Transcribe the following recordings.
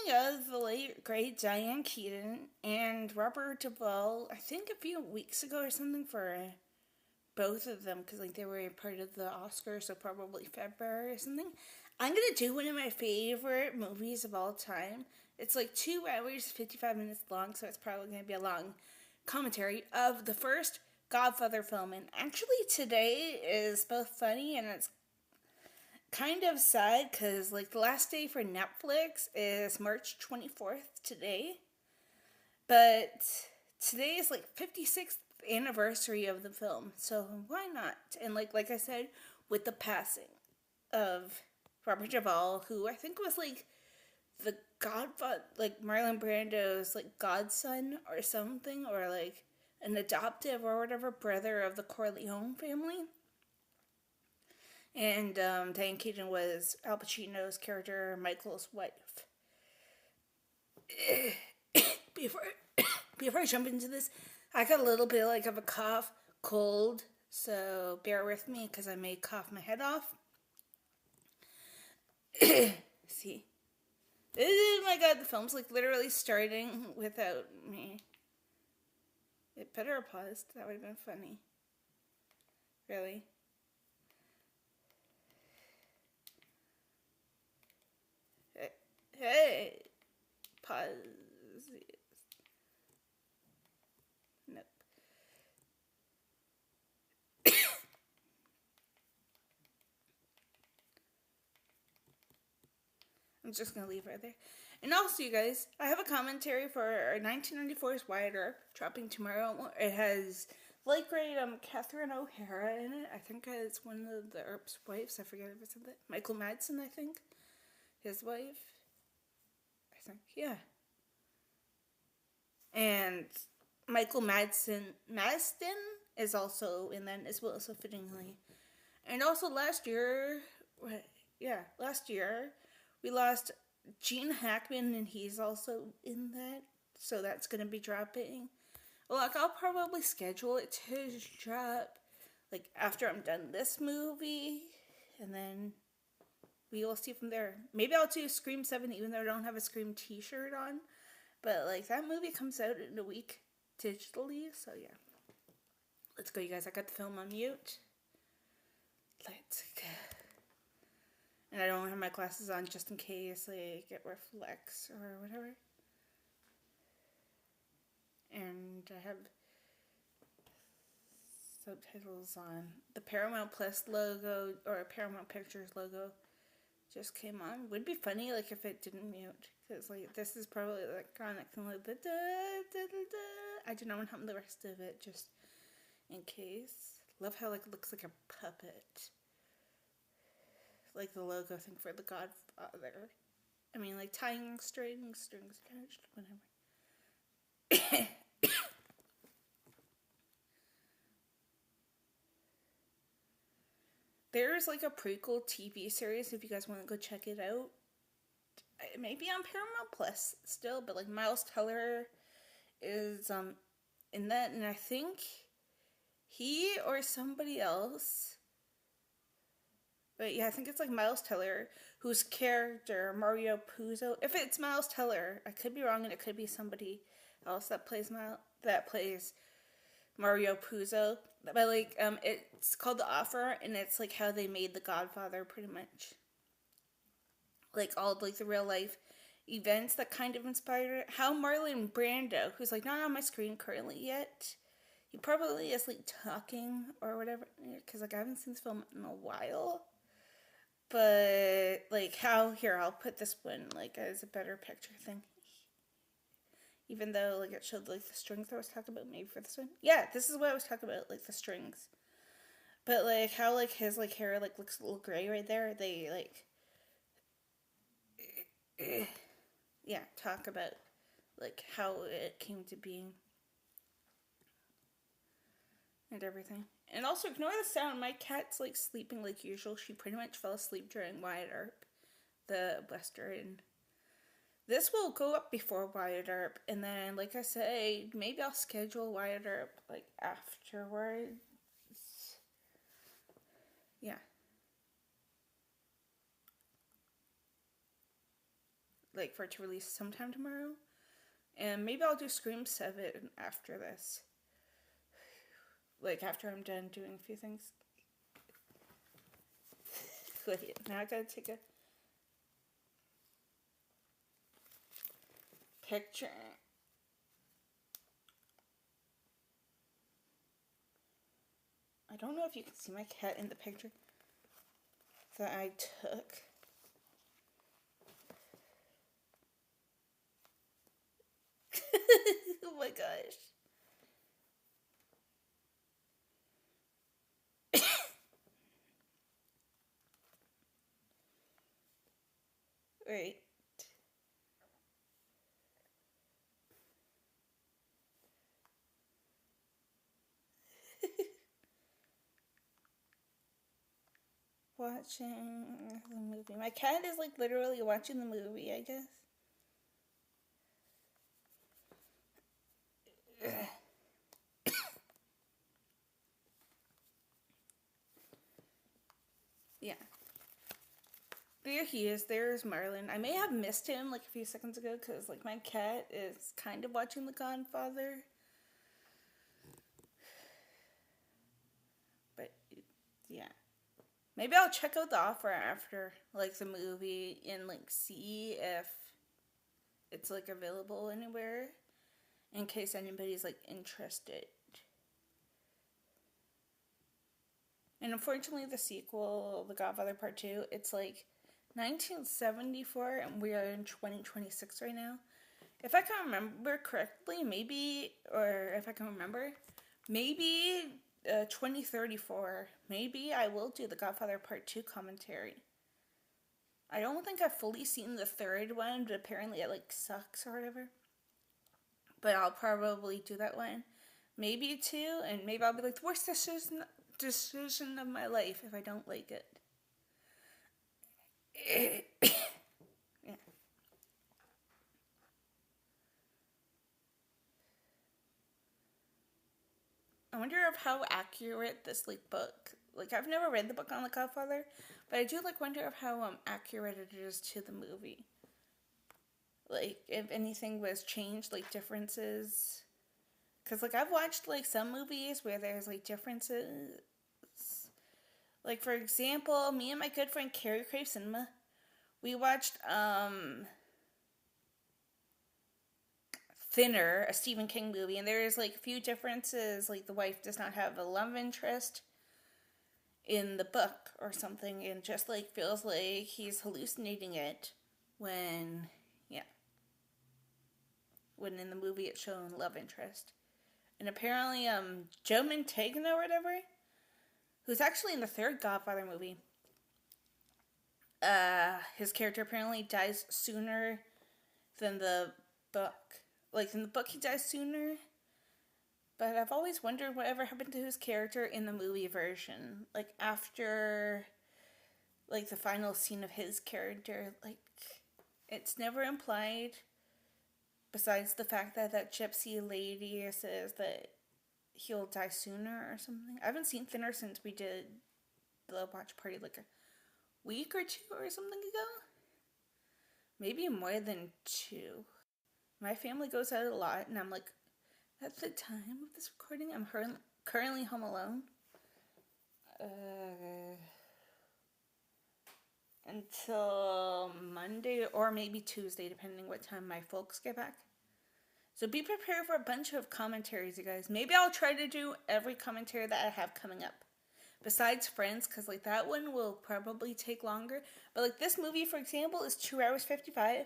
of the late great Diane Keaton and Robert Duvall, I think a few weeks ago or something, for both of them, because like they were a part of the Oscars, so probably February or something. I'm gonna do one of my favorite movies of all time. It's like 2 hours 55 minutes long, so it's probably gonna be a long commentary of the first Godfather film. And actually, today is both funny and it's kind of sad because like the last day for Netflix is March 24th today, but today is like 56th anniversary of the film, so why not? And like I said, with the passing of Robert Duvall, who I think was like the godfather, like Marlon Brando's like godson or something, or like an adoptive or whatever brother of the Corleone family. And Diane Keaton was Al Pacino's character, Michael's wife. before before I jump into this, I got a little bit like of a cough, cold, so bear with me because I may cough my head off. See, oh my god, the film's like literally starting without me. It better have paused. That would have been funny. Really. Hey, pause. Nope. I'm just gonna leave right there. And also, you guys, I have a commentary for our 1994's Wyatt Earp dropping tomorrow. It has late great Catherine O'Hara in it. I think it's one of the Earp's wives. I forget if it's Michael Madsen, I think, his wife. I think, yeah. And Michael Madsen is also in that as well, so fittingly. And also last year, we lost Gene Hackman, and he's also in that, so that's going to be dropping. Well, like, I'll probably schedule it to drop, like, after I'm done this movie, and then we will see from there. Maybe I'll do Scream 7, even though I don't have a Scream t-shirt on, but, like, that movie comes out in a week digitally, so yeah. Let's go, you guys. I got the film on mute. Let's go. And I don't have my glasses on just in case like it reflects or whatever. And I have subtitles on. The Paramount Plus logo or Paramount Pictures logo just came on. Would be funny like if it didn't mute, because like this is probably like connecting like the da da da da. I do not want to have the rest of it just in case. Love how like it looks like a puppet. Like the logo thing for the Godfather. I mean, like tying strings attached, whatever. There's like a prequel TV series if you guys want to go check it out. Maybe on Paramount Plus still, but like Miles Teller is in that, and I think he or somebody else. But yeah, I think it's like Miles Teller, whose character, Mario Puzo. If it's Miles Teller, I could be wrong, and it could be somebody else that plays Mario Puzo. But like, it's called The Offer, and it's like how they made The Godfather, pretty much. Like all like the real life events that kind of inspired it. How Marlon Brando, who's like not on my screen currently yet, he probably is like talking or whatever, because like I haven't seen this film in a while. But like how here I'll put this one like as a better picture thing, even though like it showed like the strings I was talking about maybe for this one. Yeah, this is what I was talking about, like the strings. But like how like his like hair like looks a little gray right there. They like yeah, talk about like how it came to being and everything. And also, ignore the sound. My cat's like sleeping like usual. She pretty much fell asleep during Wyatt Earp, the Western. This will go up before Wyatt Earp, and then, like I say, maybe I'll schedule Wyatt Earp like afterwards. Yeah. like, for it to release sometime tomorrow. And maybe I'll do Scream 7 after this. Like, after I'm done doing a few things. Wait, now I gotta take a picture. I don't know if you can see my cat in the picture that I took. Oh my gosh. Right. Watching the movie. My cat is like literally watching the movie, I guess. Yeah. There he is. There's Marlon. I may have missed him like a few seconds ago because like my cat is kind of watching The Godfather. But yeah. Maybe I'll check out the offer after like the movie and like see if it's like available anywhere in case anybody's like interested. And unfortunately the sequel, The Godfather Part 2, it's like 1974 and we are in 2026 right now. If I can remember correctly, maybe, or if I can remember, maybe 2034, maybe I will do the Godfather Part 2 commentary. I don't think I've fully seen the third one, but apparently it like sucks or whatever. But I'll probably do that one. Maybe 2, and maybe I'll be like, the worst decision of my life if I don't like it. Yeah. I wonder of how accurate this like book. Like I've never read the book on The Godfather, but I do like wonder of how accurate it is to the movie. Like if anything was changed, like differences. Cause like I've watched like some movies where there's like differences. Like for example, me and my good friend Carrie Crave Cinema, we watched Thinner, a Stephen King movie, and there's like a few differences. Like the wife does not have a love interest in the book or something, and just like feels like he's hallucinating it when in the movie it's shown love interest. And apparently Joe Mantegna or whatever, who's actually in the third Godfather movie, his character apparently dies sooner than the book. Like, in the book, he dies sooner. But I've always wondered whatever happened to his character in the movie version. Like, after, like, the final scene of his character. Like, it's never implied, besides the fact that that gypsy lady says that he'll die sooner or something. I haven't seen Thinner since we did the watch party, like, a week or 2 or something ago. Maybe more than 2. My family goes out a lot, and I'm like, at the time of this recording, I'm currently home alone. Until Monday or maybe Tuesday, depending what time my folks get back. So be prepared for a bunch of commentaries, you guys. Maybe I'll try to do every commentary that I have coming up. Besides Friends, because like that one will probably take longer. But like this movie, for example, is 2 hours 55.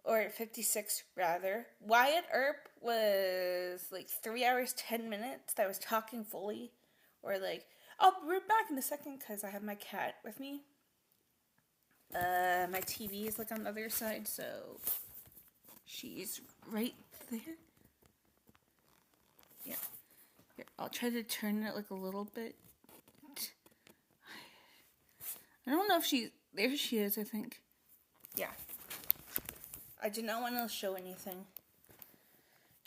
Or 56, rather. Wyatt Earp was like 3 hours 10 minutes. That was talking fully. Or like, I'll be right back in a second because I have my cat with me. My TV is like on the other side, so she's right there. Yeah. Here, I'll try to turn it like a little bit. I don't know if there she is, I think. Yeah. I did not want to show anything.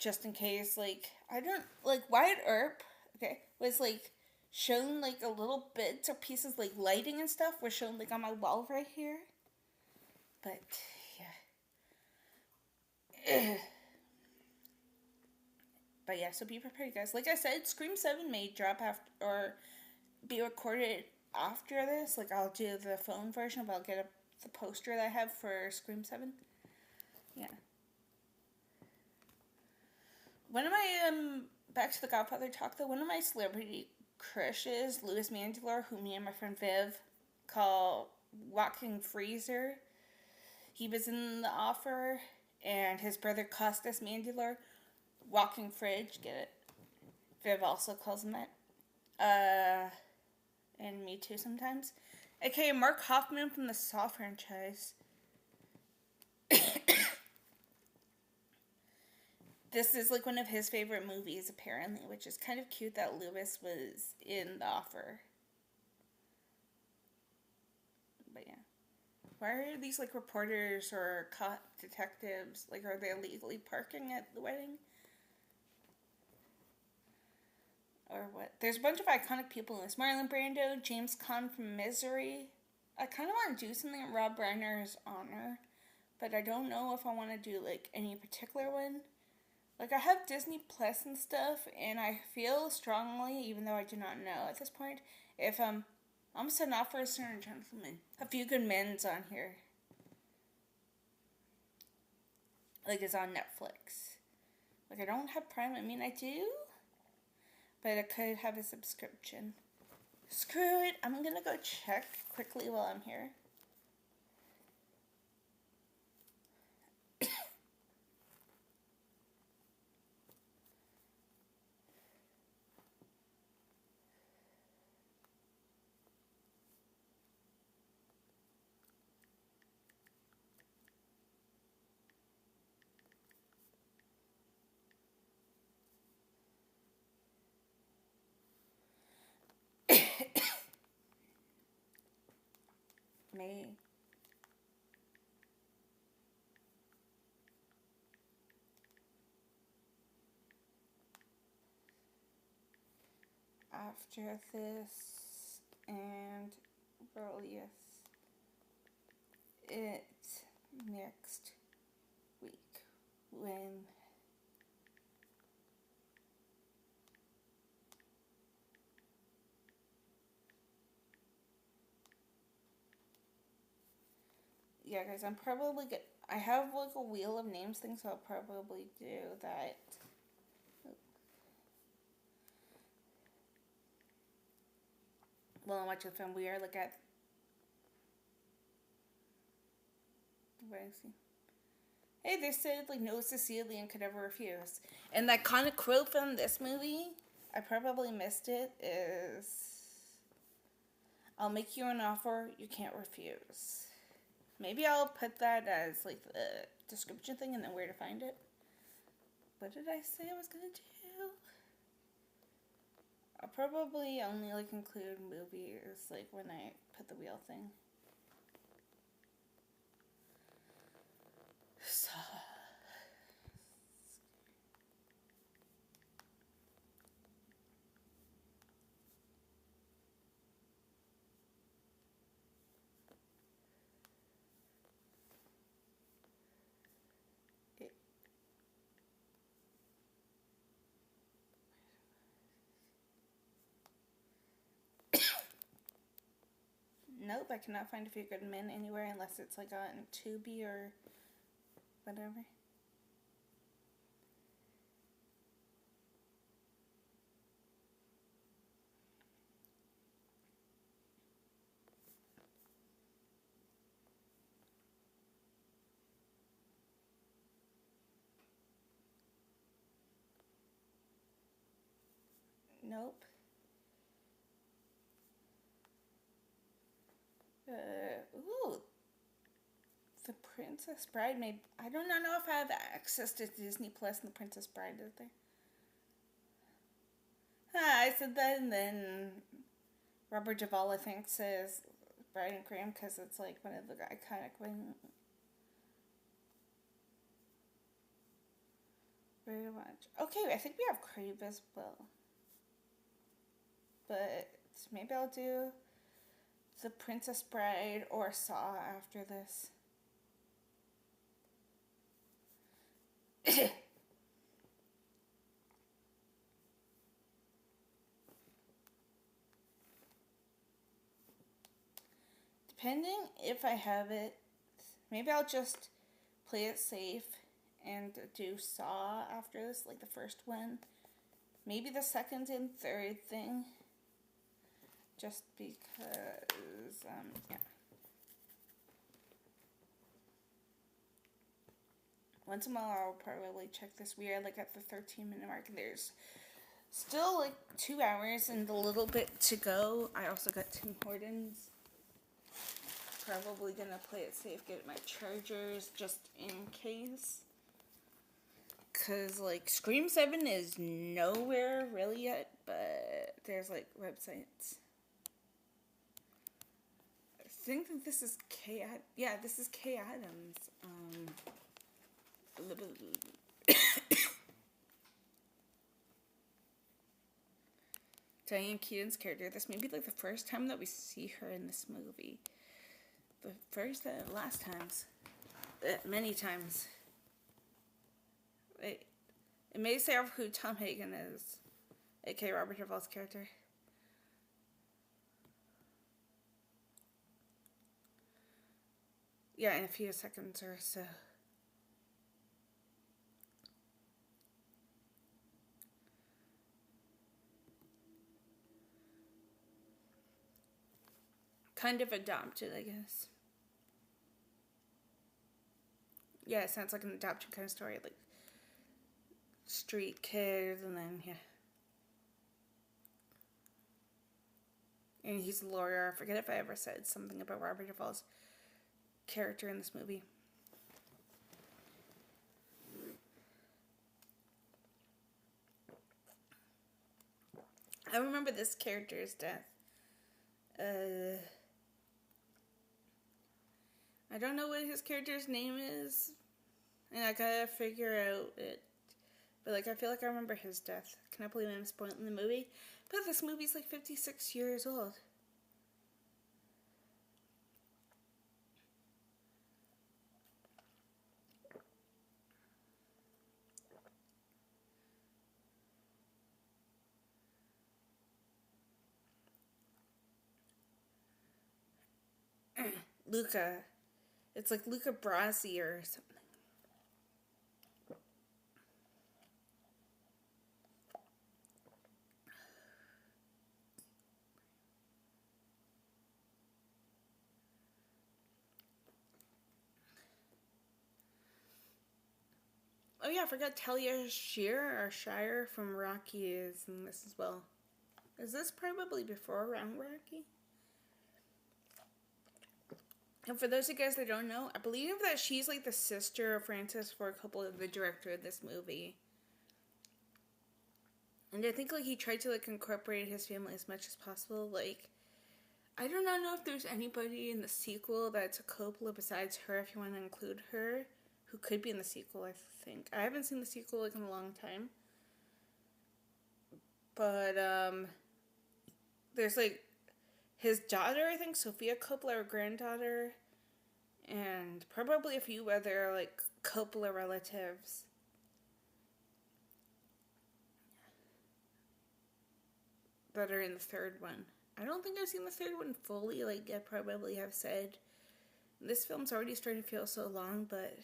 Just in case, like, I don't, like, Wyatt Earp, okay, was, like, shown, like, a little bits or pieces, like, lighting and stuff were shown, like, on my wall right here. But, yeah. But yeah, so be prepared, guys. Like I said, Scream 7 may drop after or be recorded after this. Like, I'll do the phone version, but I'll get the poster that I have for Scream 7. Yeah. One of my, back to the Godfather talk though, one of my celebrity crushes, Louis Mandylor, who me and my friend Viv call Walking Freezer. He was in The Offer, and his brother Costas Mandylor, Walking Fridge, get it? Viv also calls him that. And me too sometimes. Okay, Mark Hoffman from the Saw franchise. This is like one of his favorite movies, apparently, which is kind of cute that Lewis was in The Offer. But yeah. Why are these like reporters or cop detectives, like, are they illegally parking at the wedding? Or what? There's a bunch of iconic people in this. Marlon Brando, James Caan from Misery. I kind of want to do something in Rob Reiner's honor, but I don't know if I want to do like any particular one. Like, I have Disney Plus and stuff, and I feel strongly, even though I do not know at this point, if I'm setting off for a certain gentleman. A Few Good Men's on here. Like, it's on Netflix. Like, I don't have Prime. I mean, I do, but I could have a subscription. Screw it. I'm gonna go check quickly while I'm here. May. After this and earliest, it's next week when yeah, guys, I'm probably good. I have like a wheel of names thing, so I'll probably do that. Well, I'm watching the film. We are like at. What is he? Hey, they said like no Sicilian could ever refuse. And that kind of quote from this movie, I probably missed it, is I'll make you an offer you can't refuse. Maybe I'll put that as like the description thing and then where to find it. What did I say I was gonna do? I'll probably only like include movies like when I put the wheel thing. So nope, I cannot find A Few Good Men anywhere unless it's like on Tubi or whatever. Nope. Ooh. The Princess Bride may... I do not know if I have access to Disney Plus and The Princess Bride, is there? I said that, and then Robert Duvall, I think, says Bride and Graham because it's like one of the iconic ones. Very much. Okay, I think we have Crave as well. But maybe I'll do The Princess Bride or Saw after this. depending if I have it, maybe I'll just play it safe and do Saw after this, like the first one. Maybe the second and third thing. Just because, yeah. Once in a while, I'll probably check this. We are like at the 13-minute mark, and there's still like 2 hours and a little bit to go. I also got Tim Hortons. Probably gonna play it safe, get my chargers just in case. Cause like Scream 7 is nowhere really yet, but there's like websites. I think that this is yeah, this is Kay Adams. Diane Keaton's character. This may be like the first time that we see her in this movie. The first and last times. Many times. It may say off who Tom Hagen is. A.k.a. Robert Duvall's character. Yeah, in a few seconds or so. Kind of adopted, I guess. Yeah, it sounds like an adoption kind of story, like street kids, and then, yeah. And he's a lawyer. I forget if I ever said something about Robert Duvall's character in this movie. I remember this character's death. I don't know what his character's name is, and I gotta figure out it. But like, I feel like I remember his death. Cannot believe I'm spoiling the movie. But this movie's like 56 years old. Luca. It's like Luca Brasi or something. Oh yeah, I forgot Talia Shire from Rocky is in this as well. Is this probably before around Rocky? And for those of you guys that don't know, I believe that she's like the sister of Francis Ford Coppola, the director of this movie. And I think like he tried to like incorporate his family as much as possible. Like, I do not know if there's anybody in the sequel that's a Coppola besides her, if you want to include her, who could be in the sequel, I think. I haven't seen the sequel like in a long time. But there's like his daughter, I think, Sofia Coppola, her granddaughter, and probably a few other, like, Coppola relatives. That are in the third one. I don't think I've seen the third one fully, like I probably have said. This film's already starting to feel so long, but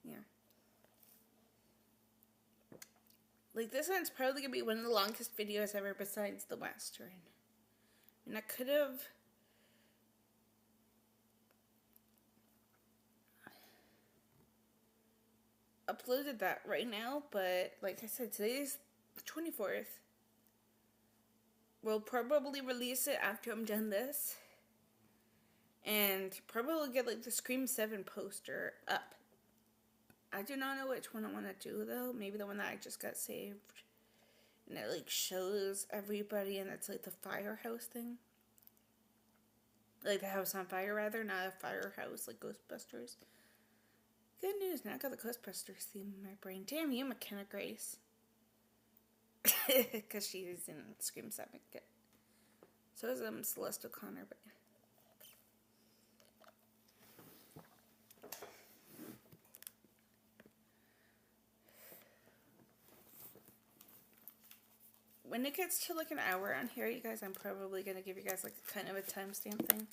yeah. Like, this one's probably going to be one of the longest videos ever besides the Western. And I could have uploaded that right now, but like I said, today's the 24th. We'll probably release it after I'm done this. And probably get like the Scream 7 poster up. I do not know which one I want to do though. Maybe the one that I just got saved. And it like shows everybody and it's like the firehouse thing. Like the house on fire rather, not a firehouse like Ghostbusters. Good news, now I got the Ghostbusters theme in my brain. Damn you, McKenna Grace. Because she's in Scream 7. Good. So is Celeste O'Connor, but yeah. when it gets to like an hour on here, you guys, I'm probably going to give you guys like kind of a timestamp thing.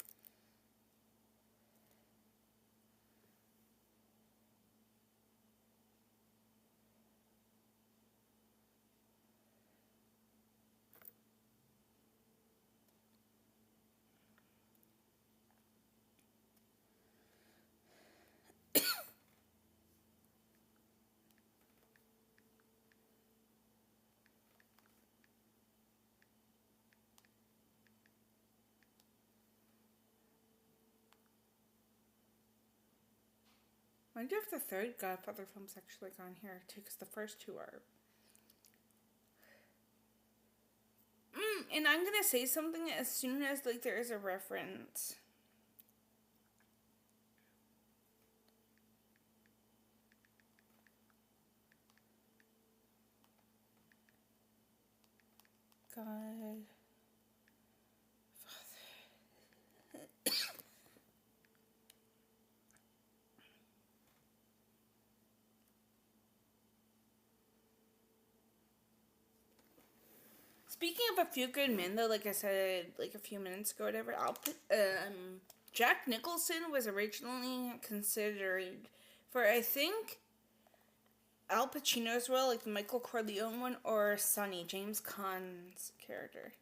I wonder if the third Godfather film's actually on here too, because the first two are. And I'm gonna say something as soon as like there is a reference. God. Speaking of A Few Good Men, though, like I said, like a few minutes ago, or whatever, Jack Nicholson was originally considered for, I think, Al Pacino's role, like the Michael Corleone one, or Sonny, James Caan's character.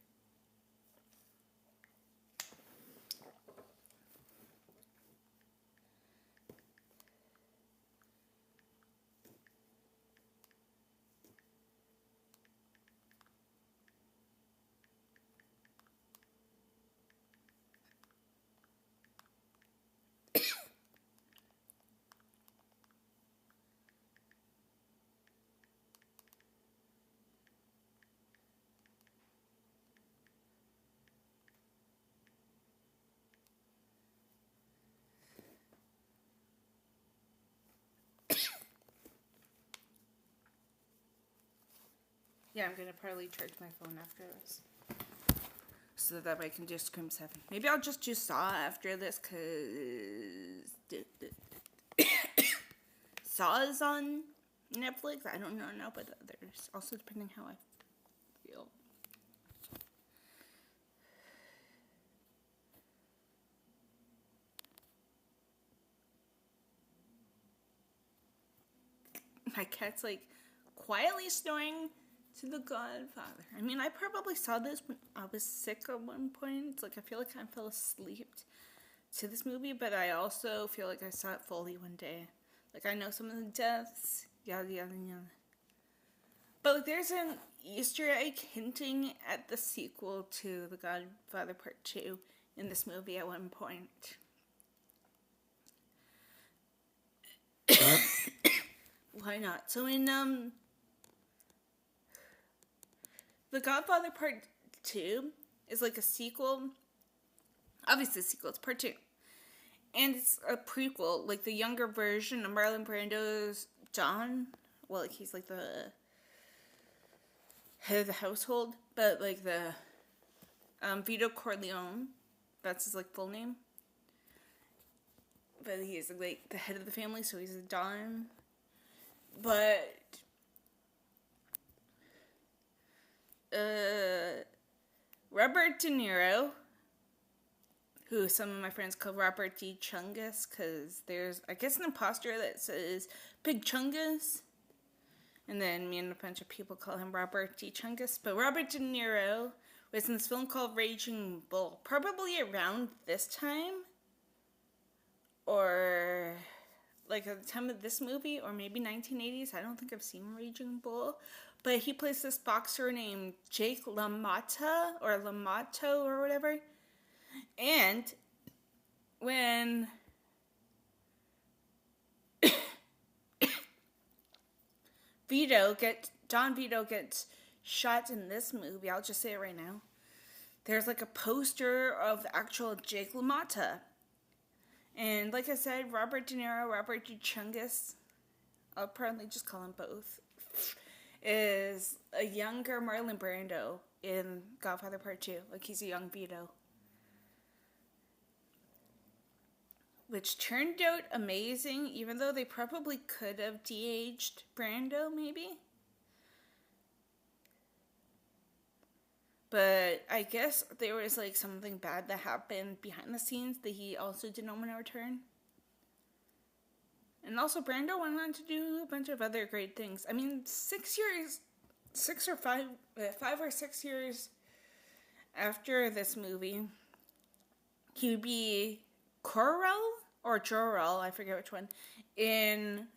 Yeah, I'm gonna probably charge my phone after this, so that I can just Scream 7. Maybe I'll just do Saw after this, cause Saw is on Netflix. I don't know but others. Also depending how I feel. My cat's like quietly snoring to The Godfather. I mean, I probably saw this when I was sick at one point. It's like I feel like I fell asleep to this movie, but I also feel like I saw it fully one day. Like, I know some of the deaths, yada yada yada. But like, there's an Easter egg hinting at the sequel to The Godfather Part 2 in this movie at one point. Why not? So in The Godfather Part 2 is like a sequel. Obviously a sequel, it's Part 2. And it's a prequel, like the younger version of Marlon Brando's Don. Well, like he's like the head of the household. But like the Vito Corleone, that's his like full name. But he's like the head of the family, so he's a Don. But Robert De Niro, who some of my friends call Robert D. Chungus, because there's, I guess, an imposter that says Big Chungus, and then me and a bunch of people call him Robert D. Chungus. But Robert De Niro was in this film called Raging Bull, probably around this time, or like at the time of this movie, or maybe 1980s. I don't think I've seen Raging Bull. But he plays this boxer named Jake LaMotta, or Lamato, or whatever. And when Don Vito gets shot in this movie, I'll just say it right now, there's like a poster of the actual Jake LaMotta. And like I said, Robert De Niro, Robert D. Chungus, I'll probably just call him both, is a younger Marlon Brando in Godfather Part 2. Like, he's a young Vito. Which turned out amazing, even though they probably could have de-aged Brando, maybe. But I guess there was like something bad that happened behind the scenes that he also did not want to return. And also Brando went on to do a bunch of other great things. I mean, 5 or 6 years after this movie, he would be Corel or Jor-El, I forget which one, in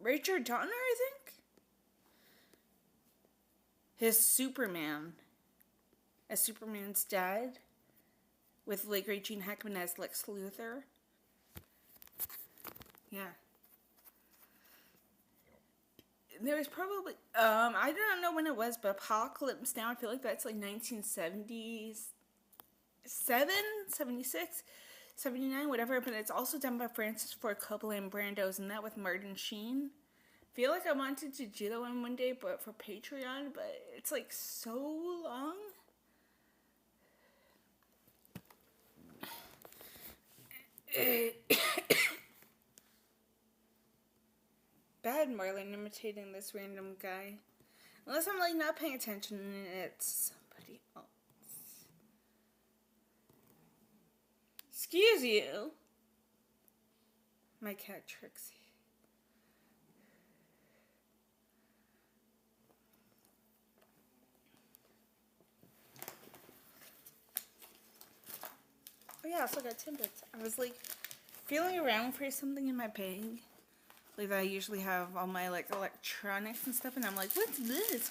Richard Donner, I think? His Superman. As Superman's dad. With late great Gene Hackman as Lex Luthor. Yeah. There was probably, I don't know when it was, but Apocalypse Now, I feel like that's like 1977, 76, 79, whatever, but it's also done by Francis Ford Coppola and Brando's, and that with Martin Sheen. I feel like I wanted to do that one day, but for Patreon, but it's like so long. Bad Marlon imitating this random guy. Unless I'm like not paying attention and it's somebody else. Excuse you. My cat Trixie. Oh yeah, I also got Timbits. I was like feeling around for something in my bag. Like I usually have all my like electronics and stuff, and I'm like, what's this?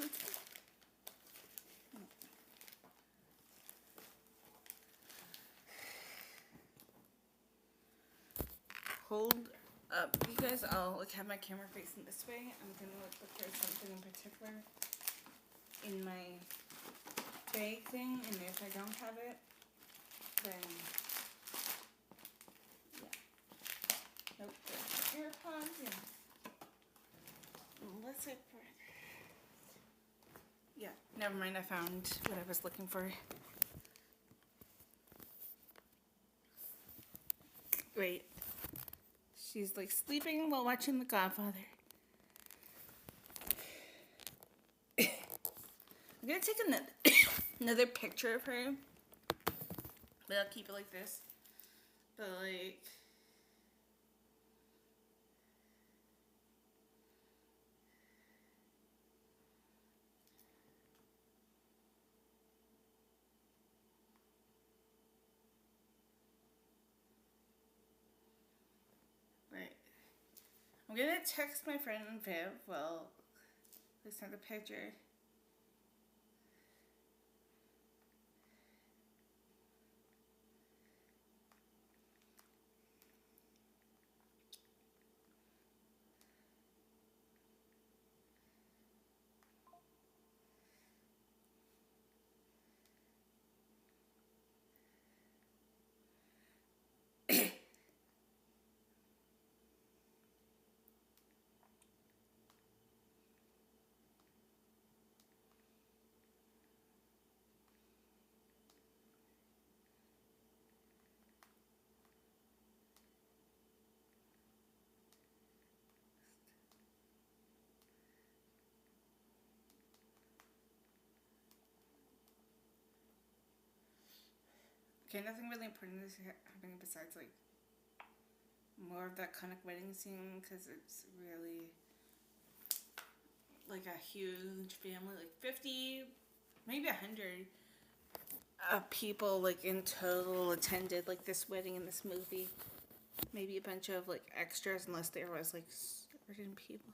Hold up, you guys. I'll like have my camera facing this way. I'm gonna look for something in particular in my bag thing, and if I don't have it, then yeah. Nope. AirPods, yeah. Let's see. Yeah, never mind. I found what I was looking for. Wait. She's like sleeping while watching The Godfather. I'm gonna take another picture of her, but I'll keep it like this. But like. I'm gonna text my friend Viv. Well, I sent a picture. Okay, nothing really important is happening besides like more of that iconic wedding scene, because it's really like a huge family, like 50, maybe 100 people like in total attended like this wedding in this movie. Maybe a bunch of like extras, unless there was like certain people.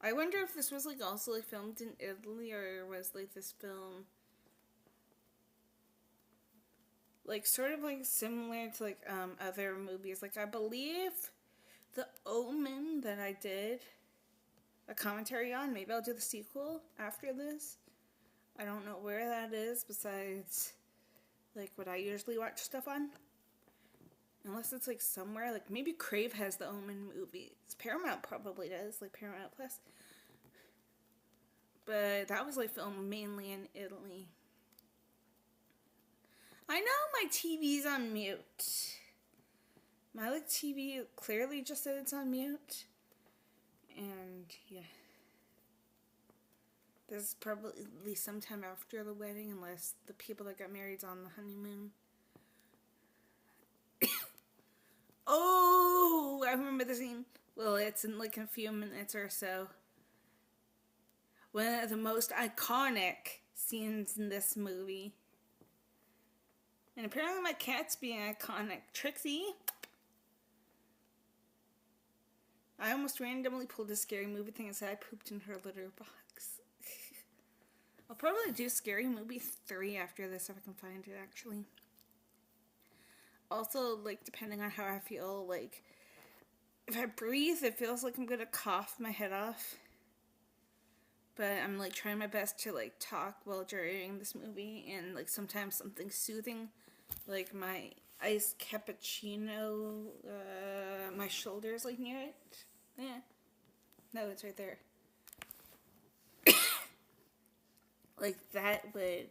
I wonder if this was like also like filmed in Italy, or was like this film like sort of like similar to like other movies. Like I believe The Omen that I did a commentary on, maybe I'll do the sequel after this. I don't know where that is besides like what I usually watch stuff on. Unless it's like somewhere, like maybe Crave has the Omen movies. Paramount probably does, like Paramount Plus. But that was like filmed mainly in Italy. I know my TV's on mute. my like TV clearly just said it's on mute. And yeah. This is probably sometime after the wedding, unless the people that got married's on the honeymoon. Oh, I remember the scene. Well, it's in like a few minutes or so. One of the most iconic scenes in this movie. And apparently my cat's being iconic. Trixie. I almost randomly pulled a Scary Movie thing and said I pooped in her litter box. I'll probably do Scary Movie 3 after this if I can find it, actually. Also, like, depending on how I feel, like, if I breathe, it feels like I'm gonna cough my head off. But I'm, like, trying my best to, like, talk while during this movie, and, like, sometimes something soothing, like my iced cappuccino, my shoulder's, like, near it. Yeah. No, it's right there. Like, that would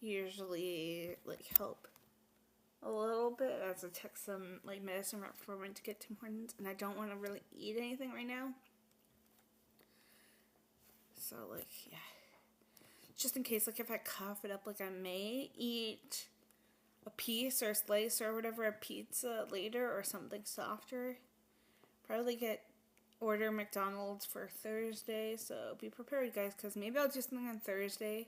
usually, like, help a little bit as I take some, like, medicine right before I went to get Tim Hortons, and I don't want to really eat anything right now. So, like, yeah. Just in case, like, if I cough it up, like, I may eat a piece or a slice or whatever, a pizza later or something softer. Probably order McDonald's for Thursday, so be prepared, guys, because maybe I'll do something on Thursday.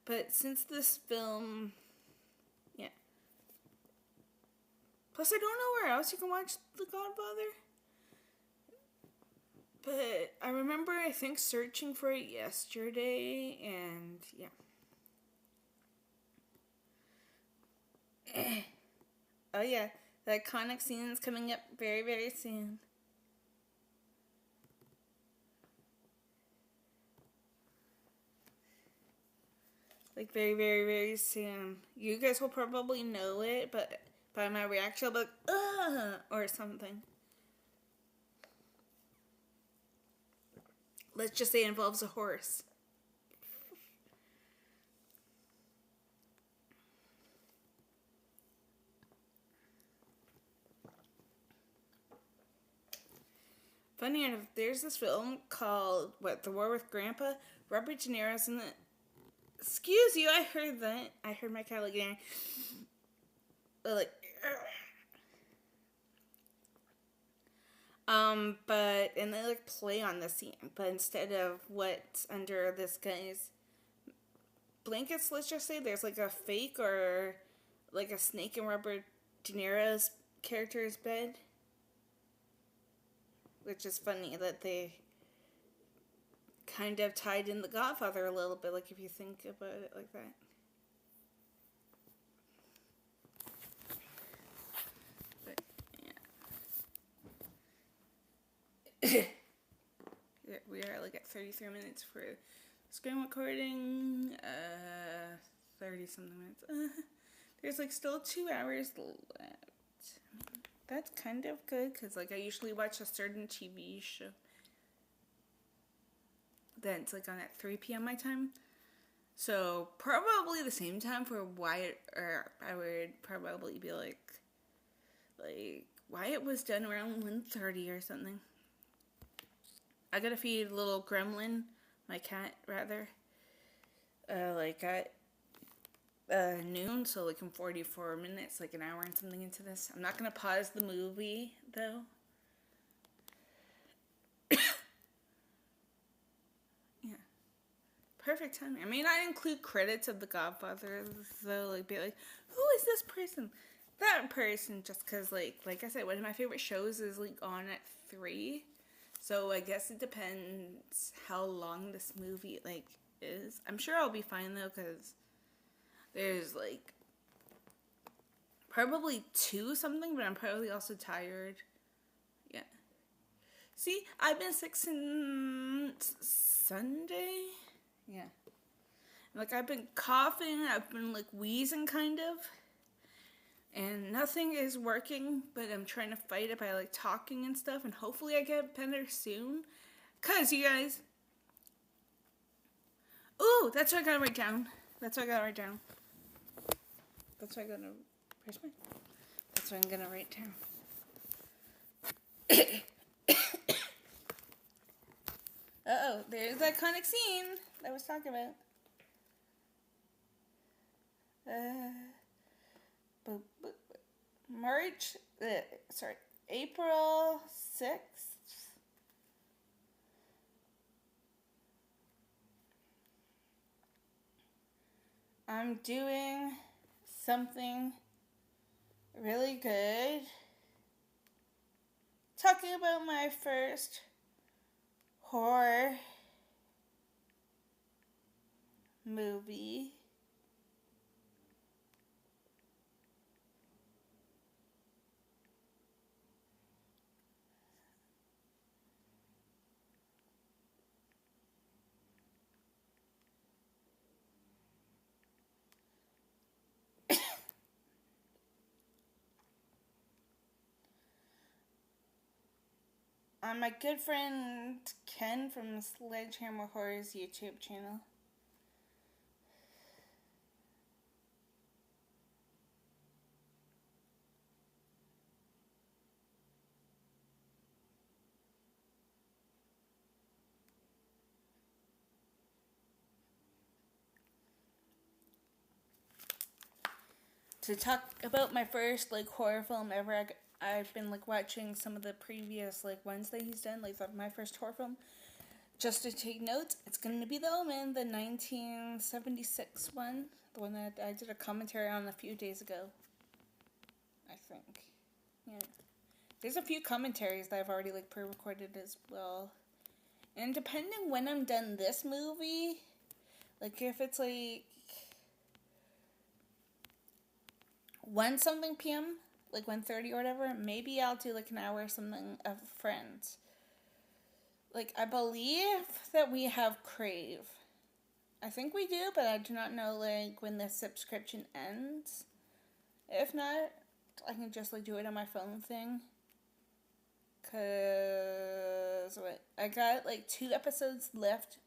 But since this film, yeah. Plus, I don't know where else you can watch The Godfather. But I remember, I think, searching for it yesterday, and yeah. Oh, yeah. The iconic scene's coming up very, very soon. Like, very, very, very soon. You guys will probably know it, but by my reaction, I'll be like, ugh, or something. Let's just say it involves a horse. Funny enough, there's this film called, The War with Grandpa? Robert De Niro's in it. Excuse you, I heard that. I heard my cat again. Like, and they like play on the scene, but instead of what's under this guy's blankets, let's just say, there's like a fake or like a snake in Robert De Niro's character's bed. Which is funny that they kind of tied in The Godfather a little bit, like if you think about it like that. But, yeah. We are like at 33 minutes for screen recording. 30 something minutes. There's like still 2 hours left. That's kind of good, because like I usually watch a certain TV show that's like on at 3 p.m. my time. So probably the same time for Wyatt Earp. I would probably be like Wyatt was done around 1:30 or something. I gotta feed little Gremlin, my cat rather, like at noon, so like in 44 minutes, like an hour and something into this. I'm not gonna pause the movie though. Yeah, perfect timing. I mean, I include credits of The Godfather though, like be like, who is this person? That person, just because like I said, one of my favorite shows is like on at 3. So I guess it depends how long this movie like is. I'm sure I'll be fine though, because there's like probably 2 something, but I'm probably also tired. Yeah. See, I've been sick since Sunday. Yeah. Like I've been coughing, I've been like wheezing kind of. And nothing is working, but I'm trying to fight it by like talking and stuff, and hopefully I get better soon. 'Cause you guys, ooh, that's what I gotta write down. That's what I'm gonna write down. Uh-oh, there's the iconic scene that I was talking about. April 6th. I'm doing something really good. Talking about my first horror movie. My good friend Ken from Sledgehammer Horror's YouTube channel. To talk about my first horror film ever, I've been watching some of the previous ones that he's done, my first horror film. Just to take notes, it's going to be The Omen, the 1976 one, the one that I did a commentary on a few days ago, I think. Yeah, there's a few commentaries that I've already pre-recorded as well, and depending when I'm done this movie, if it's 1 p.m., 1:30 or whatever, maybe I'll do an hour or something of Friends. I believe that we have Crave. I think we do, but I do not know when the subscription ends. If not, I can just do it on my phone thing. Cause I got 2 episodes left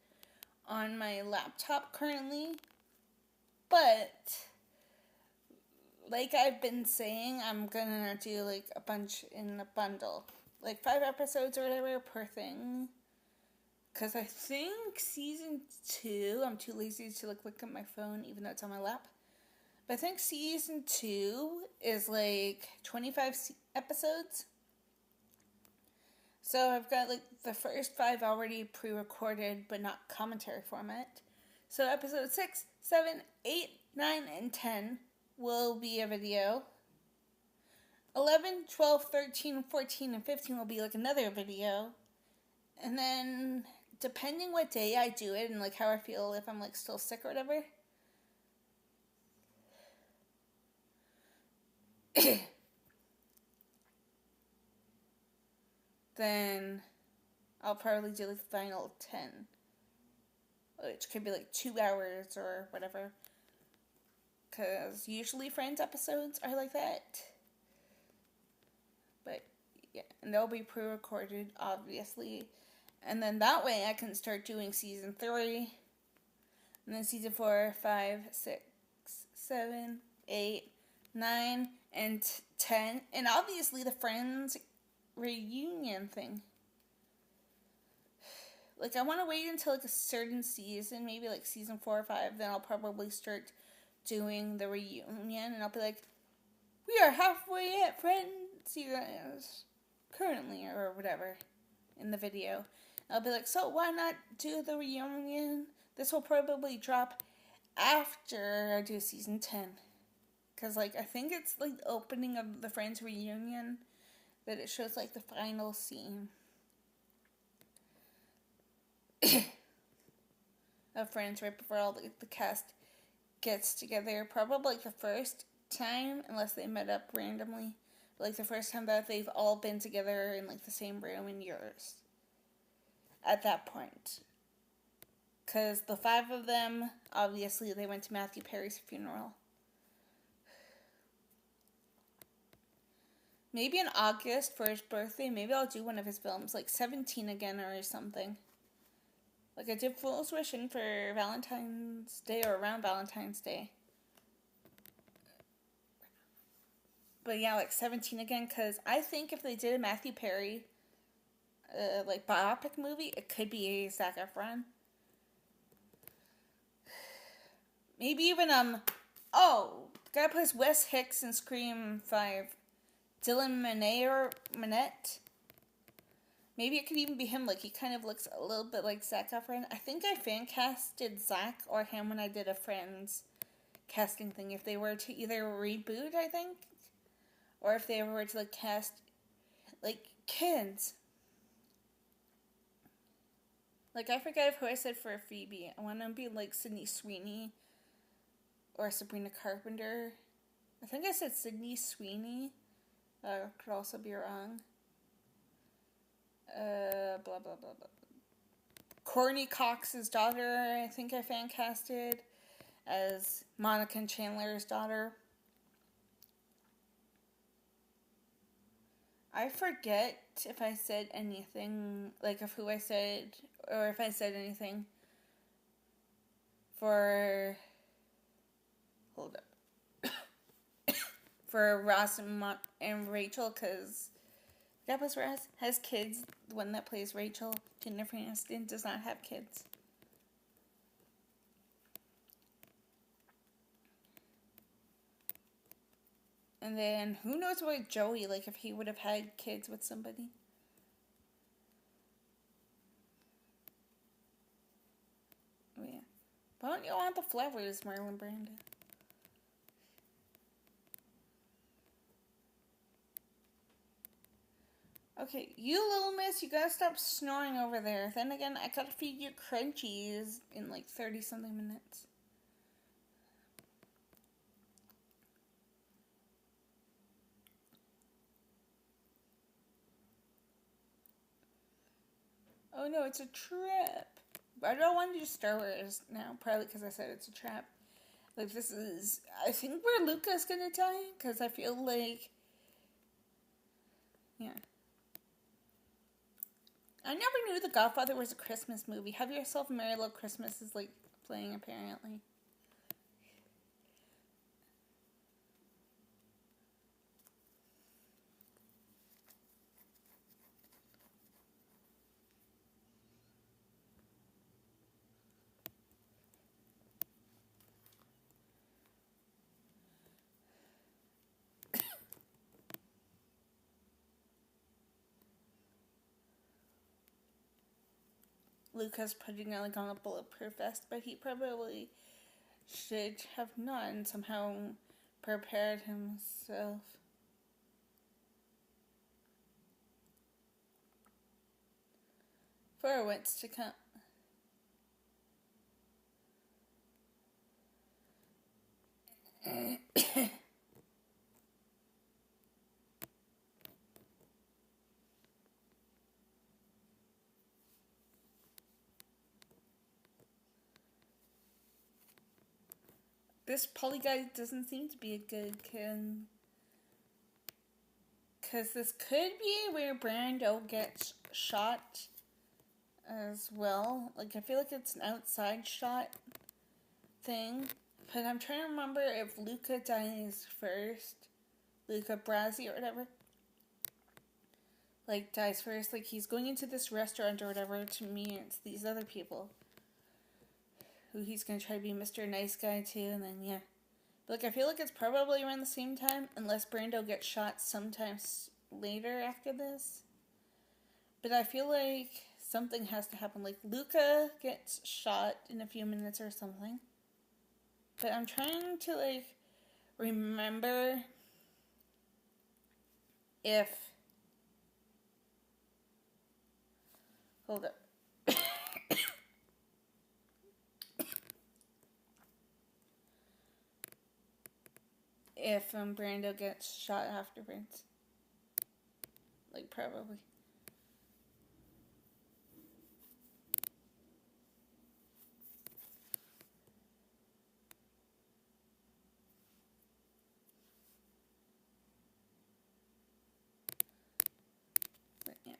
on my laptop currently, but I've been saying, I'm gonna do a bunch in a bundle, 5 episodes or whatever per thing. Cause I think season 2, I'm too lazy to look at my phone, even though it's on my lap. But I think season 2 is 25 episodes. So I've got the first 5 already pre-recorded, but not commentary format. So episode 6, 7, 8, 9, and 10 will be a video. 11, 12, 13, 14, and 15 will be another video. And then, depending what day I do it and how I feel, if I'm still sick or whatever, then I'll probably do the final 10, which could be 2 hours or whatever, because usually Friends episodes are like that. But yeah, and they'll be pre-recorded, obviously, and then that way I can start doing season 3, and then season 4, 5, 6, 7, 8, 9, and 10, and obviously the Friends reunion thing. I want to wait until a certain season, maybe season 4 or 5, then I'll probably start doing the reunion, and I'll be we are halfway at Friends, you guys, currently, or whatever, in the video. I'll be so why not do the reunion? This will probably drop after I do season 10. Because, I think it's, the opening of the Friends reunion that it shows, the final scene of Friends right before all the cast gets together. Probably, the first time, unless they met up randomly. But, the first time that they've all been together in, the same room in years. At that point. Because the 5 of them, obviously, they went to Matthew Perry's funeral. Maybe in August for his birthday, maybe I'll do one of his films, 17 again or something. I did Fool's Wishing for Valentine's Day or around Valentine's Day. But yeah, 17 again, because I think if they did a Matthew Perry like biopic movie, it could be Zac Efron. Maybe even oh, the guy who plays Wes Hicks in Scream 5, Dylan Minnette. Maybe it could even be him. Like, he kind of looks a little bit like Zac Efron. I think I fan casted Zac or him when I did a Friends casting thing. If they were to either reboot, I think, or if they were to like cast like kids. Like, I forget who I said for Phoebe. I want to be like Sydney Sweeney or Sabrina Carpenter. I think I said Sydney Sweeney. Could also be wrong. Blah blah blah blah. Courtney Cox's daughter, I think I fan casted as Monica and Chandler's daughter. I forget if I said anything, like of who I said, or if I said anything for, hold up, for Ross and Rachel, because that was Ross has kids. The one that plays Rachel, Jennifer Aniston, does not have kids. And then, who knows about Joey, like, if he would have had kids with somebody. Oh, yeah. Why don't you want the flowers, Marlon Brando? Okay, you little miss, you gotta stop snoring over there. Then again, I gotta feed you crunchies in like 30-something minutes. Oh no, it's a trap. I don't want to do Star Wars now, probably because I said it's a trap. Like, this is, I think, where Luca's gonna die, because I feel like, yeah. I never knew The Godfather was a Christmas movie. Have Yourself a Merry Little Christmas is, like, playing, apparently. Luca's putting like on a bulletproof vest, but he probably should have not and somehow prepared himself. For what's to come. This Polly guy doesn't seem to be a good kid. Because this could be where Brando gets shot as well. Like, I feel like it's an outside shot thing. But I'm trying to remember if Luca dies first. Luca Brasi or whatever. Like, dies first. Like, he's going into this restaurant or whatever to meet these other people. Who he's going to try to be Mr. Nice Guy to, and then, yeah. But, like, I feel like it's probably around the same time, unless Brando gets shot sometime later after this. But I feel like something has to happen. Like, Luca gets shot in a few minutes or something. But I'm trying to, like, remember if... Hold up. If Brando gets shot afterwards. Like, probably. But, yeah.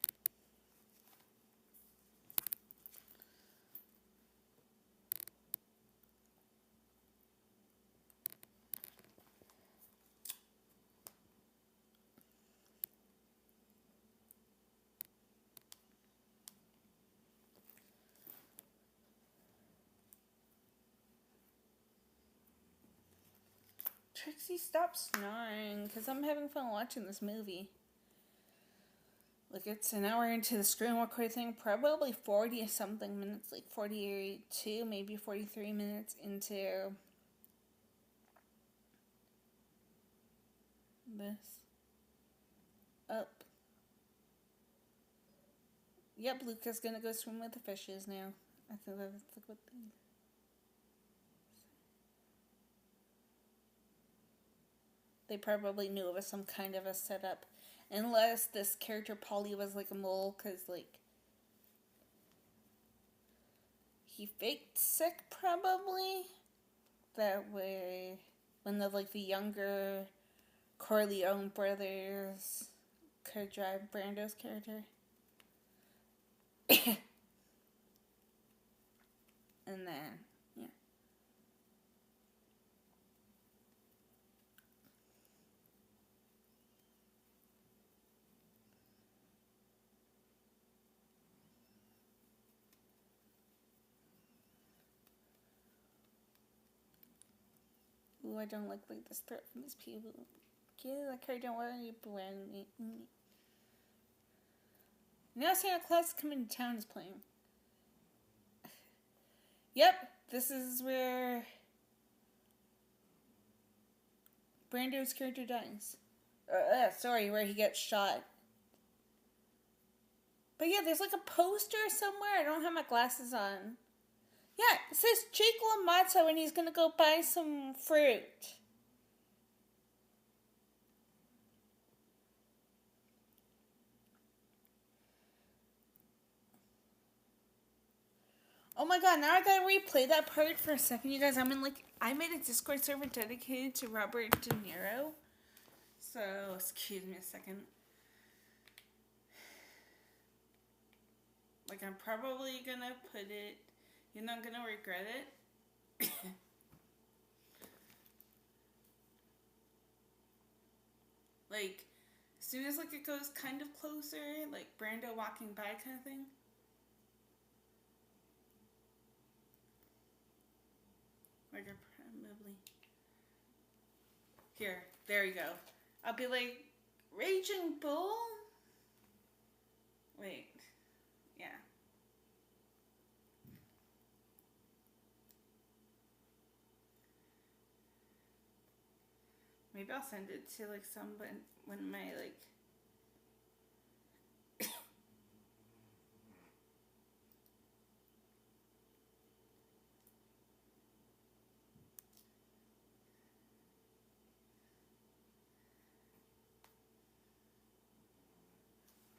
Trixie, stop snoring, because I'm having fun watching this movie. Like, it's an hour into the screen record thing, probably 40-something minutes, like 42, maybe 43 minutes into this. Up. Yep, Luca's gonna go swim with the fishes now. I think that's a good thing. They probably knew it was some kind of a setup. Unless this character Polly was like a mole, because like he faked sick probably. That way, when the younger Corleone brothers could drive Brando's character. And then, yeah. Ooh, I don't like this threat from these people. Get the car, don't worry about me. Now Santa Claus coming to town is playing. Yep, this is where Brando's character dies. Where he gets shot. But yeah, there's like a poster somewhere. I don't have my glasses on. Yeah, it says Jake LaMotta when he's gonna go buy some fruit. Oh my god, now I gotta replay that part for a second, you guys. I made a Discord server dedicated to Robert De Niro. So, excuse me a second. Like, I'm probably gonna put it, I'm gonna regret it. Like, as soon as, it goes kind of closer, like, Brando walking by kind of thing. Like, I probably... Here, there you go. I'll be like, Raging Bull? Wait. Yeah. Maybe I'll send it to, someone when my,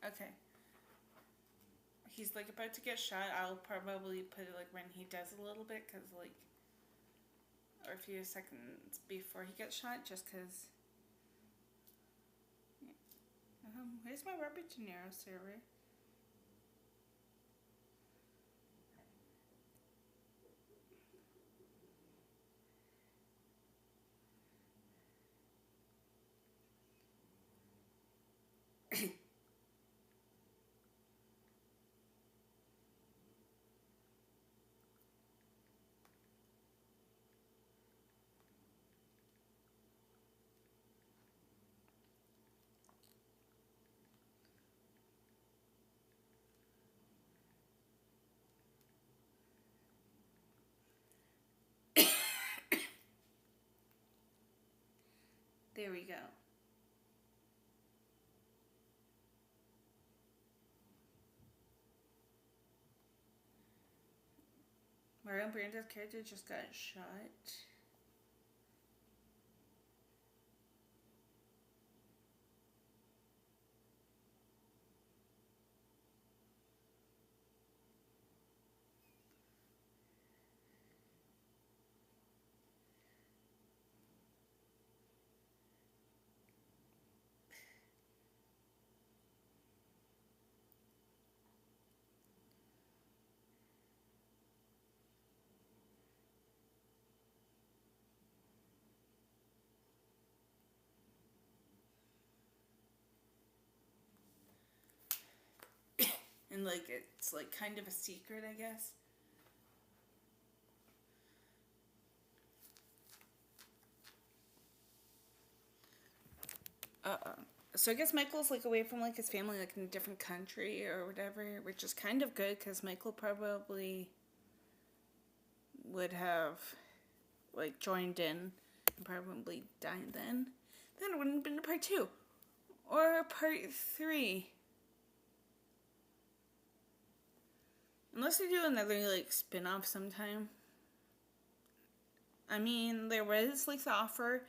Okay. He's, about to get shot. I'll probably put it, when he does a little bit, because, or a few seconds before he gets shot, just because... Yeah. Where's my Robert De Niro server? There we go. Marlon Brando's character just got shot. And, it's, kind of a secret, I guess. So I guess Michael's like away from like his family, like in a different country or whatever, which is kind of good because Michael probably would have like joined in and probably died then. Then it wouldn't have been a part 2 or part 3. Unless they do another like spin-off sometime. I mean, there was like the offer,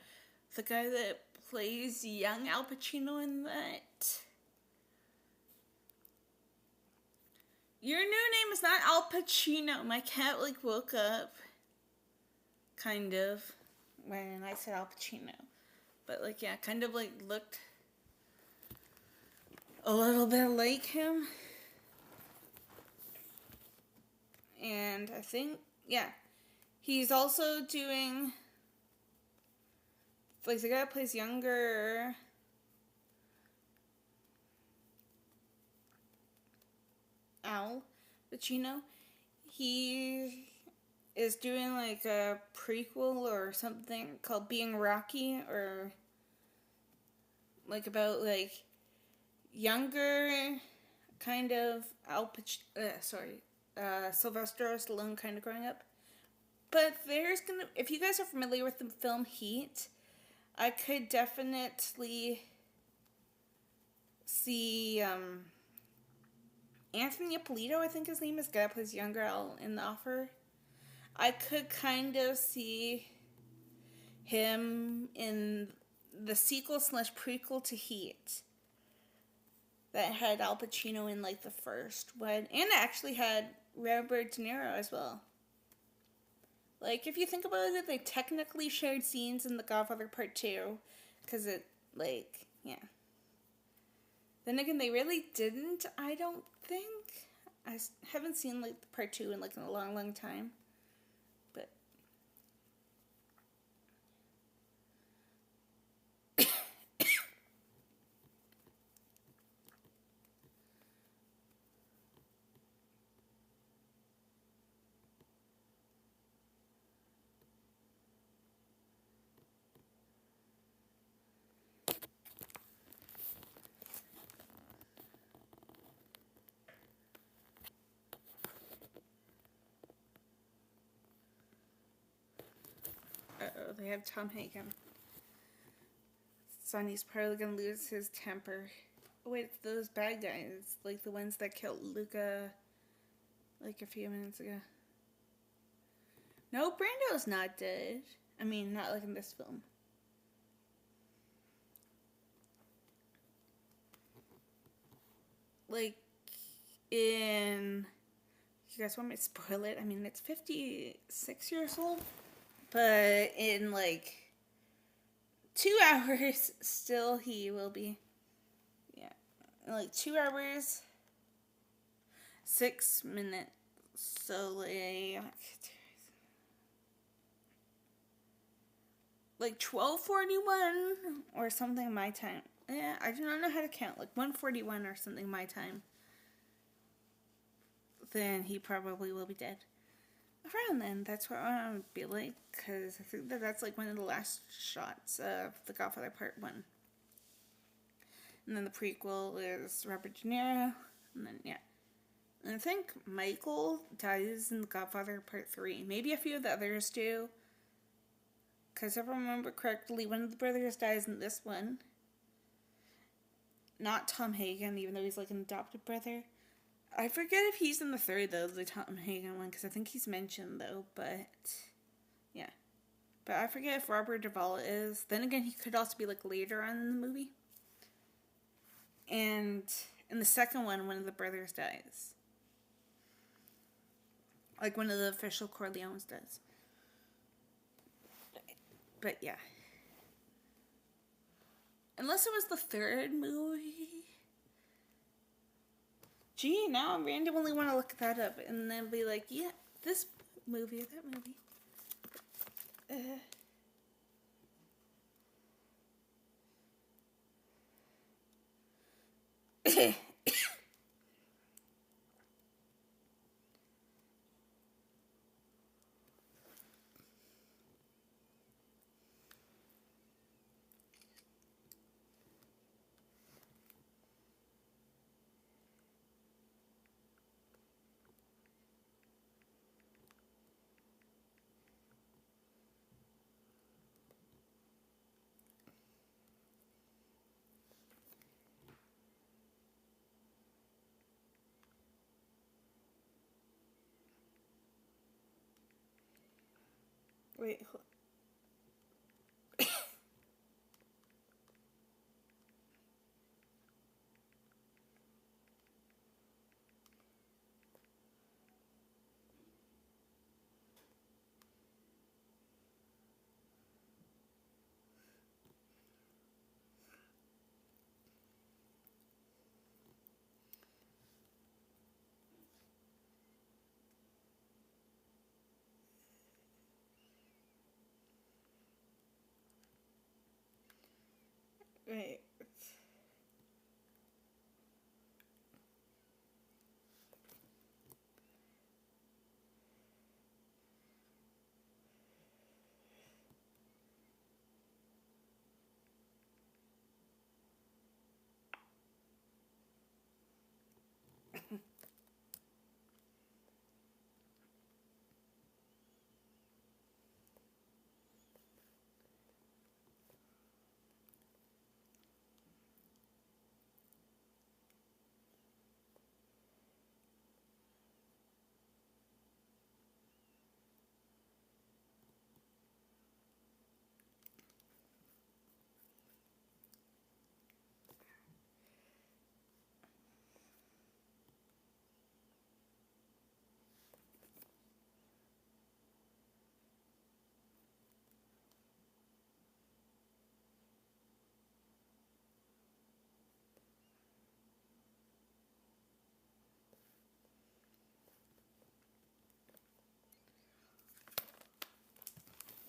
the guy that plays young Al Pacino in that. Your new name is not Al Pacino. My cat like woke up, kind of, when I said Al Pacino. But like, yeah, kind of like looked a little bit like him. And I think, yeah, he's also doing, like, the guy that plays younger Al Pacino. He is doing, like, a prequel or something called Being Rocky, or, like, about, like, younger kind of Sylvester Stallone kind of growing up. But if you guys are familiar with the film Heat, I could definitely see Anthony Ippolito, I think his name is, guy that plays younger Al in The Offer. I could kind of see him in the sequel / prequel to Heat that had Al Pacino in like the first one, and it actually had Robert De Niro as well. Like, if you think about it, they technically shared scenes in The Godfather Part 2, because it, like, yeah. Then again, they really didn't, I don't think. I haven't seen, like, the Part 2 in, like, a long, long time. But they have Tom Hagen. Sonny's probably gonna lose his temper. Oh wait, it's those bad guys, like the ones that killed Luca, like a few minutes ago. No, Brando's not dead. I mean, not like in this film. Like, you guys want me to spoil it? I mean, it's 56 years old. But in, like, 2 hours, still he will be. Yeah. In, like, 2 hours, 6 minutes. So, like 12:41 or something my time. Yeah, I do not know how to count. Like 1:41 or something my time. Then he probably will be dead. Around then, that's what I would be like, because I think that's like one of the last shots of The Godfather Part 1. And then the prequel is Robert De Niro, and then, yeah. And I think Michael dies in The Godfather Part 3. Maybe a few of the others do, because if I remember correctly, one of the brothers dies in this one. Not Tom Hagen, even though he's like an adopted brother. I forget if he's in the third, though, the Tom Hagen one, because I think he's mentioned, though, but, yeah. But I forget if Robert Duvall is. Then again, he could also be, like, later on in the movie. And in the second one of the brothers dies. Like, one of the official Corleones does. But, yeah. Unless it was the third movie. Gee, now I randomly want to look that up and then be like, yeah, this movie or that movie. Wait. Wait.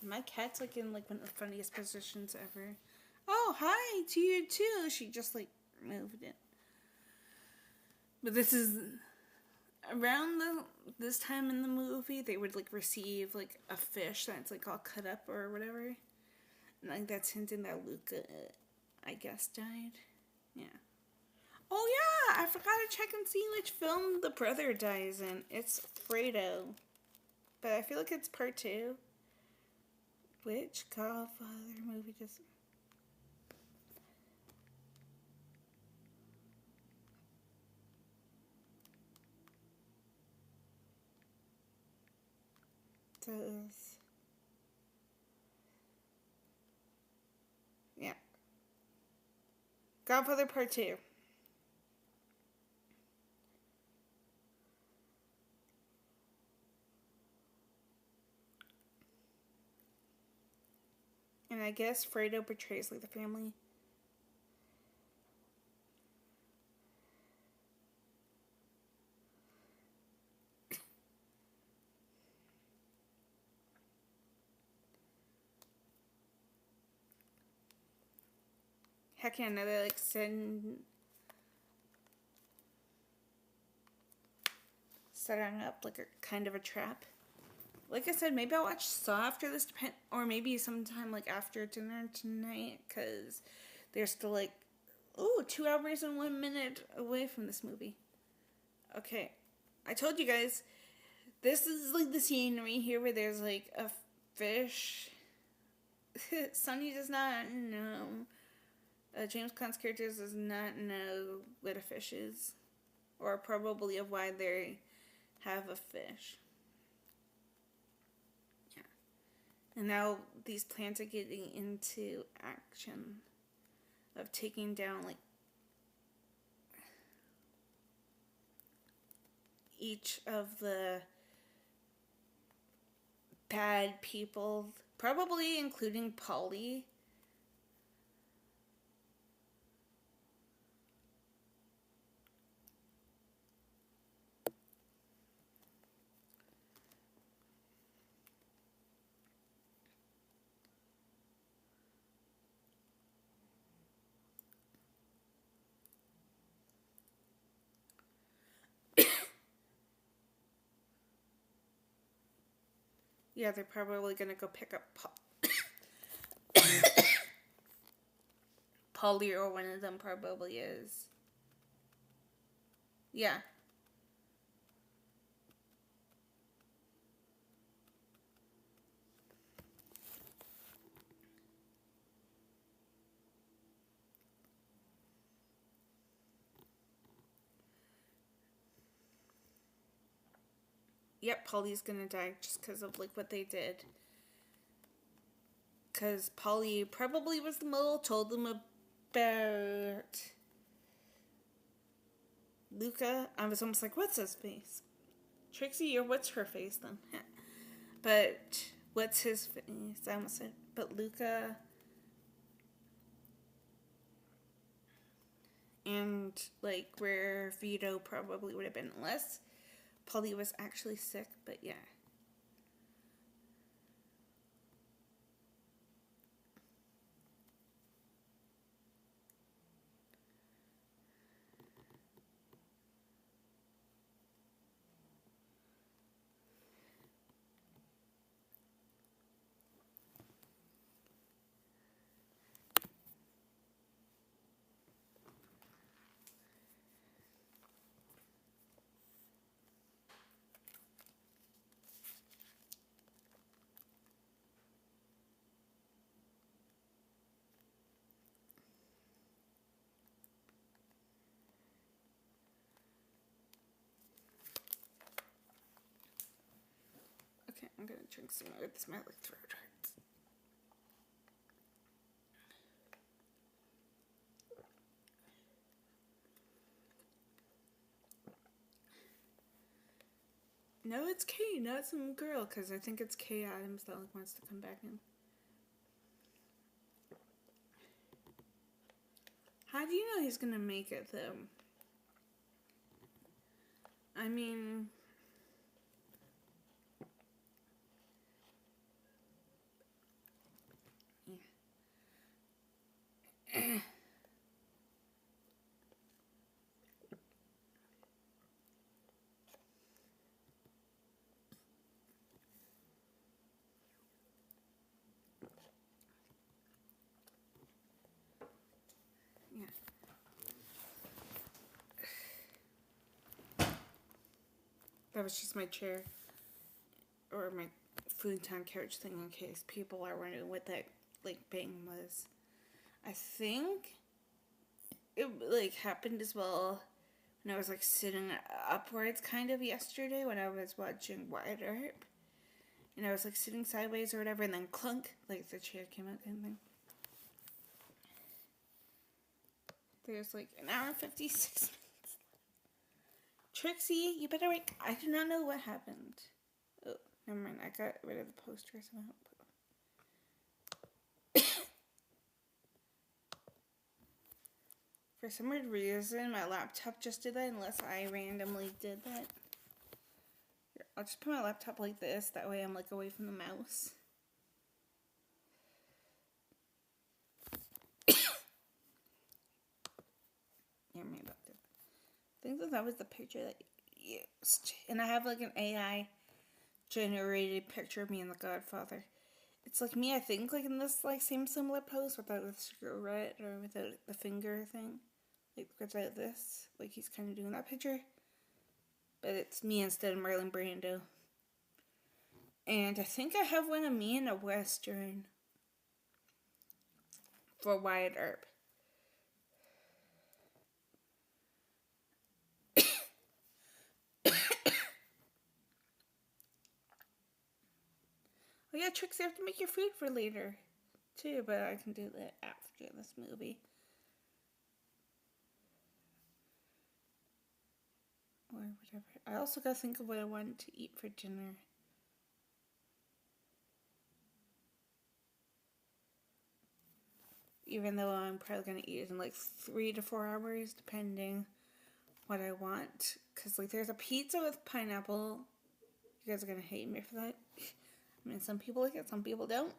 My cat's like in like one of the funniest positions ever. Oh, hi to you too. She just like moved it. But this is around this time in the movie. They would like receive like a fish that's like all cut up or whatever, and like that's hinting that Luca, I guess, died. Yeah. Oh yeah, I forgot to check and see which film the brother dies in. It's Fredo, but I feel like it's part 2. Which Godfather movie does? Does yeah. Godfather Part 2. And I guess Fredo betrays like the family. Heck yeah, now they like setting up like a kind of a trap. Like I said, maybe I'll watch Saw after this, or maybe sometime like after dinner tonight, because they're still like, 2 hours and 1 minute away from this movie. Okay, I told you guys, this is like the scene right here where there's like a fish. Sonny does not know. James Caan's character does not know what a fish is, or probably of why they have a fish. Yeah. And now these plans are getting into action of taking down like each of the bad people, probably including Polly. Yeah, they're probably gonna go pick up Polly, or one of them probably is. Yeah. Yep, Polly's gonna die just because of like what they did. because Polly probably was the mole, told them about Luca. I was almost like, what's his face? Trixie, or what's her face then? But what's his face? I almost said, but Luca and like where Vito probably would have been, unless Polly was actually sick. But yeah. Okay, I'm gonna drink some more. This my like throat hurts. No, it's Kay, not some girl, because I think it's Kay Adams that like wants to come back in. How do you know he's gonna make it though? I mean, yeah. That was just my chair or my futon couch thing in case people are wondering what that like bang was. I think it like happened as well when I was like sitting upwards kind of yesterday when I was watching Wyatt Earp. And I was like sitting sideways or whatever, and then clunk, like the chair came out kind of thing. There's like an hour and 56 minutes. Trixie, you better wait. I do not know what happened. Oh, never mind. I got rid of the poster somehow. For some weird reason, my laptop just did that, unless I randomly did that. Here, I'll just put my laptop like this. That way I'm like away from the mouse. Yeah, maybe about that. I think that was the picture that you used. And I have like an AI generated picture of me in The Godfather. It's like me, I think, like in this like same similar pose without the cigarette or without the finger thing. Like without this. Like he's kind of doing that picture. But it's me instead of Marlon Brando. And I think I have one of me in a Western for Wyatt Earp. Oh yeah, Trixie, I have to make your food for later, too, but I can do that after this movie. Or whatever. I also gotta think of what I want to eat for dinner. Even though I'm probably gonna eat it in like 3 to 4 hours, depending what I want. Because like there's a pizza with pineapple. You guys are gonna hate me for that. I mean, some people like it, some people don't.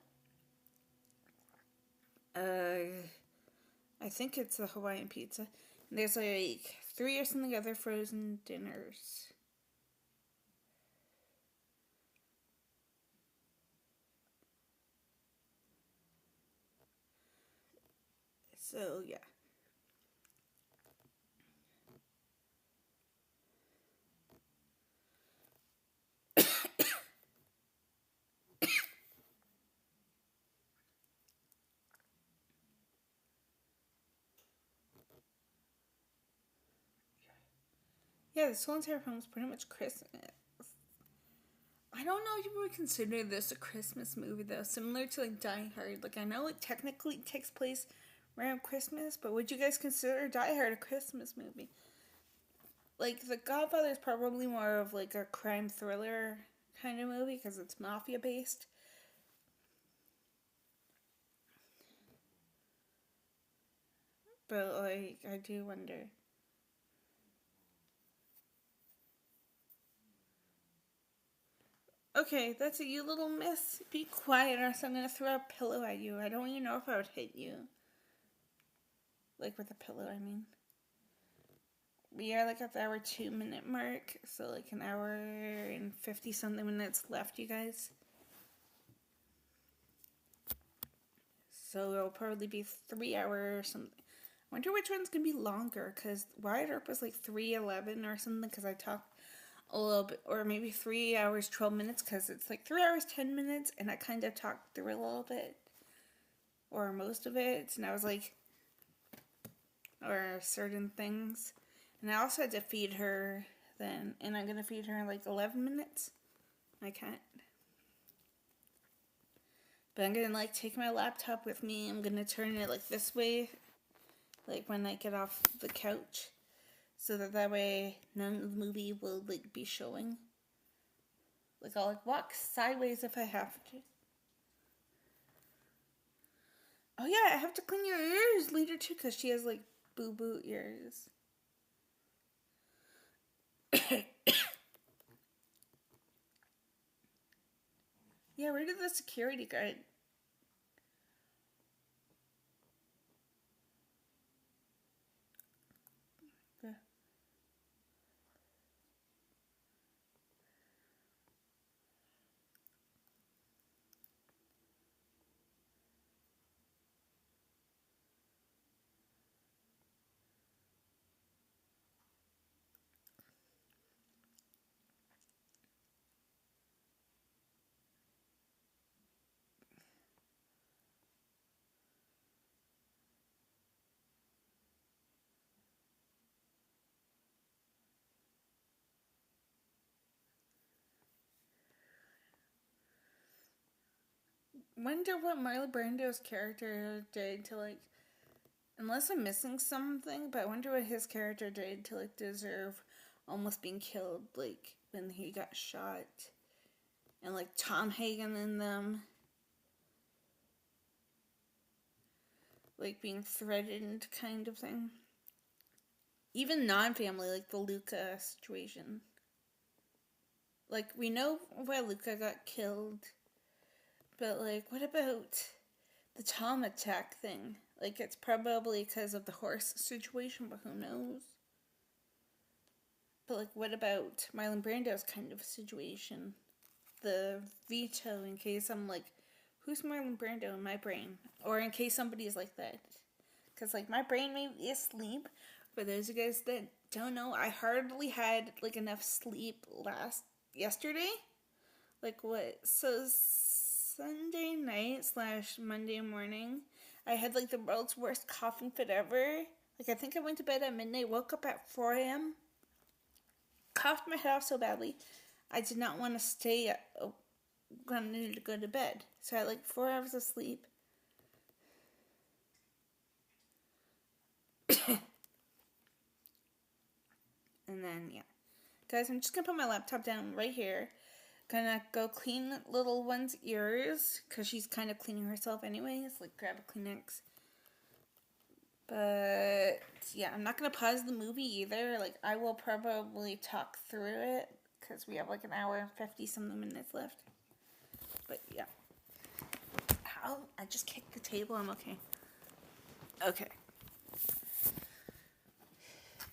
I think it's the Hawaiian pizza. And there's like 3 or something other frozen dinners. So, yeah. Yeah, this whole entire film is pretty much Christmas. I don't know if you would consider this a Christmas movie though, similar to like Die Hard. Like I know it technically takes place around Christmas, but would you guys consider Die Hard a Christmas movie? Like The Godfather is probably more of like a crime thriller kind of movie because it's mafia based. But like I do wonder. Okay, that's it, you little miss. Be quiet or else I'm gonna throw a pillow at you. I don't even know if I would hit you. Like with a pillow, I mean. We are like at the hour 2 minute mark, so like an hour and 50 something minutes left, you guys. So it'll probably be 3 hours or something. I wonder which one's gonna be longer, because Wyatt Earp was like 3:11 or something, because I talked a little bit, or maybe 3 hours 12 minutes, because it's like 3 hours 10 minutes, and I kind of talked through a little bit, or most of it, and I was like, or certain things. And I also had to feed her then, and I'm gonna feed her in like 11 minutes. I can't. But I'm gonna like take my laptop with me. I'm gonna turn it like this way, like when I get off the couch, so that way none of the movie will like be showing. Like I'll like walk sideways if I have to. Oh yeah, I have to clean your ears later too, because she has like boo-boo ears. Yeah, where did the security guard? Yeah. Wonder what Marlon Brando's character did to like, unless I'm missing something, but I wonder what his character did to like deserve almost being killed, like when he got shot, and like Tom Hagen in them, like being threatened kind of thing. Even non-family, like the Luca situation. Like we know why Luca got killed, but like what about the Tom attack thing? Like it's probably because of the horse situation, but who knows? But like what about Marlon Brando's kind of situation? The veto, in case I'm like, who's Marlon Brando in my brain? Or in case somebody's like that. Because like my brain may be asleep. For those of you guys that don't know, I hardly had like enough sleep yesterday. Like what? So Sunday night / Monday morning, I had like the world's worst coughing fit ever. Like I think I went to bed at midnight, woke up at 4 a.m., coughed my head off so badly, I did not want to stay. I needed to go to bed, so I had like 4 hours of sleep. And then yeah, guys, I'm just gonna put my laptop down right here. Gonna go clean little one's ears, because she's kind of cleaning herself anyways. Like grab a Kleenex. But yeah, I'm not gonna pause the movie either. Like I will probably talk through it, because we have like an hour and 50 something minutes left. But yeah. How? I just kicked the table. I'm okay. Okay.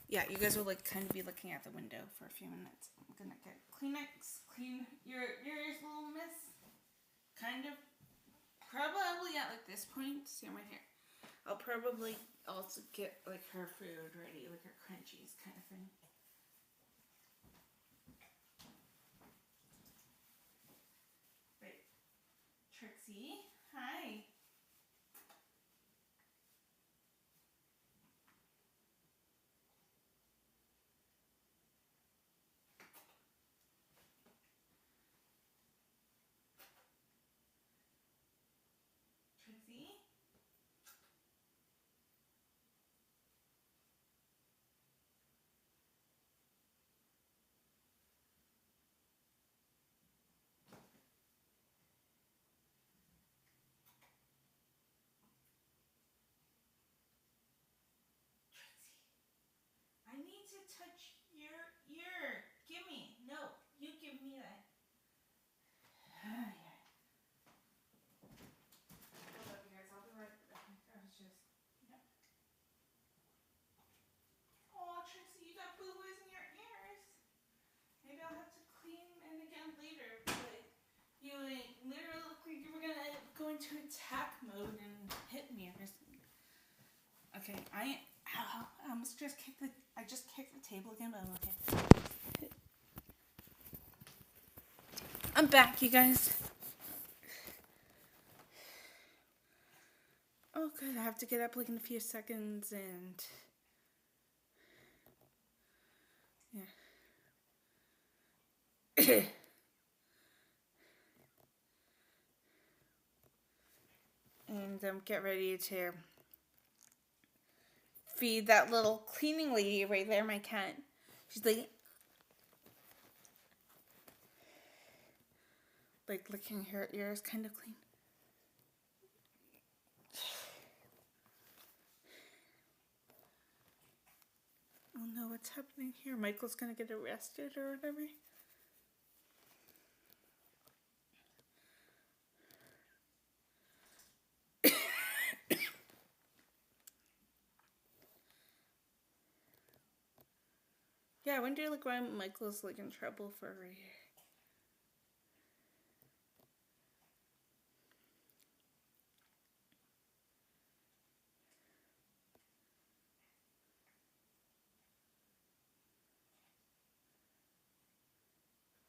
Yeah, you guys will like kind of be looking out the window for a few minutes. I'm gonna get Kleenex, clean your ears, little miss. Kind of. Probably at like this point. See right here. I'll probably also get like her food ready, like her crunchies kind of thing. Wait. Trixie? Hi. touch your ear. Gimme. No, you give me that. Hold up, you guys. I'll be right back. I was just, yeah. Oh, Trixie, you got boo-boos in your ears. Maybe I'll have to clean it again later. But you literally look like you were gonna go into attack mode and hit me or something. Okay, I just kicked the table again, but I'm okay. I'm back, you guys. Oh, good. I have to get up like in a few seconds and yeah. And get ready to feed that little cleaning lady right there, my cat. She's like licking her ears kind of clean. Oh no, what's happening here? Michael's gonna get arrested or whatever. Yeah, I wonder like why Michael's like in trouble for her.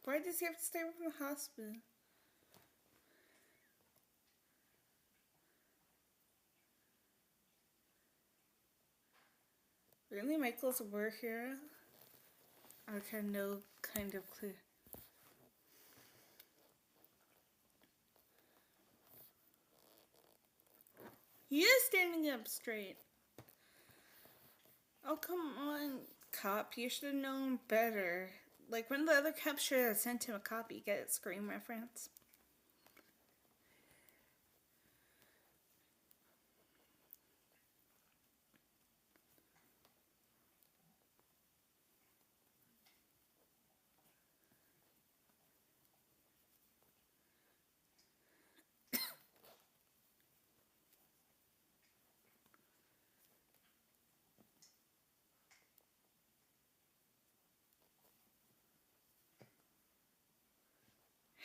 Why does he have to stay away from the hospital? Really, Michael's a war hero? I had no kind of clue. He is standing up straight. Oh, come on, cop. You should have known better. Like, when the other cops should have sent him a copy, get it, Scream reference.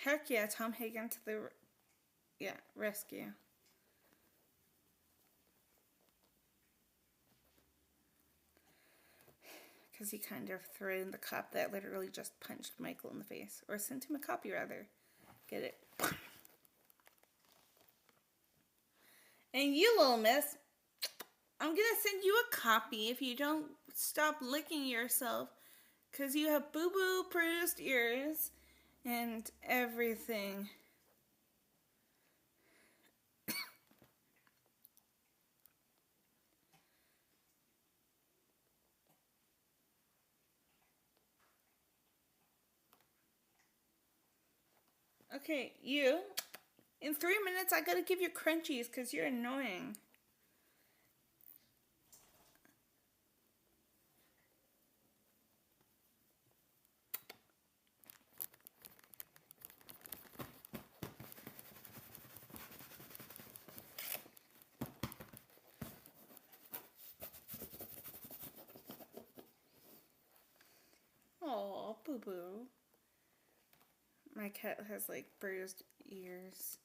Heck yeah, Tom Hagen to the rescue. Because he kind of threw in the cop that literally just punched Michael in the face. Or sent him a copy, rather. Get it? And you, little miss, I'm gonna send you a copy if you don't stop licking yourself. Because you have boo-boo bruised ears and everything. Okay, you. In 3 minutes, I gotta give you crunchies because you're annoying. Oh, boo-boo. My cat has like bruised ears.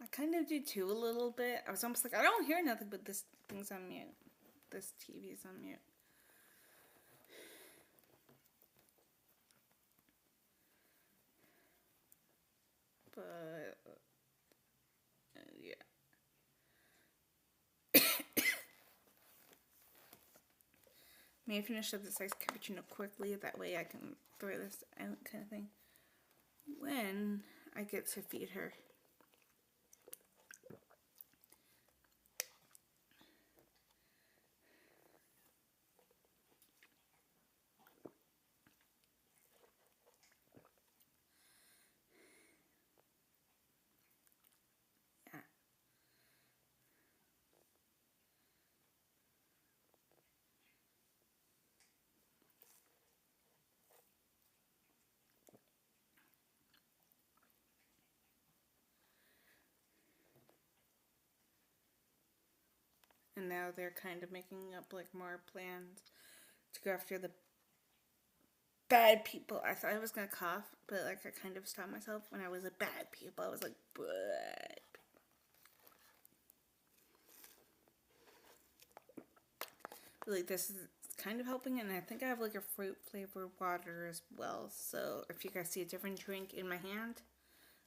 I kind of do too a little bit. I was almost like, I don't hear nothing, but this thing's on mute. This TV's on mute. But, yeah. May I finish up this ice cappuccino quickly? That way I can throw this out kind of thing. When I get to feed her. and now they're kind of making up like more plans to go after the bad people. I thought I was gonna cough, but like I kind of stopped myself when I was like bad people. I was like bad people. Like this is kind of helping, and I think I have like a fruit flavored water as well. So if you guys see a different drink in my hand,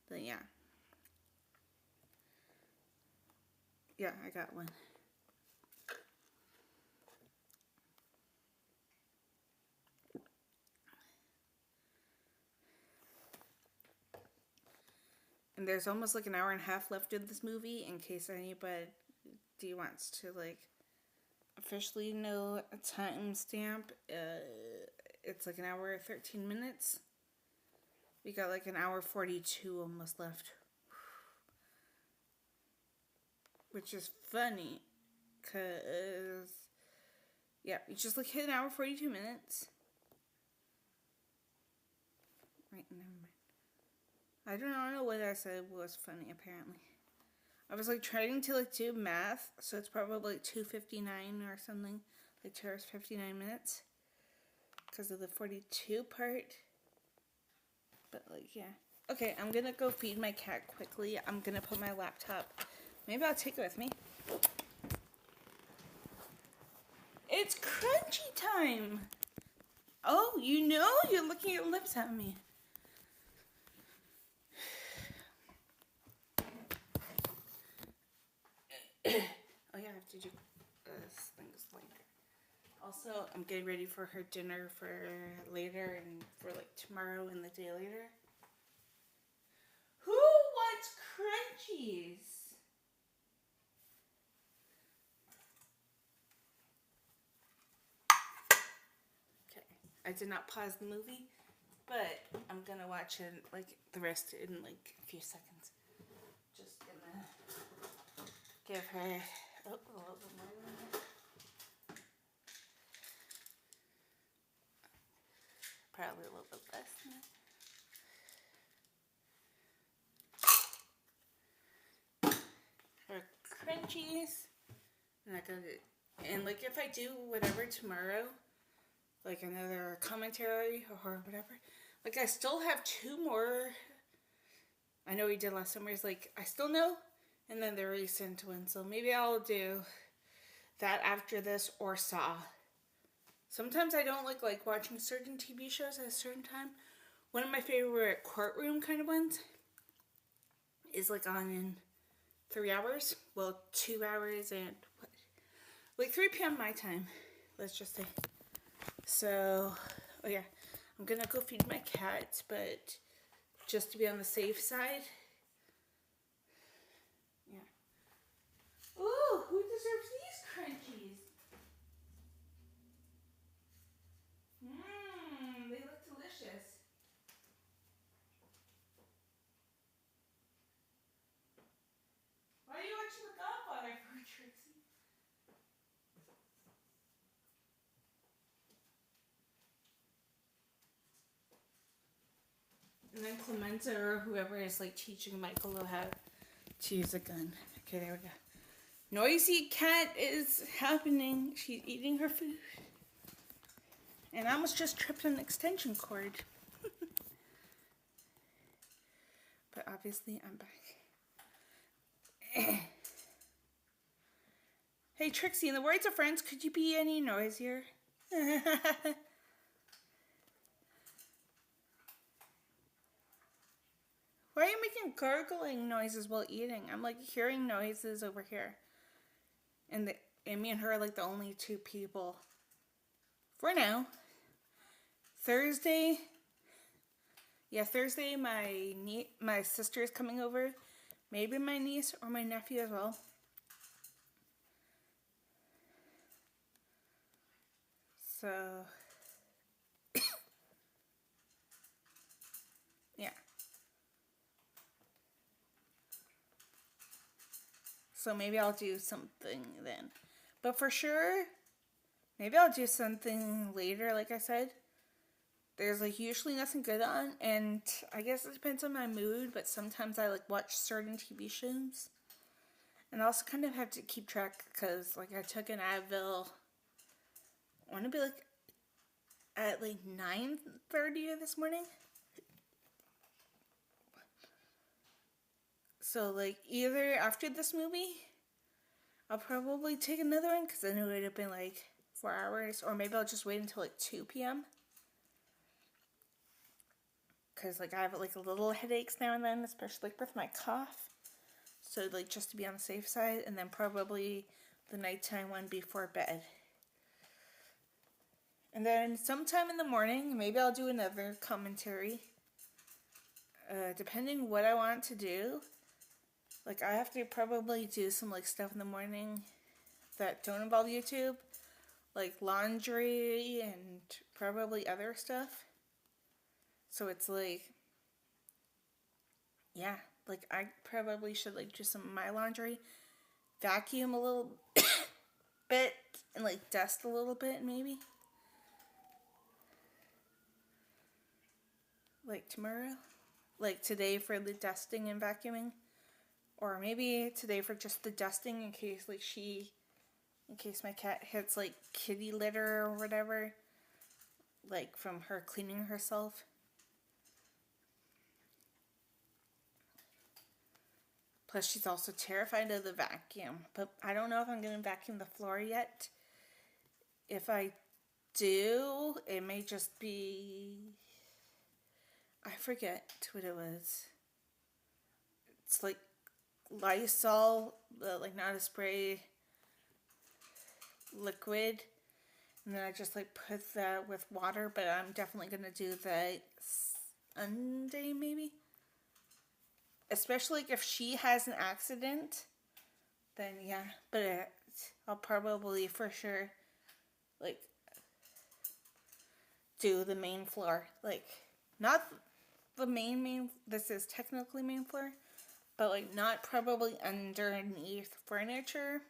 then yeah. Yeah, I got one. And there's almost like an hour and a half left of this movie in case anybody wants to like officially know a timestamp. It's like an hour 13 minutes. We got like an hour 42 almost left. Which is funny. Because, yeah, we just like hit an hour 42 minutes. Right, never mind. I don't know what I said was funny, apparently. I was like trying to like do math, so it's probably like 2:59 or something. Like 2 hours 59 minutes. Because of the 42 part. But like, yeah. Okay, I'm gonna go feed my cat quickly. I'm gonna put my laptop. Maybe I'll take it with me. It's crunchy time! Oh, you know you're looking at lips at me. Oh yeah, I have to do things later. Also, I'm getting ready for her dinner for later and for like tomorrow and the day later. Who wants crunchies? Okay, I did not pause the movie, but I'm gonna watch it like the rest in like a few seconds. Just gonna give her a little bit more. Probably a little bit less than that. Her crunchies. And I gotta, and like if I do whatever tomorrow, like another commentary or whatever, like I still have 2 more. I know we did last summer's, like I still know, and then the recent one. So maybe I'll do that after this or Saw. Sometimes I don't like watching certain TV shows at a certain time. One of my favorite courtroom kind of ones is like on in 3 hours. Well, 2 hours and what? Like 3 p.m. my time, let's just say. So, oh yeah, I'm gonna go feed my cat, but just to be on the safe side. Yeah. Ooh, who deserves these crunchies? They look delicious. Why are you watching The Godfather for, Trixie? And then Clemenza or whoever is like teaching Michael how to use a gun. Okay, there we go. Noisy cat is happening. She's eating her food. And I almost just tripped an extension cord. But obviously I'm back. Hey Trixie, in the words of friends, could you be any noisier? Why are you making gargling noises while eating? I'm like hearing noises over here. And me and her are like the only 2 people. For now. Thursday, my sister is coming over. Maybe my niece or my nephew as well. So, yeah. So maybe I'll do something then. But for sure, maybe I'll do something later, like I said. There's like usually nothing good on, and I guess it depends on my mood, but sometimes I like watch certain TV shows. And I also kind of have to keep track because, like, I took an Advil. I want to be like at like 9:30 this morning. So, like, either after this movie, I'll probably take another one because I know it would have been like 4 hours, or maybe I'll just wait until like 2 p.m. Because, like, I have like a little headaches now and then, especially like with my cough. So, like, just to be on the safe side, and then probably the nighttime one before bed. And then sometime in the morning, maybe I'll do another commentary. Depending what I want to do. Like, I have to probably do some, like, stuff in the morning that don't involve YouTube. Like, laundry and probably other stuff. So it's, like, yeah. Like, I probably should, like, do some of my laundry. Vacuum a little bit. And, like, dust a little bit, maybe. Like, tomorrow. Like, today for the dusting and vacuuming. Or maybe today for just the dusting in case, like, in case my cat hits, like, kitty litter or whatever. Like, from her cleaning herself. Plus, she's also terrified of the vacuum. But I don't know if I'm going to vacuum the floor yet. If I do, it may just be... I forget what it was. It's like Lysol, like not a spray, liquid. And then I just like put that with water. But I'm definitely going to do that Sunday maybe. Especially if she has an accident, then yeah. But I'll probably for sure, like, do the main floor. Like, not the main, this is technically main floor, but, like, not probably underneath furniture.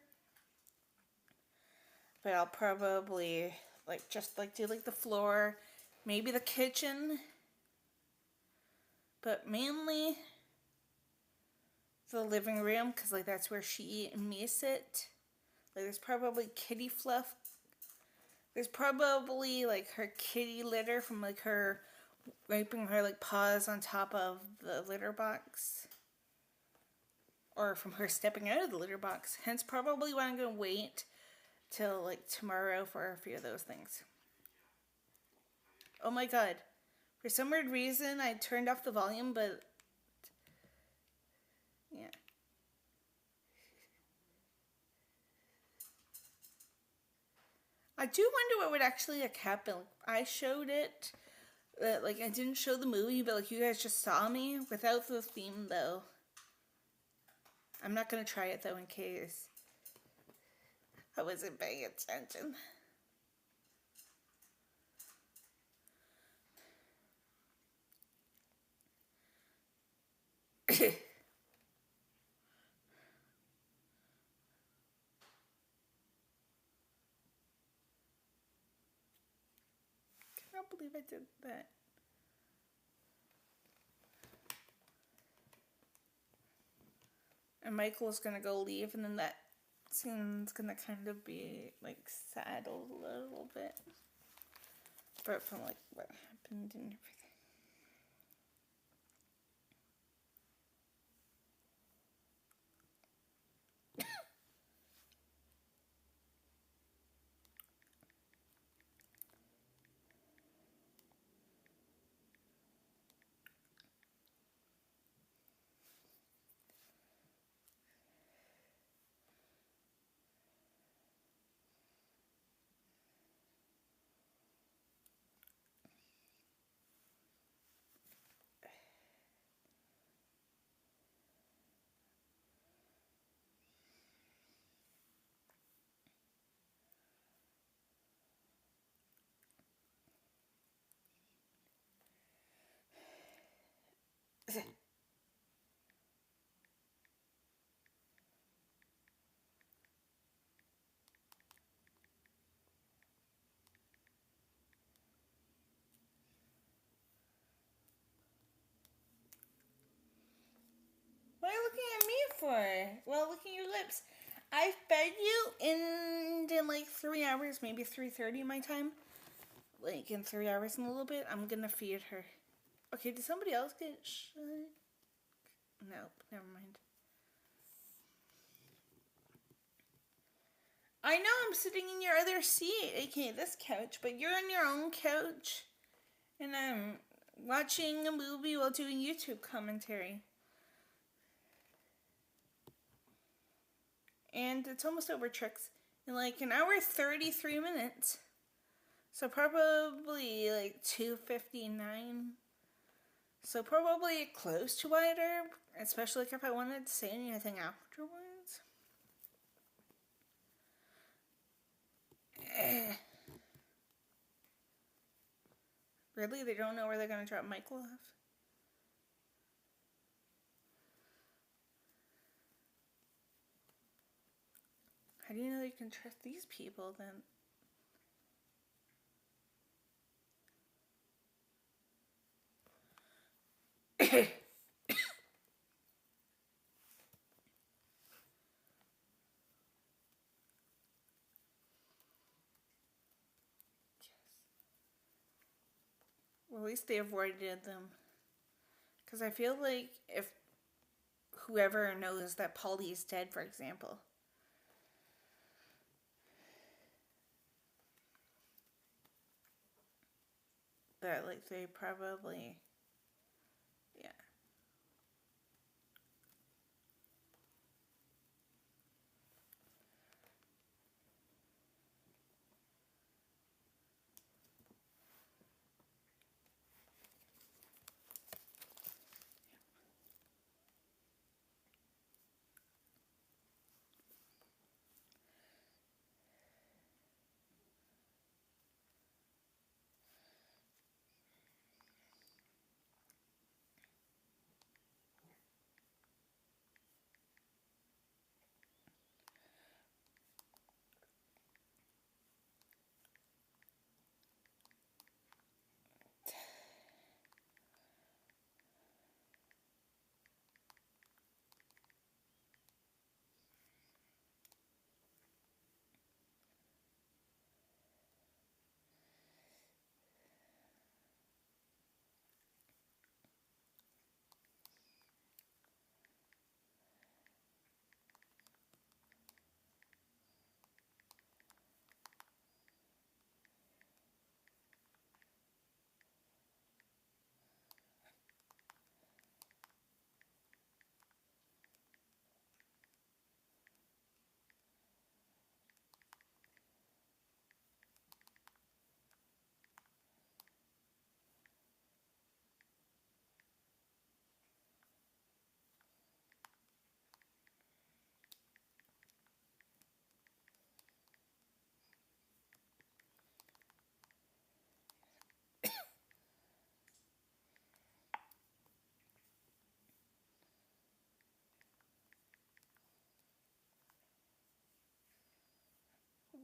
But I'll probably, like, just, like, do, like, the floor, maybe the kitchen. But mainly the living room, because, like, that's where she and me sit. Like, there's probably kitty fluff. There's probably, like, her kitty litter from, like, her wiping her, like, paws on top of the litter box. Or from her stepping out of the litter box. Hence, probably why I'm going to wait till, like, tomorrow for a few of those things. Oh my god. For some weird reason, I turned off the volume, but... yeah. I do wonder what would actually like happen. I showed it, like I didn't show the movie, but like you guys just saw me without the theme though. I'm not gonna try it though in case I wasn't paying attention. I can't believe I did that. And Michael's gonna go leave, and then that scene's gonna kind of be like sad a little bit. But from like what happened and everything. for? Well, look at your lips. I fed you in like 3 hours, maybe 3:30 my time. Like in 3 hours and a little bit, I'm gonna feed her. Okay, did somebody else get shot? Nope, never mind. I know I'm sitting in your other seat, aka this couch, but you're on your own couch. And I'm watching a movie while doing YouTube commentary. And it's almost over, Tricks. In like an hour 33 minutes. So probably like 2:59. So probably close to Wyatt Earp, especially if I wanted to say anything afterwards. Really? They don't know where they're going to drop Michael off? How do you know you can trust these people then? Well, at least they avoided them. Because I feel like if whoever knows that Polly is dead, for example, that like they probably, yeah.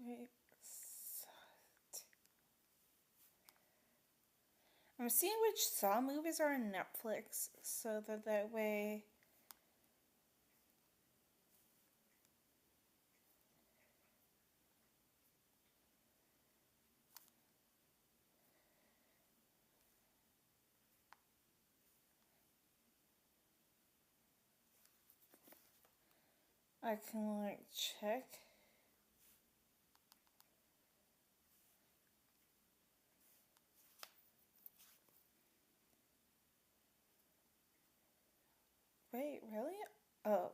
Wait. I'm seeing which Saw movies are on Netflix so that way I can like check. Wait, really? Oh.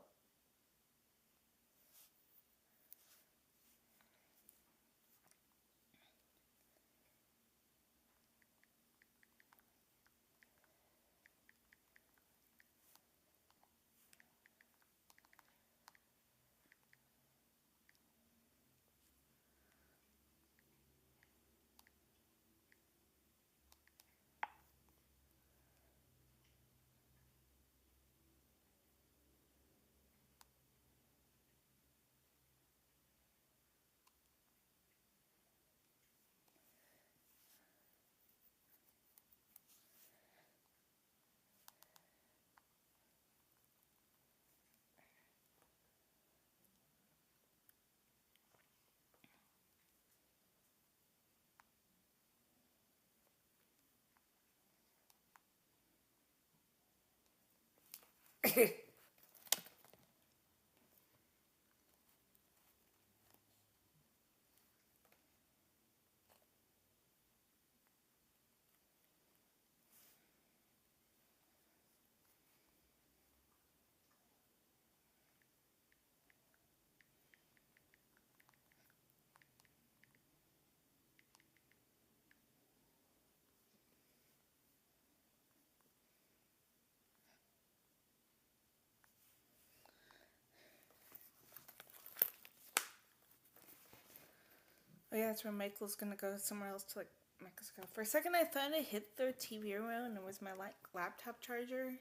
Oh yeah, that's where Michael's gonna go somewhere else to like Mexico. For a second, I thought it hit the TV remote and it was my like laptop charger,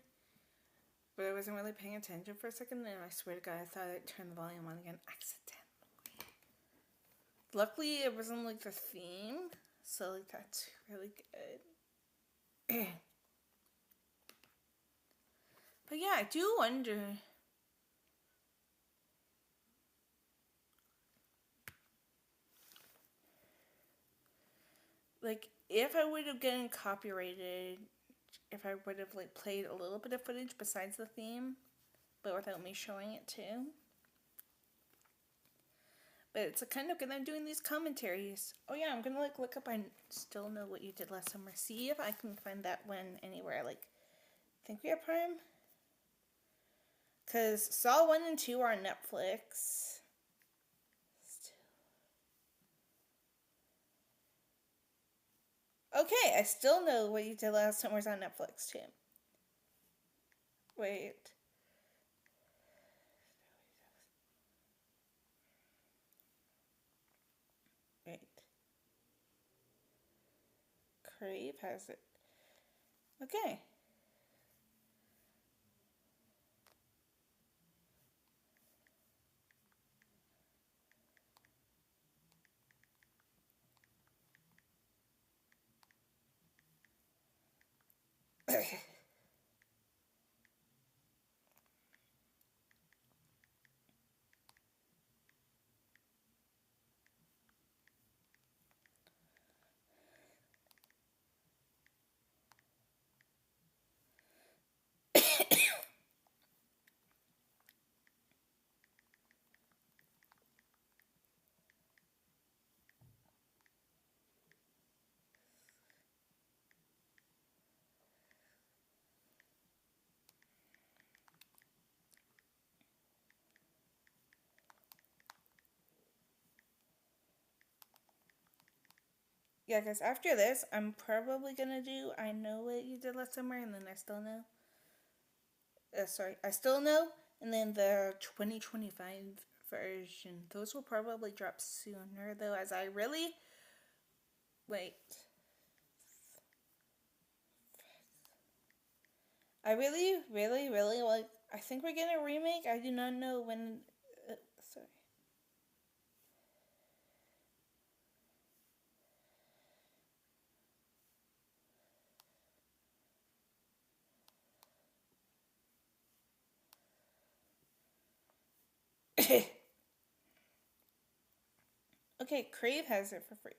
but I wasn't really paying attention for a second. And I swear to God, I thought I turned the volume on again accidentally. Luckily, it wasn't like the theme, so like that's really good. But yeah, I do wonder. Like, if I would have gotten copyrighted, if I would have like played a little bit of footage besides the theme, but without me showing it too. But it's kind of good I'm doing these commentaries. Oh yeah, I'm gonna like look up I Still Know What You Did Last Summer. See if I can find that one anywhere. Like, I think we have Prime. Because Saw 1 and 2 are on Netflix. Okay, I Still Know What You Did Last Summer's on Netflix too. Wait. Wait. Crave has it. Okay. Yeah, because after this, I'm probably gonna do I Know What You Did Last Summer, and then I Still Know. Sorry, I Still Know, and then the 2025 version. Those will probably drop sooner, though, as I really. Wait. I really, really, really like. I think we're getting a remake. I do not know when. Sorry. Okay, Crave has it for free.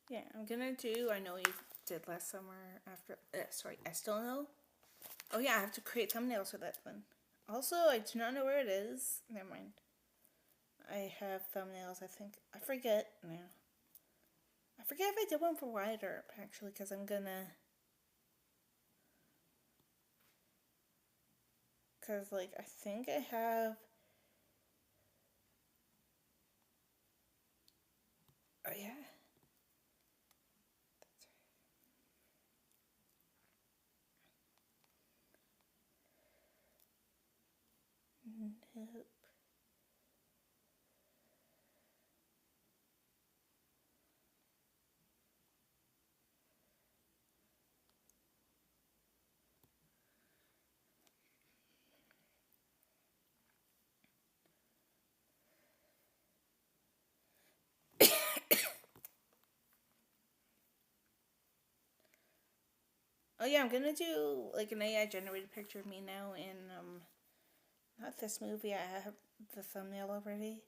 Yeah, I'm gonna do I Know What You Did Last Summer after. Sorry, I Still Know. Oh yeah, I have to create thumbnails for that one. Also, I do not know where it is. Never mind. I have thumbnails, I think. I forget now. I forget if I did one for Wyatt Earp, actually, because I'm gonna... Because, like, I think I have... Oh, yeah. Nope. Oh yeah, I'm gonna do like an AI generated picture of me now in not this movie. I have the thumbnail already,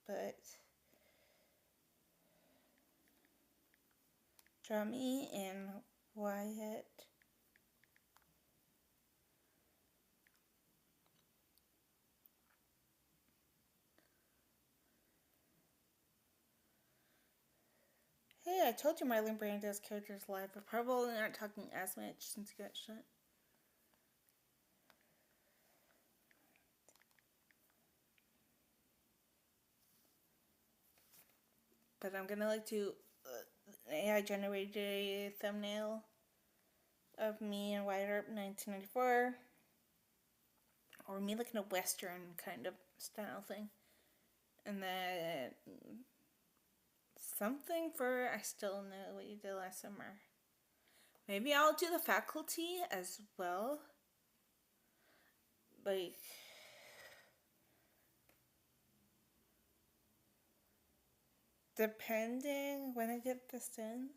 but draw me in Wyatt. Hey, I told you Marlon Brando's character's live. We're probably not talking as much since he got shot. But I'm gonna like to AI generated a thumbnail of me and Wyatt Earp 1994, or me like in a western kind of style thing, and then something for I Still Know What You Did Last Summer. Maybe I'll do The Faculty as well. Like, depending when I get this in.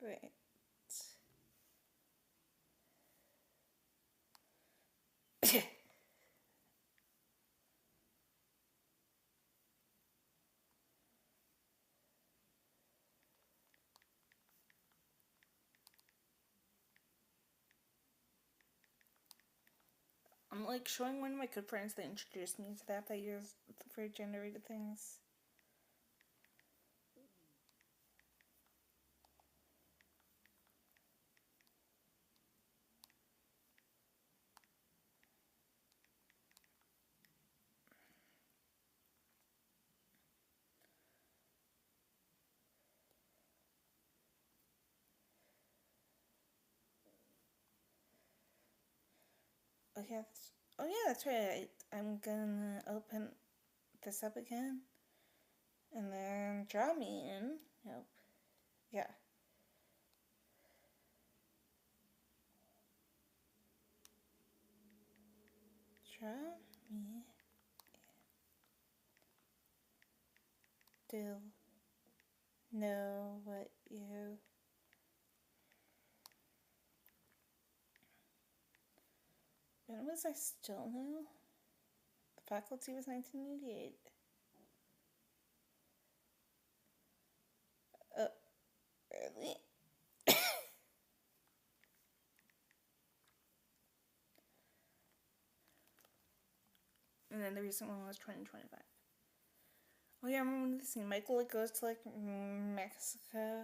Right. I'm like showing one of my good friends that introduced me to that used for generated things. Oh yeah, that's right. I'm gonna open this up again, and then draw me in. Nope. Yeah. Draw me. Still know what you. When was I Still Know? The Faculty was 1988. Really? And then the recent one was 2025. Oh yeah, I remember the scene. Michael like goes to like Mexico.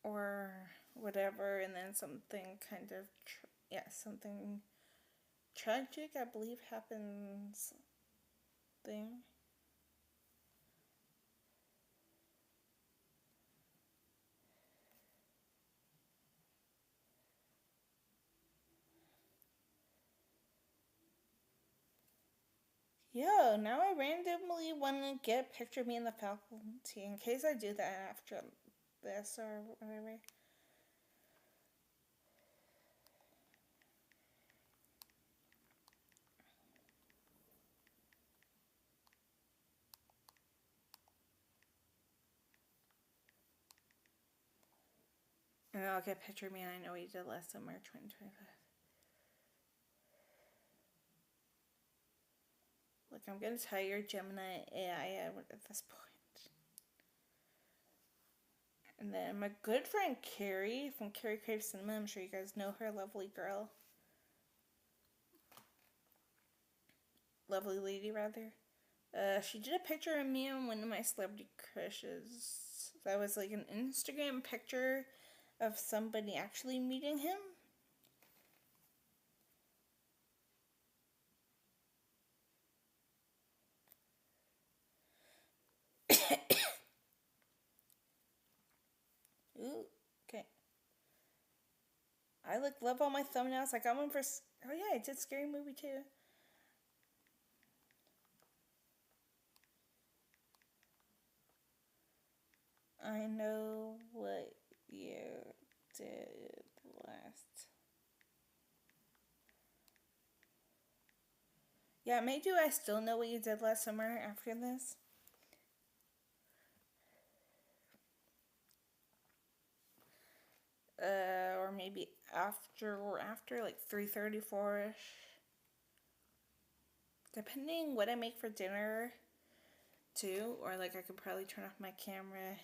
Or whatever, and then something kind of, something tragic, I believe, happens there. Yo, now I randomly want to get a picture of me in the faculty in case I do that after this or whatever. And I'll get a picture of me and I know what you did last summer, 2025. Look, I'm gonna tell your Gemini AI at this point. And then my good friend Carrie from Carrie Crave Cinema, I'm sure you guys know her, lovely girl. Lovely lady, rather. She did a picture of me and one of my celebrity crushes. That was like an Instagram picture of somebody actually meeting him. Ooh, okay. I like love all my thumbnails. I got one for. Oh yeah, I did Scary Movie too. I know what you did last. Yeah, maybe I still know what you did last summer after this. Or maybe after like 3:34ish. Depending what I make for dinner too, or like I could probably turn off my camera.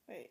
Wait.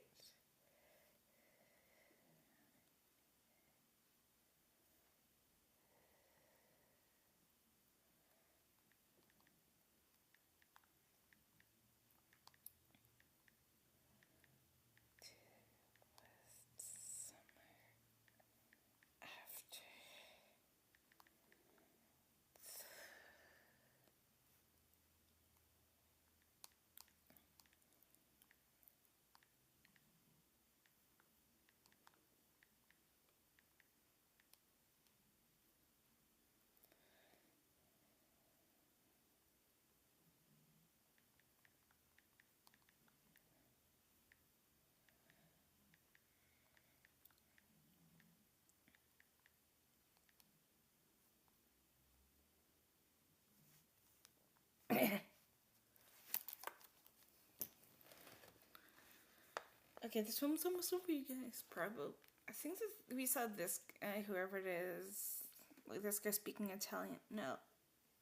Okay, this one's almost over, you guys. Probably. I think we saw this guy, whoever it is, like this guy speaking Italian. No,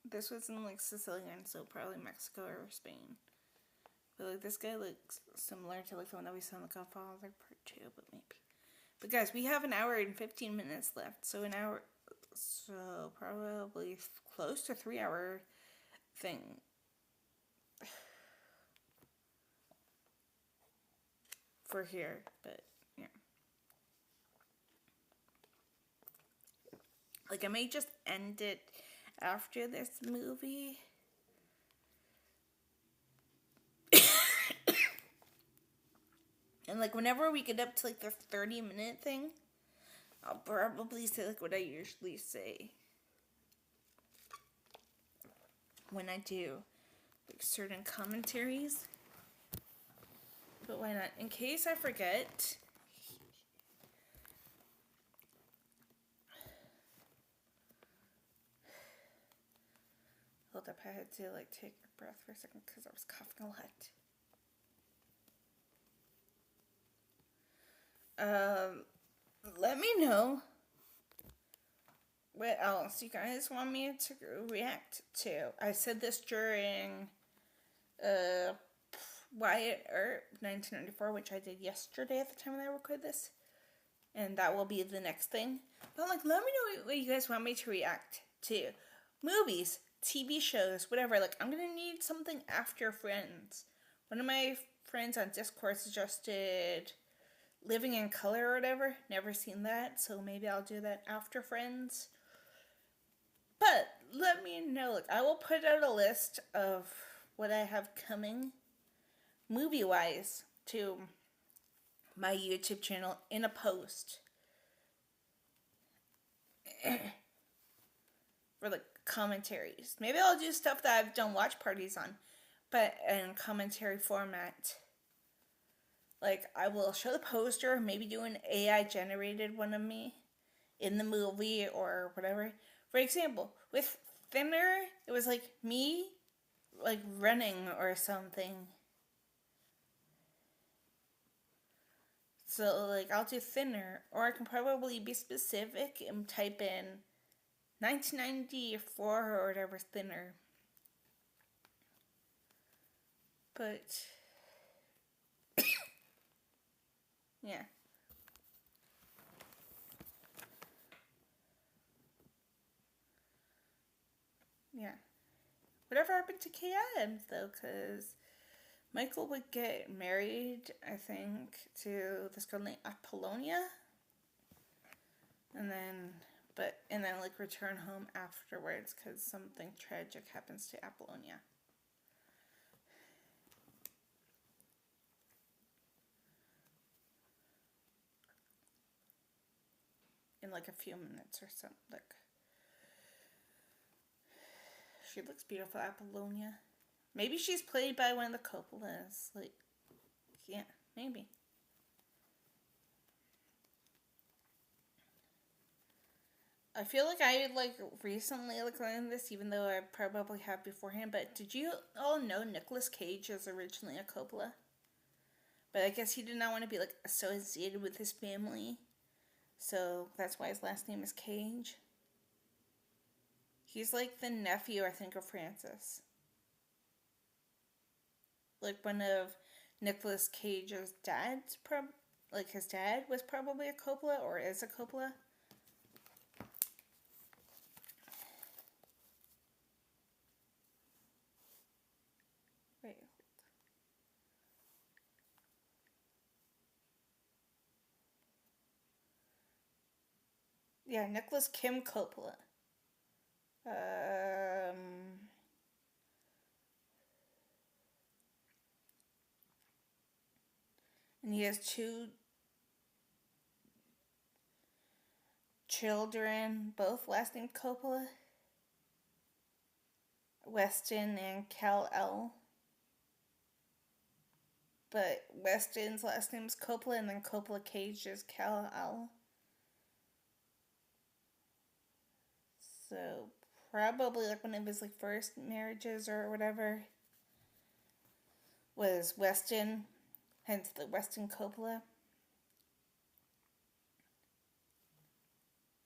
this was in like Sicilian, so probably Mexico or Spain. But like this guy looks similar to like the one that we saw in the Godfather Part 2, but maybe. But guys, we have an hour and 15 minutes left, so probably close to 3 hour thing. For here, but yeah. Like I may just end it after this movie. And like whenever we get up to like the 30-minute thing, I'll probably say like what I usually say when I do like certain commentaries. But why not? In case I forget. Hold up, I had to like take a breath for a second because I was coughing a lot. Let me know what else you guys want me to react to. I said this during Wyatt Earp 1994, which I did yesterday at the time when I recorded this, and that will be the next thing. But like, let me know what you guys want me to react to. Movies, TV shows, whatever. Like, I'm gonna need something after Friends. One of my friends on Discord suggested Living in Color or whatever. Never seen that, so maybe I'll do that after Friends. But let me know. Like, I will put out a list of what I have coming movie wise to my YouTube channel in a post for like commentaries. Maybe I'll do stuff that I've done watch parties on, but in commentary format. Like, I will show the poster, maybe do an AI generated one of me in the movie or whatever. For example, with Thinner, it was like me, like running or something. So, like, I'll do Thinner, or I can probably be specific and type in 1994 or whatever, Thinner. But, yeah. Yeah. Whatever happened to KM, though, because Michael would get married, I think, to this girl named Apollonia. And then, like, return home afterwards because something tragic happens to Apollonia. In, like, a few minutes or something. Like, she looks beautiful, Apollonia. Maybe she's played by one of the Coppolas. Like, yeah, maybe. I feel like I, like, recently, like, learned this, even though I probably have beforehand, but did you all know Nicolas Cage is originally a Coppola? But I guess he did not want to be, like, associated with his family. So that's why his last name is Cage. He's like the nephew, I think, of Francis. Like, one of Nicolas Cage's dad's, like, his dad was probably a Coppola, or is a Coppola. Wait. Yeah, Nicholas Kim Coppola. And he has two children, both last name Coppola. Weston and Kal-El. But Weston's last name is Coppola, and then Coppola Cage is Kal-El. So probably like one of his like first marriages or whatever was Weston, hence the Weston Coppola.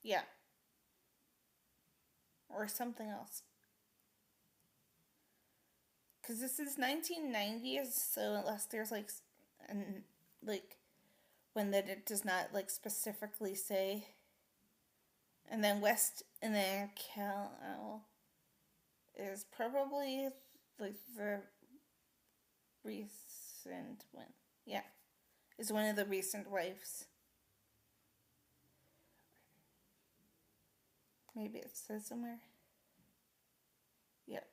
Yeah. Or something else. Because this is 1990s, so unless there's like, like, when that it does not like specifically say. And then Kal-El is probably like the recent one. Yeah. Is one of the recent wives. Maybe it says somewhere. Yeah.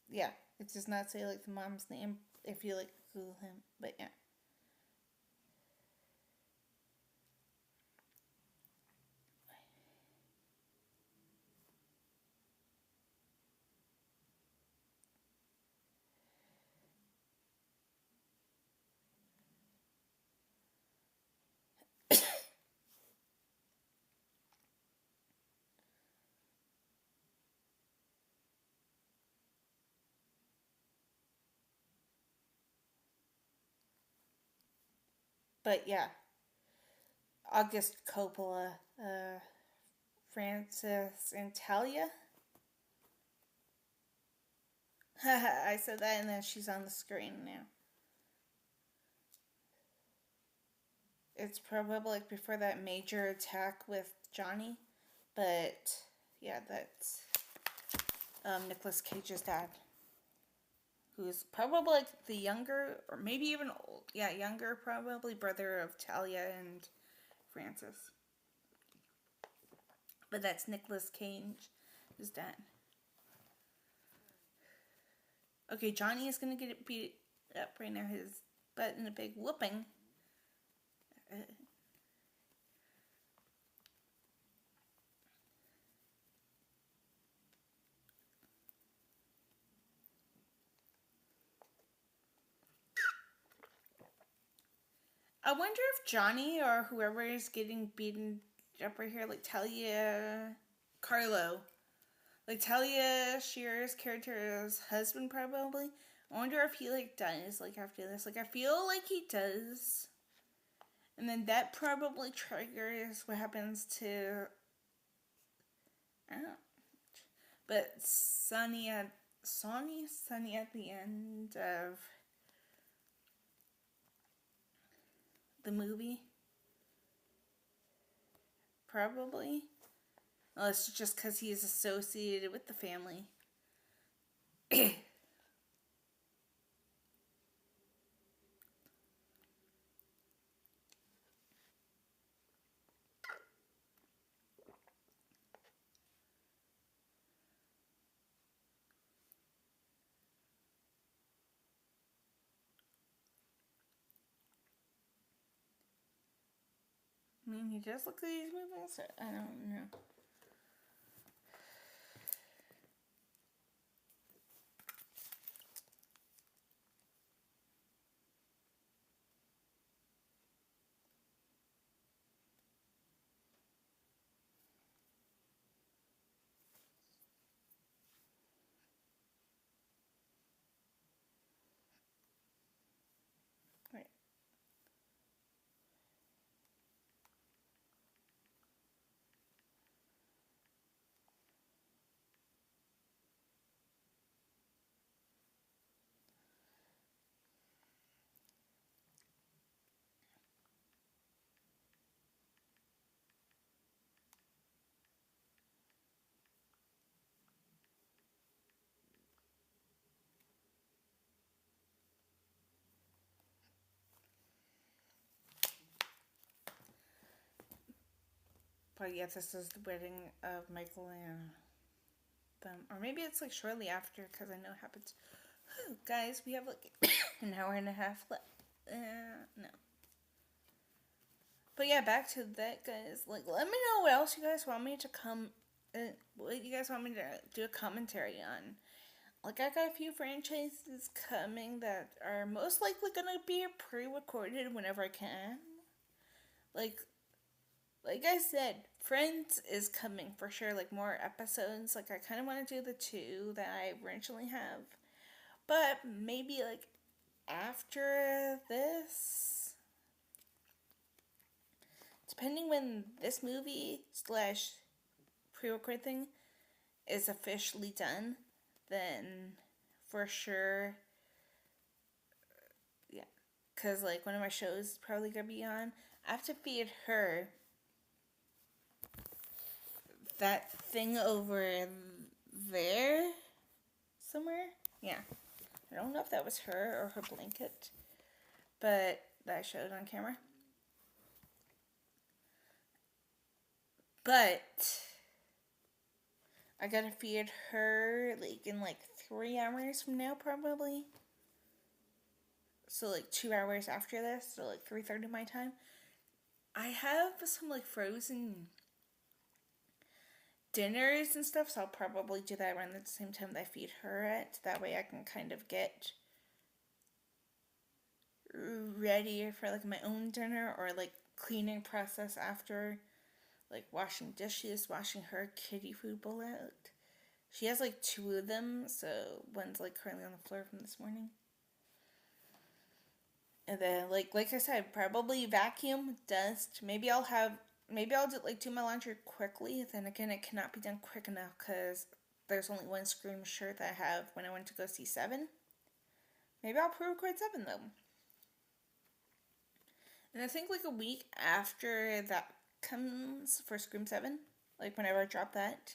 Yeah. It does not say like the mom's name if you like Google him. But yeah. But yeah. August Coppola, Frances and Talia. I said that and then she's on the screen now. It's probably like before that major attack with Johnny, but Yeah, that's Nicolas Cage's dad, who's probably like the younger, or maybe even old, yeah, younger, probably brother of Talia and Francis. But that's Nicolas Cage's dad. Okay, Johnny is gonna get beat up right now. His butt in a big whooping. I wonder if Johnny or whoever is getting beaten up right here, like Talia Carlo, like Talia Shearer's character's husband, probably. I wonder if he like dies like after this. Like I feel like he does, and then that probably triggers what happens to. I don't know. But Sonny at the end of the movie, probably. Well, it's just because he is associated with the family. I mean, he does look like he's moving, so I don't know. Right. But yeah, this is the wedding of Michael and them. Or maybe it's like shortly after, because I know it happens. Whew, guys, we have like an hour and a half left. No. But yeah, back to that, guys. Like, let me know what else you guys want me to what you guys want me to do a commentary on. Like, I got a few franchises coming that are most likely gonna be pre-recorded whenever I can. Like I said, Friends is coming for sure. Like more episodes. Like I kind of want to do the 2 that I originally have, but maybe like after this, depending when this movie / pre-record thing is officially done, then for sure, yeah. Because like one of my shows is probably gonna be on. I have to feed her that thing over there somewhere. Yeah. I don't know if that was her or her blanket, but that I showed on camera. But I gotta feed her like in like 3 hours from now, probably. So like 2 hours after this, so like 3:30 my time. I have some like frozen dinners and stuff, so I'll probably do that around the same time that I feed her at. That way I can kind of get ready for like my own dinner, or like cleaning process after, like washing dishes, washing her kitty food bowl out. She has like 2 of them, so one's like currently on the floor from this morning. And then like I said, probably vacuum, dust. Maybe I'll do my laundry quickly. Then again, it cannot be done quick enough because there's only one Scream shirt that I have when I went to go see 7. Maybe I'll pre-record 7 though. And I think like a week after that comes for Scream 7, like whenever I drop that,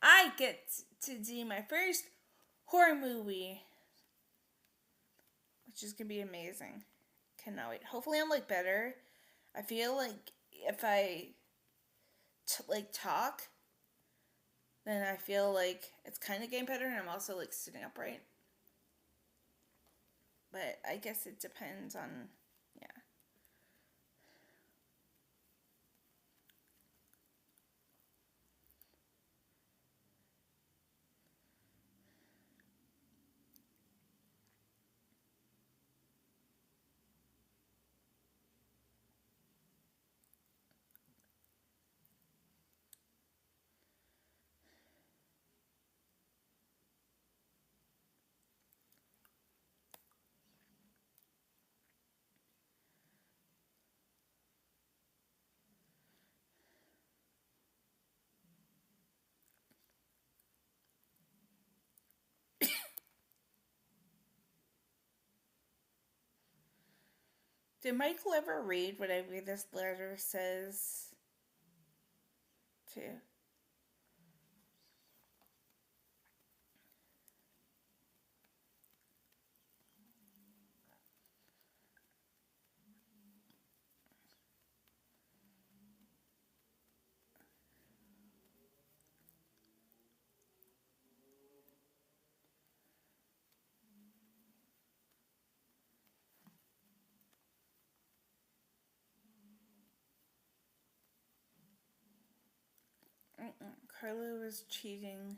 I get to do my first horror movie, which is gonna be amazing. Cannot wait. Hopefully, I'm like better. I feel like if I talk, then I feel like it's kind of getting better, and I'm also like sitting upright. But I guess it depends on, yeah. Did Michael ever read whatever this letter says to? Carlo was cheating.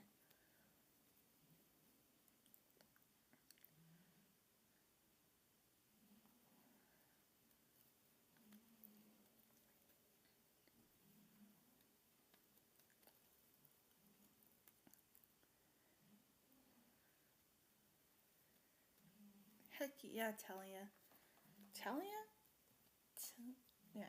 Heck yeah, Talia. Talia? Yeah.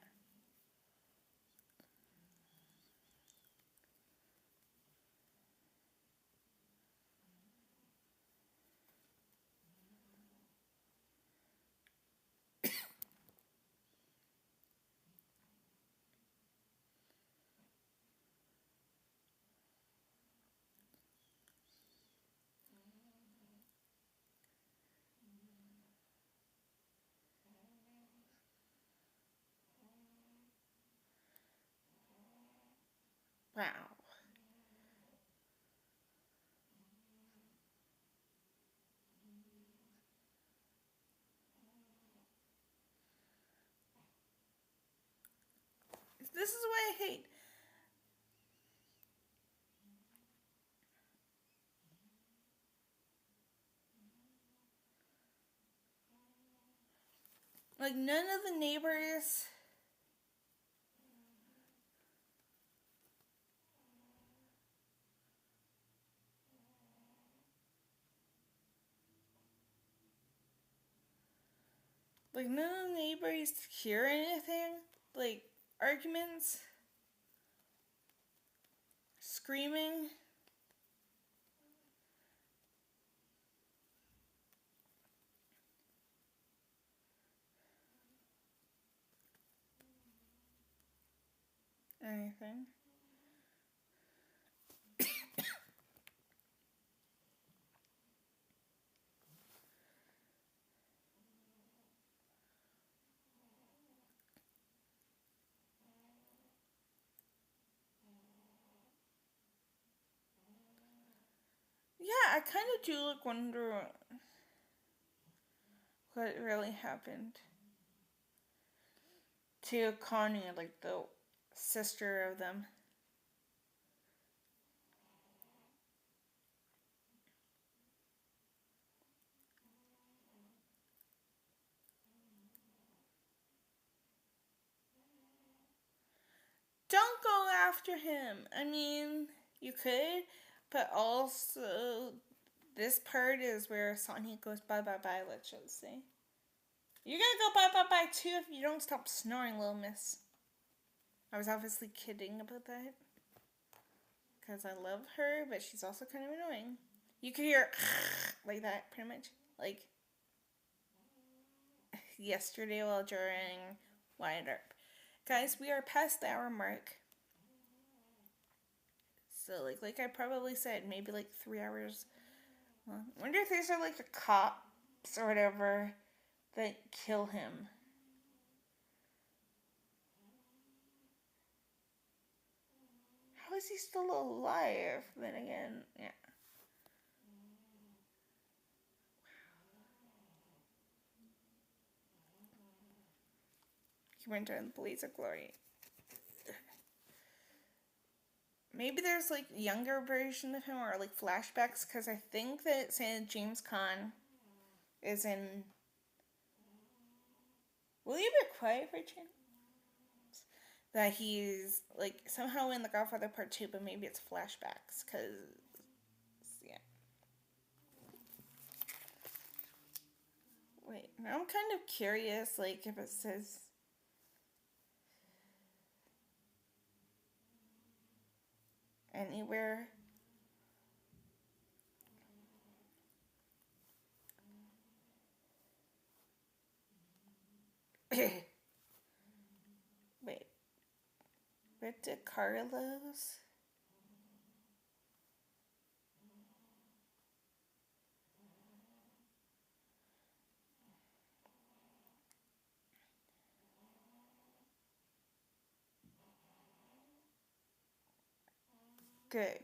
Wow. This is what I hate. Like, none of the neighbors. Like, none of the neighbors hear anything. Like, arguments. Screaming. Anything. Yeah, I kind of do like wonder what really happened to Connie, like the sister of them. Don't go after him. I mean, you could, but also this part is where Sonya goes bye bye bye. Let's just say you're gonna go bye bye bye too if you don't stop snoring, little miss. I was obviously kidding about that because I love her, but she's also kind of annoying. You could hear like that pretty much, like yesterday while during Wyatt Earp. Guys, we are past the hour mark. So, like I probably said, maybe like 3 hours. Well, I wonder if these are like the cops or whatever that kill him. How is he still alive? Then again, yeah. He went in the blaze of glory. Maybe there's like younger version of him or like flashbacks, because I think that James Caan is in. Will you be quiet for a chance? That he's like somehow in the Godfather Part 2, but maybe it's flashbacks, because yeah. Wait, now I'm kind of curious, like if it says. Anywhere. Wait. Rita Carlos? Good.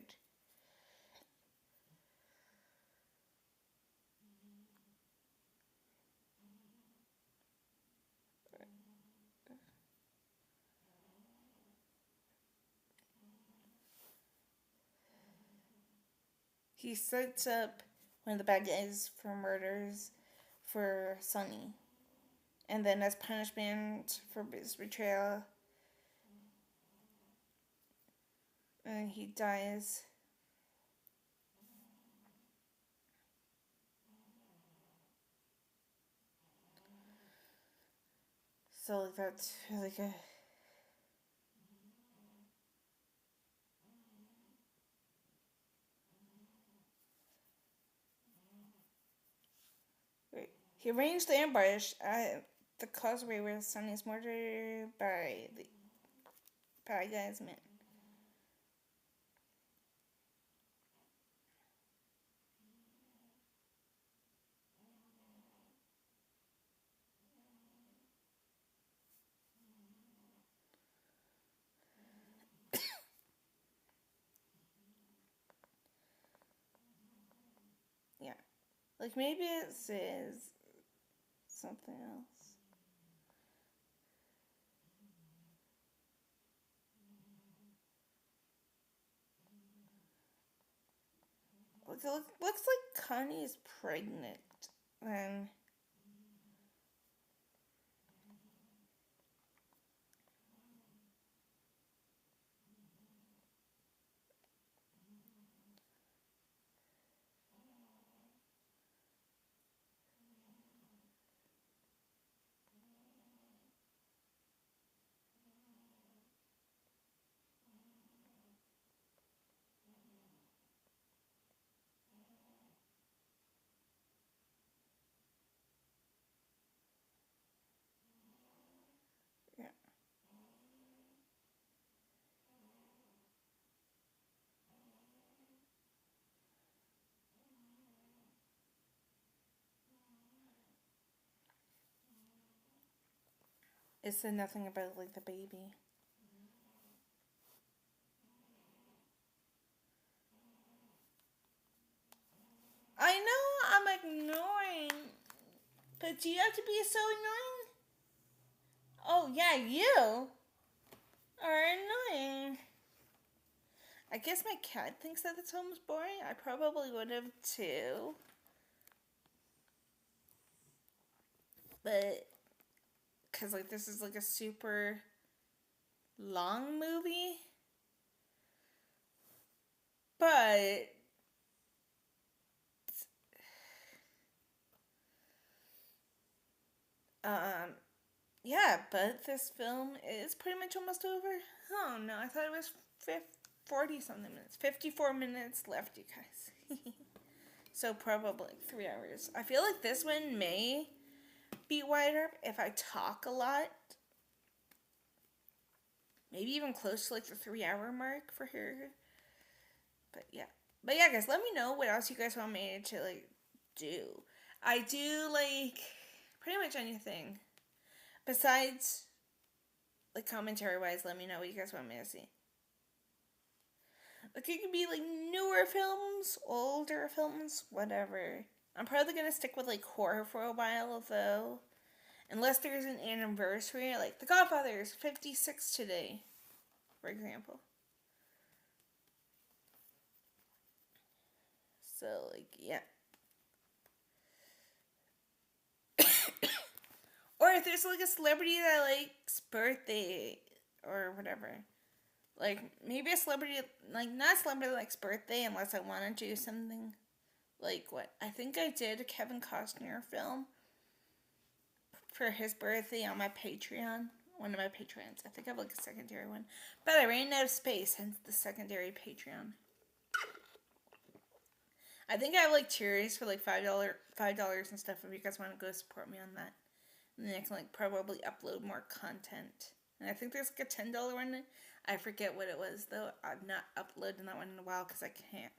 He sets up one of the bad guys for murders for Sonny. And then as punishment for his betrayal, and he dies. So that's really good. Wait. He arranged the ambush at the causeway where Sonny is murdered by the bad guy's men. Yeah. Like maybe it says something else. Looks like Connie is pregnant. Then. Yeah. It said nothing about like the baby. I know I'm ignoring, but do you have to be so annoying? Oh yeah, you are annoying. I guess my cat thinks that this film is boring. I probably would have too. But, because like this is like a super long movie. But, yeah, but this film is pretty much almost over. Oh no, I thought it was 40 something minutes. 54 minutes left, you guys. So probably 3 hours. I feel like this one may beat Wyatt Earp if I talk a lot. Maybe even close to like the 3 hour mark for her. But yeah, guys, let me know what else you guys want me to, like, do. I do, like, pretty much anything. Besides, like, commentary-wise, let me know what you guys want me to see. Like, it could be, like, newer films, older films, whatever. I'm probably gonna stick with, like, horror for a while, though. Unless there's an anniversary, like, The Godfather is 56 today, for example. So, like, yeah. Or if there's, like, a celebrity that likes birthday or whatever. Like, maybe a celebrity, like, not a celebrity that likes birthday unless I want to do something. Like, what? I think I did a Kevin Costner film for his birthday on my Patreon. One of my Patreons. I think I have, like, a secondary one. But I ran out of space, hence the secondary Patreon. I think I have, like, tiers for, like, $5 and stuff if you guys want to go support me on that. And then I can, like, probably upload more content. And I think there's, like, a $10 one. I forget what it was, though. I've not uploaded that one in a while because I can't.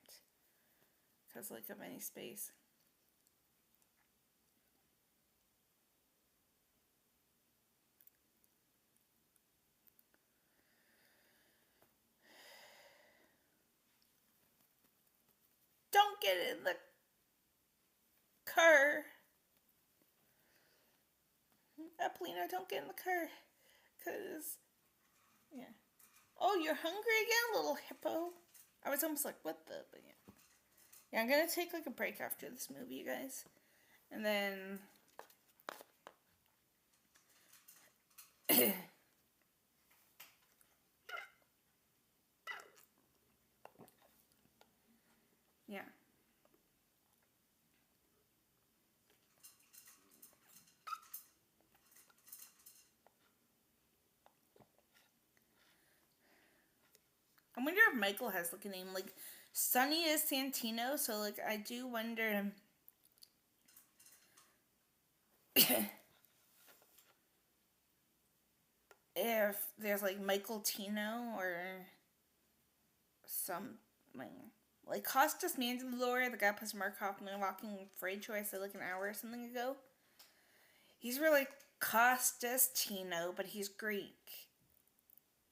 Because, like, of any space. Don't get in the car. Apolina, don't get in the car. Because, yeah. Oh, you're hungry again, little hippo? I was almost like, what the? But yeah. Yeah, I'm going to take, like, a break after this movie, you guys. And then... yeah. I wonder if Michael has, like, a name. Like, Sonny is Santino, so, like, I do wonder... if there's, like, Michael Tino or something. Like, Costas Mandalore, the guy who plays Mark Hoffman walking Freight Show I said, like, an hour or something ago. He's really Costas Tino, but he's Greek.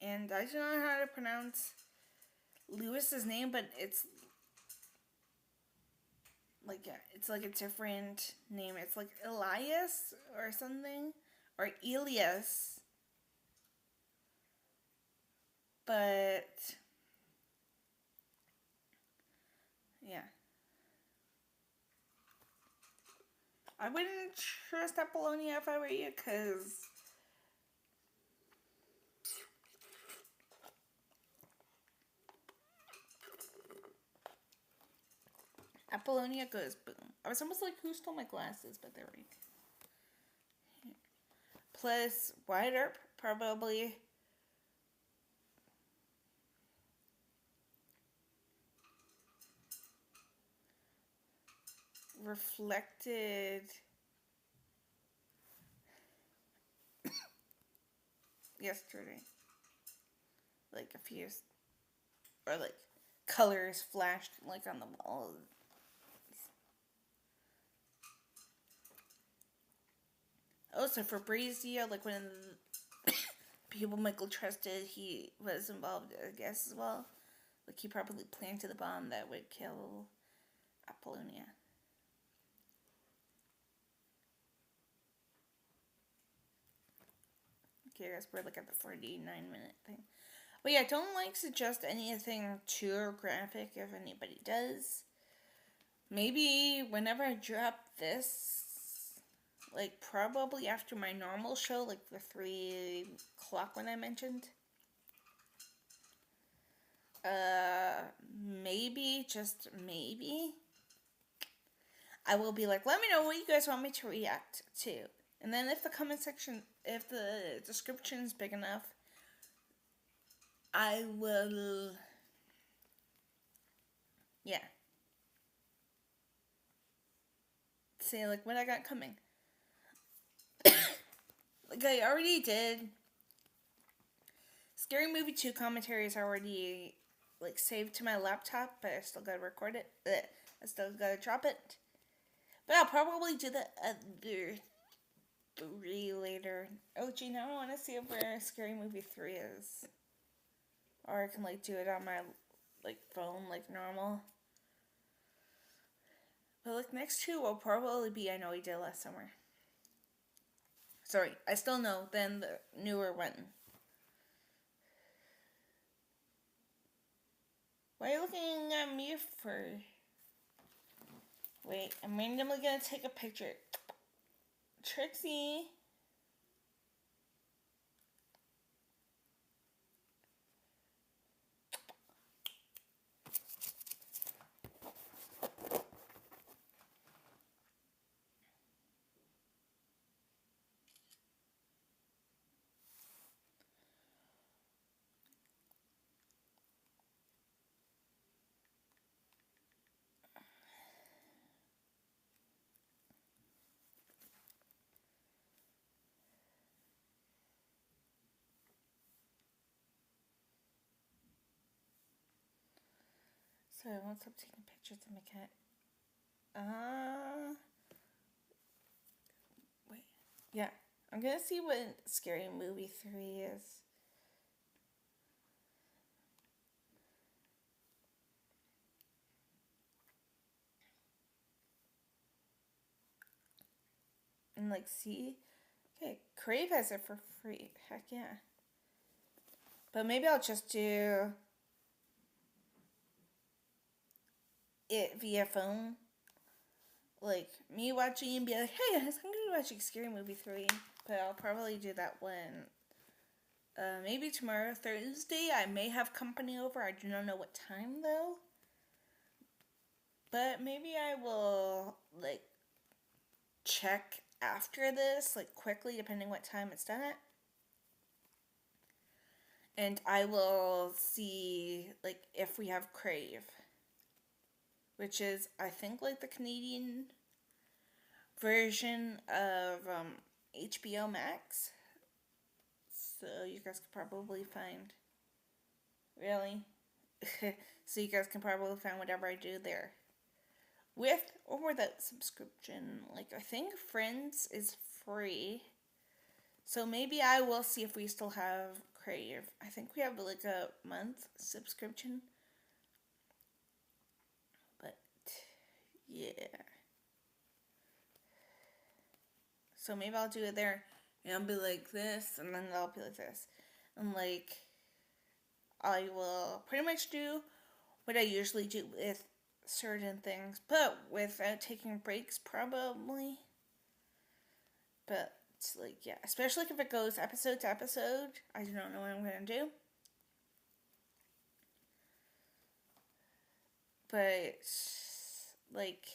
And I don't know how to pronounce Lewis's name, but it's like, yeah, it's like a different name. It's like Elias or something, or Elias. But yeah, I wouldn't trust Apollonia if I were you, because Apollonia goes boom. I was almost like, who stole my glasses? But they're right. Plus, Wyatt Earp, probably. Reflected yesterday. Like a few, or like colors flashed like on the wall. Also, Fabrizio, like one of the people Michael trusted, he was involved, I guess, as well. Like, he probably planted the bomb that would kill Apollonia. Okay, guys, we're like at the 49-minute thing. But yeah, don't like suggest anything too graphic if anybody does. Maybe whenever I drop this, like probably after my normal show, like the 3 o'clock one I mentioned. Maybe, just maybe, I will be like, let me know what you guys want me to react to. And then if the comment section, if the description is big enough, I will, yeah, say like what I got coming. Like I already did. Scary Movie 2 commentary is already like saved to my laptop, but I still gotta record it. I still gotta drop it. But I'll probably do the other 3 later. Oh, gee, now I want to see where Scary Movie 3 is. Or I can, like, do it on my, like, phone, like normal. But, like, next 2 will probably be I Know We Did Last Summer. Sorry, I still know, then the newer one. Why are you looking at me for? Wait, I'm randomly gonna take a picture. Trixie. So I won't stop taking pictures of my cat. Wait. Yeah. I'm gonna see what Scary Movie 3 is. And like see. Okay, Crave has it for free. Heck yeah. But maybe I'll just do it via phone. Like me watching and be like, hey guys, I'm gonna be watching Scary Movie 3. But I'll probably do that when maybe tomorrow, Thursday. I may have company over. I do not know what time though. But maybe I will like check after this, like quickly, depending what time it's done at. And I will see like if we have Crave, which is I think like the Canadian version of HBO Max. So you guys could probably find. Really? So you guys can probably find whatever I do there. With or without subscription. Like, I think Friends is free. So maybe I will see if we still have Crave. I think we have like a month subscription. But, yeah. So maybe I'll do it there. And I'll be like this, and then I'll be like this. And like, I will pretty much do what I usually do with certain things, but without taking breaks, probably. But, like, yeah, especially if it goes episode to episode, I do not know what I'm going to do. But, like,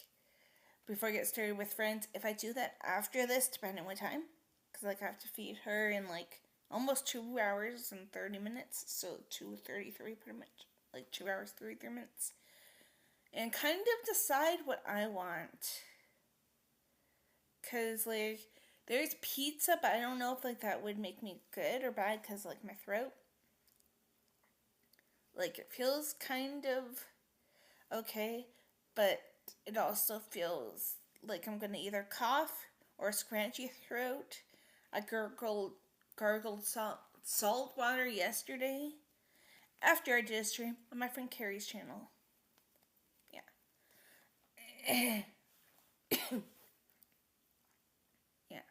before I get started with Friends, if I do that after this, depending on what time, because, like, I have to feed her in, like, almost 2 hours and 30 minutes, so 2:33 pretty much, like 2 hours, 33 minutes, and kind of decide what I want, because, like, there's pizza, but I don't know if, like, that would make me good or bad, because, like, my throat, like, it feels kind of okay, but it also feels like I'm gonna either cough or a scratchy throat. I gargled salt water yesterday after I did a stream on my friend Carrie's channel. Yeah. Yeah.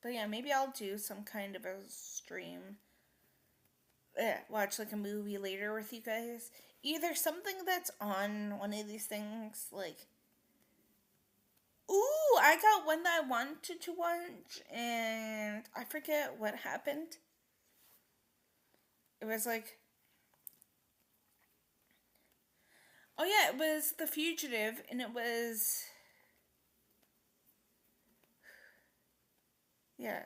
But yeah, maybe I'll do some kind of a stream. Watch like a movie later with you guys. Either something that's on one of these things, like, ooh, I got one that I wanted to watch, and I forget what happened. It was like, oh yeah, it was The Fugitive, and it was, yeah.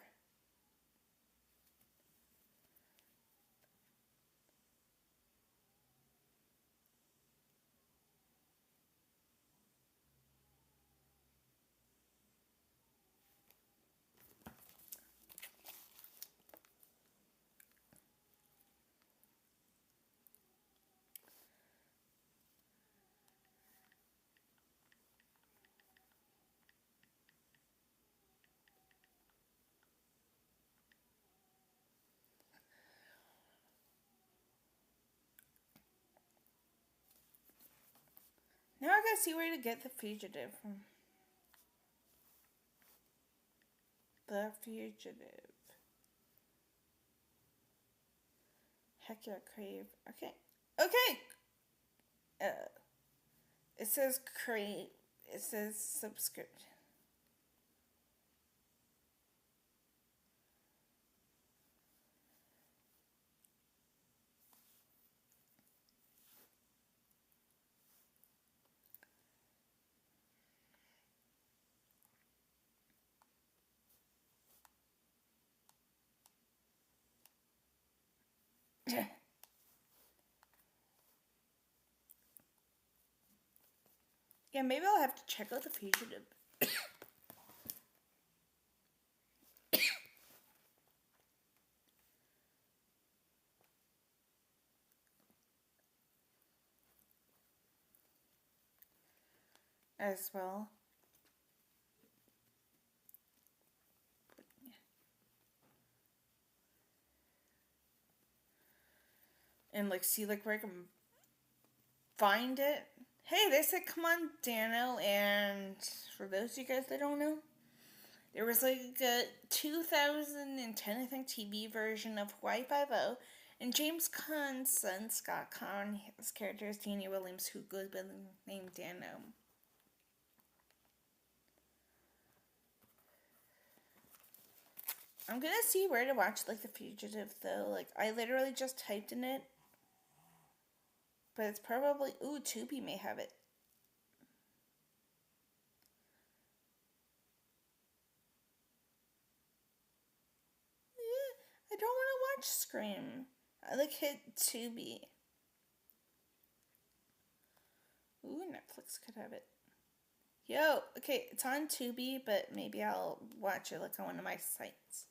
Now I gotta see where to get The Fugitive from. The Fugitive. Heck yeah, Crave. Okay. Okay! It says Crave. It says subscription. Yeah, maybe I'll have to check out The Fugitive. As well. And like see like where I can find it. Hey, they said come on Dano, and for those of you guys that don't know, there was like a 2010 I think TV version of Hawaii Five-0, and James Caan's son Scott Caan, his character is Danny Williams, who goes by the name Dano. I'm gonna see where to watch like The Fugitive though. Like I literally just typed in it. But it's probably... Ooh, Tubi may have it. Yeah, I don't want to watch Scream. I like hit Tubi. Ooh, Netflix could have it. Yo, okay, it's on Tubi, but maybe I'll watch it like on one of my sites.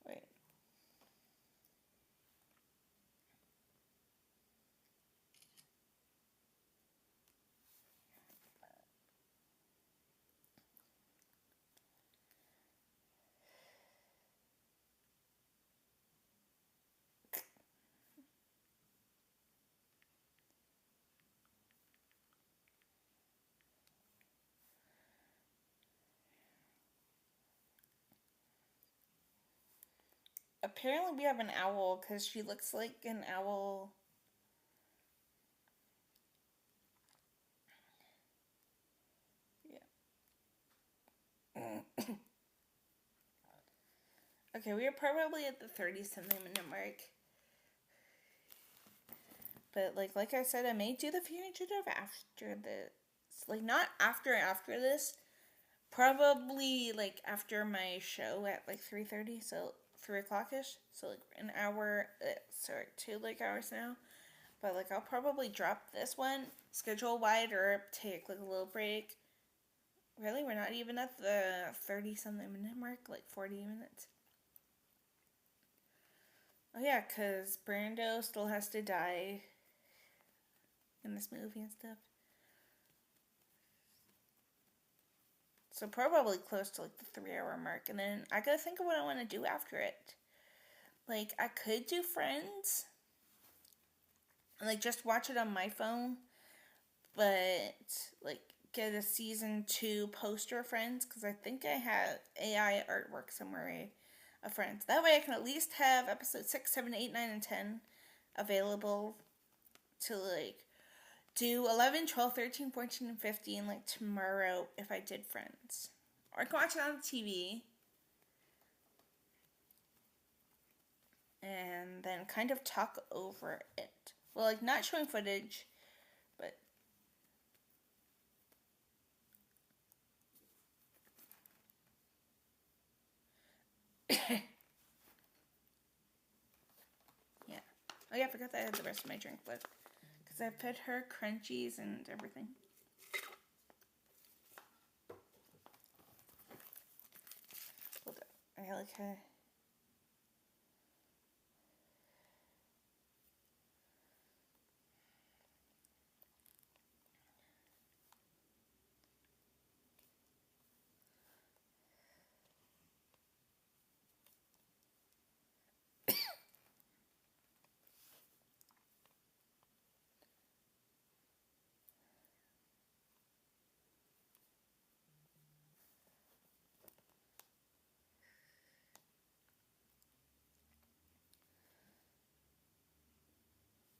Wait. Apparently we have an owl because she looks like an owl. Yeah. Okay, we are probably at the 30-something minute mark. But like I said, I may do The Fugitive after this. Like not after this. Probably like after my show at like 3:30, so 3 o'clock-ish. So like an hour, sorry, 2 like hours now. But like I'll probably drop this one, schedule Wyatt Earp, take like a little break. Really, we're not even at the 30-something minute mark, like 40 minutes. Oh yeah, because Brando still has to die in this movie and stuff. So probably close to like the 3-hour mark. And then I gotta think of what I want to do after it. Like, I could do Friends. And like just watch it on my phone. But like get a season 2 poster of Friends. Because I think I have AI artwork somewhere of Friends. That way I can at least have episode 6, 7, 8, 9, and 10 available to like do 11, 12, 13, 14, and 15 like tomorrow if I did Friends. Or I can watch it on TV. And then kind of talk over it. Well, like not showing footage, but... yeah. Oh yeah, I forgot that I had the rest of my drink left. Because I put her crunchies and everything. Hold up. I like her.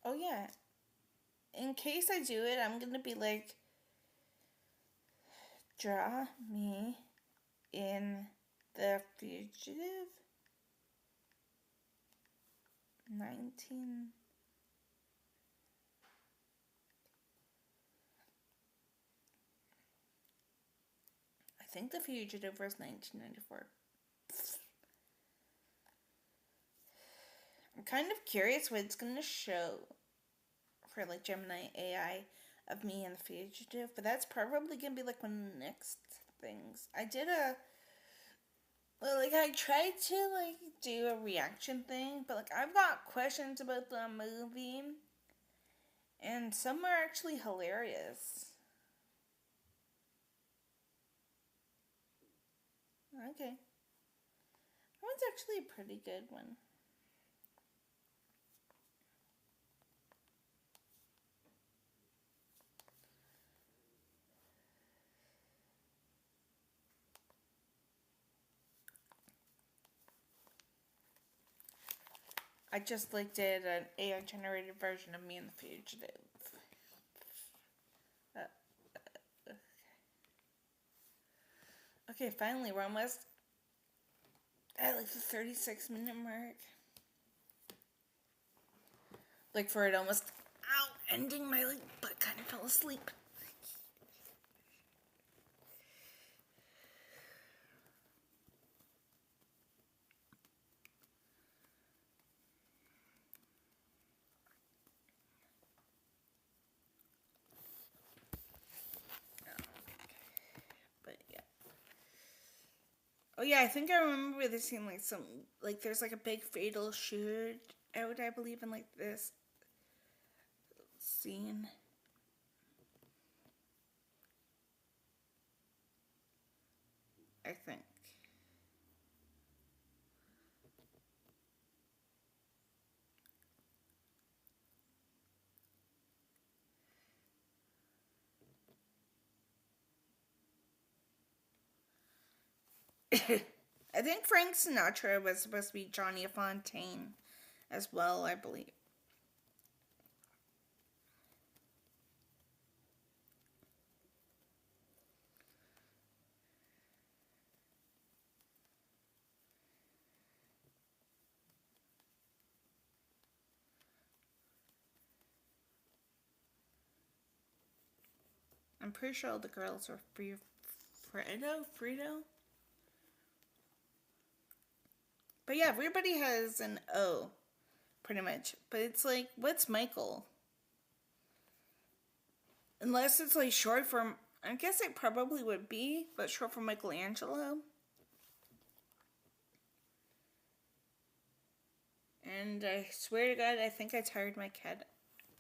Oh yeah. In case I do it, I'm gonna be like, draw me in the fugitive 19. I think the fugitive was 1994. I'm kind of curious what it's gonna show for like Gemini AI of me and the fugitive, but that's probably gonna be like one of the next things. I did a well, like I tried to like do a reaction thing, but like I've got questions about the movie, and some are actually hilarious. Okay, that one's actually a pretty good one. I just like did an AI generated version of me and the fugitive. Uh, okay, finally we're almost at like the 36-minute mark. Like for it almost ending, my like butt kind of fell asleep. But yeah. Oh yeah, I think I remember this scene like some like there's like a big fatal shootout, I believe, in like this scene. I think. I think Frank Sinatra was supposed to be Johnny Fontaine as well, I believe. I'm pretty sure all the girls are Frito. But yeah, everybody has an O, pretty much. But it's like, what's Michael? Unless it's like short for, I guess it probably would be, but short for Michelangelo. And I swear to God, I think I tired my cat.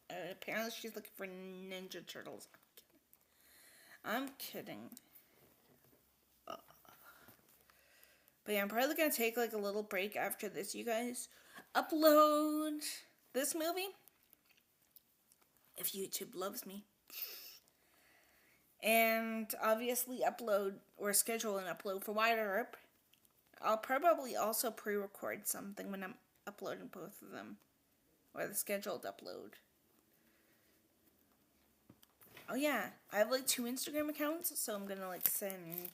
Apparently, she's looking for Ninja Turtles. I'm kidding. But yeah, I'm probably gonna take like a little break after this, you guys. Upload this movie if YouTube loves me. And obviously upload or schedule an upload for Wyatt Earp. I'll probably also pre-record something when I'm uploading both of them. Or the scheduled upload. Oh yeah, I have like 2 Instagram accounts, so I'm gonna like send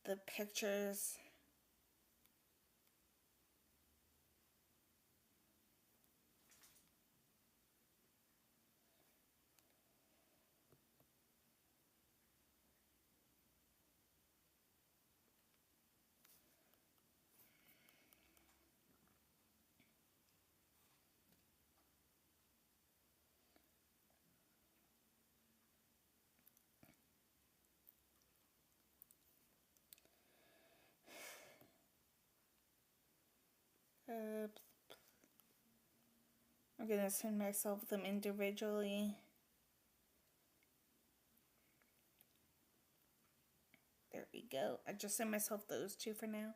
the pictures. I'm gonna send myself them individually. There we go. I just sent myself those 2 for now.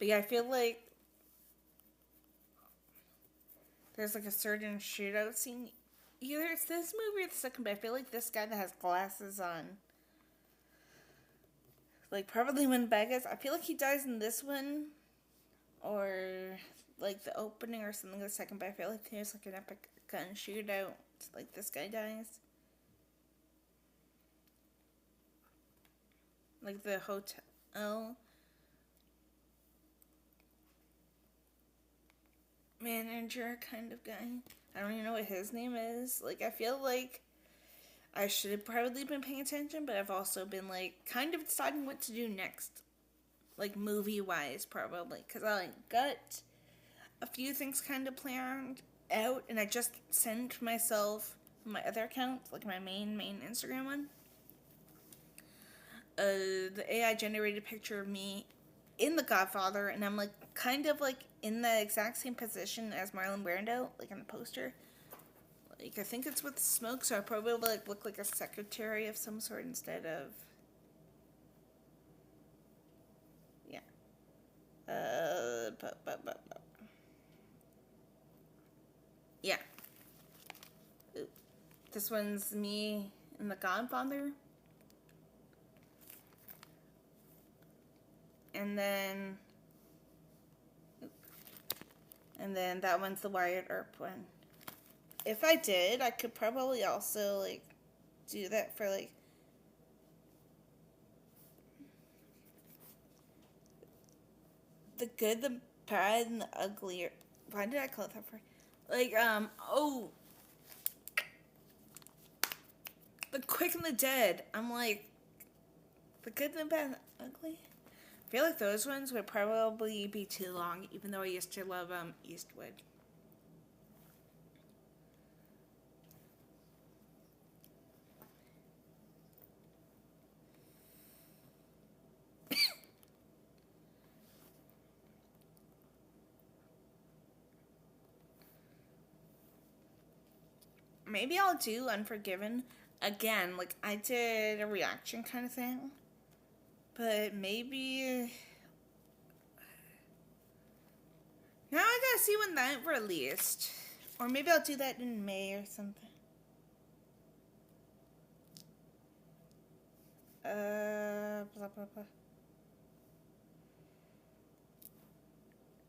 But yeah, I feel like there's like a certain shootout scene. Either it's this movie or the second, but I feel like this guy that has glasses on, like probably when Vegas, I feel like he dies in this one, or like the opening or something the second, but I feel like there's like an epic gun shootout. Like this guy dies. Like the hotel manager kind of guy. I don't even know what his name is. Like, I feel like I should have probably been paying attention, but I've also been, like, kind of deciding what to do next. Like, movie-wise, probably. Because I, like, got a few things kind of planned out, and I just sent myself my other account, like my main Instagram one. The AI generated picture of me in The Godfather, and I'm like kind of like in the exact same position as Marlon Brando, like in the poster. Like I think it's with smoke, so I probably like look like a secretary of some sort instead of yeah. Yeah. Oop. This one's me in The Godfather. And then that one's the Wyatt Earp one. If I did, I could probably also like do that for like the good, the bad, and the ugly. Why did I call it that for? Like oh, the quick and the dead. I'm like the good, the bad, and the ugly. I feel like those ones would probably be too long, even though I used to love Eastwood. Maybe I'll do Unforgiven again. Like I did a reaction kind of thing, but maybe now I gotta see when that released, or maybe I'll do that in May or something. Blah blah blah.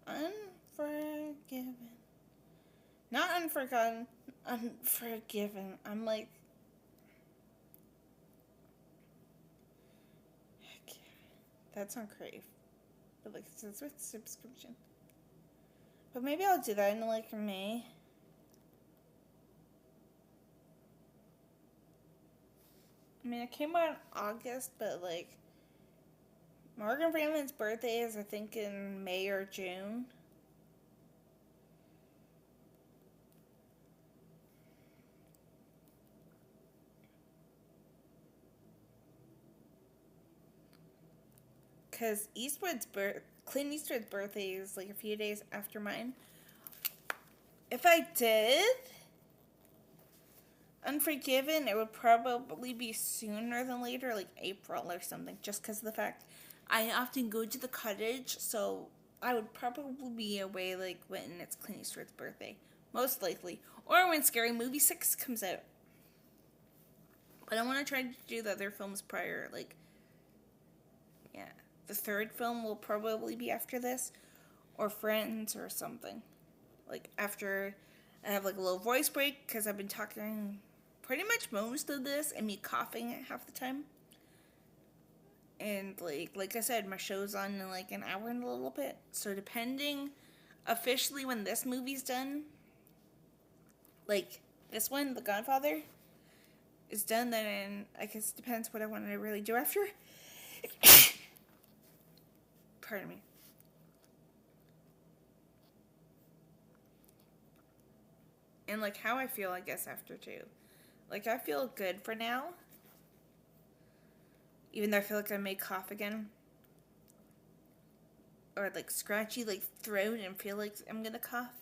Unforgiven. Not unforgotten. Unforgiven. I'm like. That's on Crave. But like, it's with subscription. But maybe I'll do that in like May. I mean, it came out in August, but like. Morgan Freeman's birthday is, I think, in May or June. Because Clint Eastwood's birthday is like a few days after mine. If I did Unforgiven, it would probably be sooner than later, like April or something, just because of the fact I often go to the cottage, so I would probably be away like when it's Clint Eastwood's birthday, most likely, or when Scary Movie 6 comes out. But I want to try to do the other films prior, like, yeah. The third film will probably be after this, or Friends or something. Like, after I have, like, a little voice break, because I've been talking pretty much most of this, and me coughing half the time. And, like I said, my show's on in, like, an hour and a little bit. So, depending officially when this movie's done, like, this one, The Godfather, is done, then I guess it depends what I want to really do after. Pardon me. And like how I feel, I guess, after too. Like I feel good for now. Even though I feel like I may cough again. Or like scratchy like throat and feel like I'm gonna cough.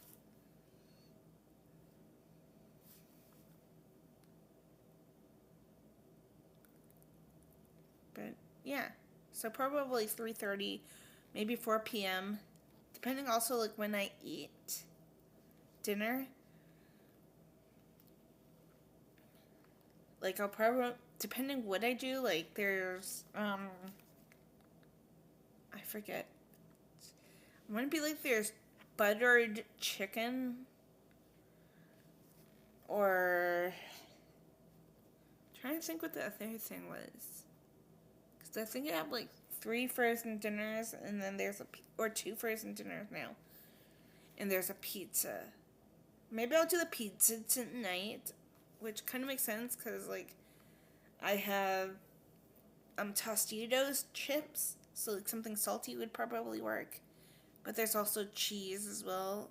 But yeah. So probably 3:30 maybe 4 p.m. Depending also, like, when I eat dinner. Like, I'll probably, depending what I do, like, there's, I forget. I want to be like, there's buttered chicken, or, I'm trying to think what the other thing was. Because I think I have, like, 3 frozen dinners, and then there's or 2 frozen dinners now. And there's a pizza. Maybe I'll do the pizza tonight, which kind of makes sense, because, like, I have Tostitos chips, so, like, something salty would probably work. But there's also cheese as well,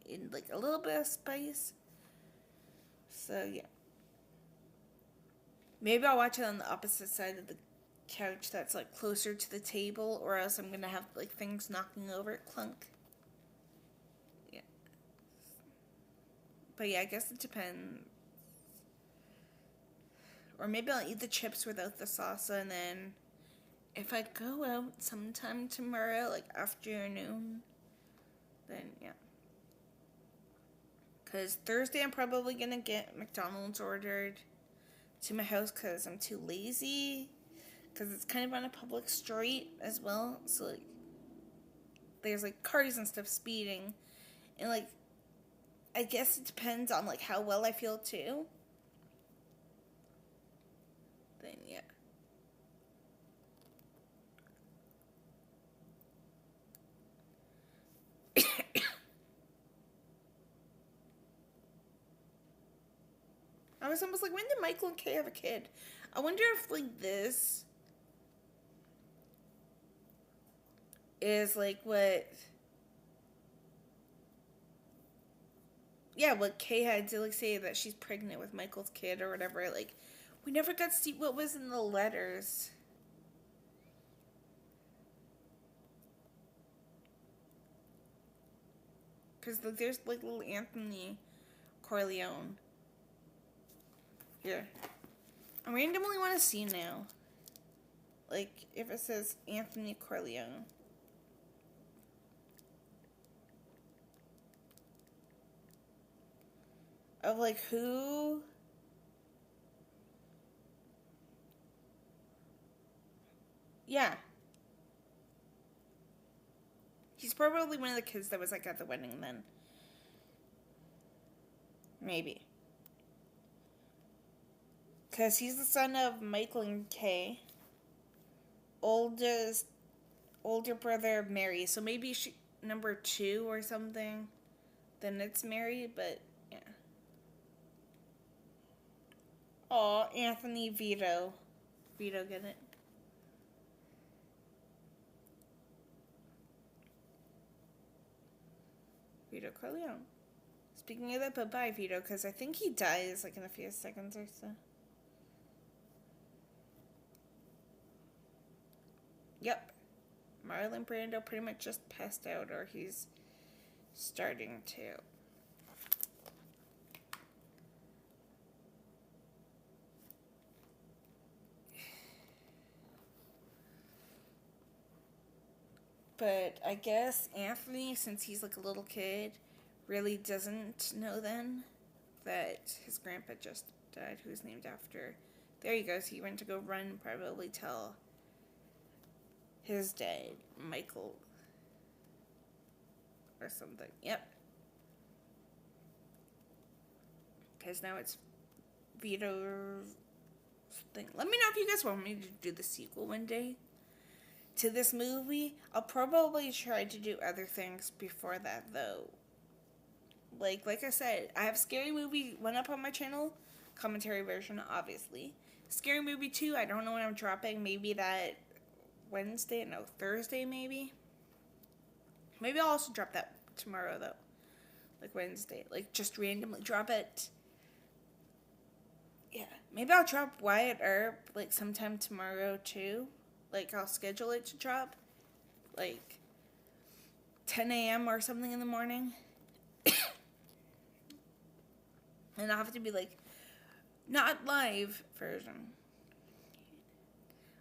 in, like, a little bit of spice. So, yeah. Maybe I'll watch it on the opposite side of the couch that's, like, closer to the table, or else I'm gonna have, like, things knocking over, clunk. Yeah. But yeah, I guess it depends. Or maybe I'll eat the chips without the salsa, and then if I go out sometime tomorrow, like afternoon, then yeah. Because Thursday I'm probably gonna get McDonald's ordered to my house because I'm too lazy. Because it's kind of on a public street as well. So, like, there's, like, cars and stuff speeding. And, like, I guess it depends on, like, how well I feel, too. Then, yeah. I was almost like, when did Michael and Kay have a kid? I wonder if, like, this is, like, what Kay had to, like, say that she's pregnant with Michael's kid or whatever. Like, we never got to see what was in the letters. Because, like, there's, like, little Anthony Corleone. Here. I randomly want to see now. Like, if it says Anthony Corleone. Of, like, who? Yeah. He's probably one of the kids that was, like, at the wedding then. Maybe. Because he's the son of Michael and Kay. Older brother of Mary. So maybe she, number 2 or something. Then it's Mary, but yeah. Aw, Anthony Vito. Vito, get it? Vito Corleone. Speaking of that, bye-bye, Vito, because I think he dies, like, in a few seconds or so. Yep. Marlon Brando pretty much just passed out, or he's starting to. But I guess Anthony, since he's like a little kid, really doesn't know then that his grandpa just died, who's named after. There he goes. He went to go run, probably tell his dad, Michael, or something. Yep. Because now it's Vito's thing. Let me know if you guys want me to do the sequel one day to this movie. I'll probably try to do other things before that, though. Like I said, I have Scary Movie 1 up on my channel, commentary version, obviously. Scary Movie 2, I don't know when I'm dropping. Maybe that Thursday, maybe. Maybe I'll also drop that tomorrow, though. Like Wednesday. Like, just randomly drop it. Yeah. Maybe I'll drop Wyatt Earp, like, sometime tomorrow, too. Like, I'll schedule it to drop, like, 10 a.m. or something in the morning. And I'll have to be, like, not live version.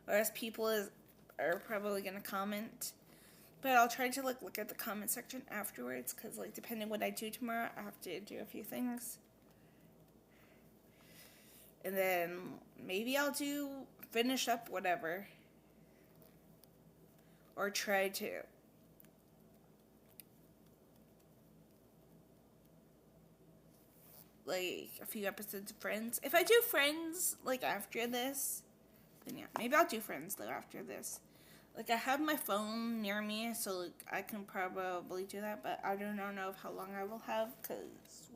Or else people are probably going to comment But I'll try to look at the comment section afterwards, because depending what I do tomorrow, I have to do a few things. And then maybe I'll finish up whatever. Or try to. A few episodes of Friends. If I do Friends, after this, then yeah, maybe I'll do Friends, though, after this. I have my phone near me, so, I can probably do that, but I don't know how long I will have, because,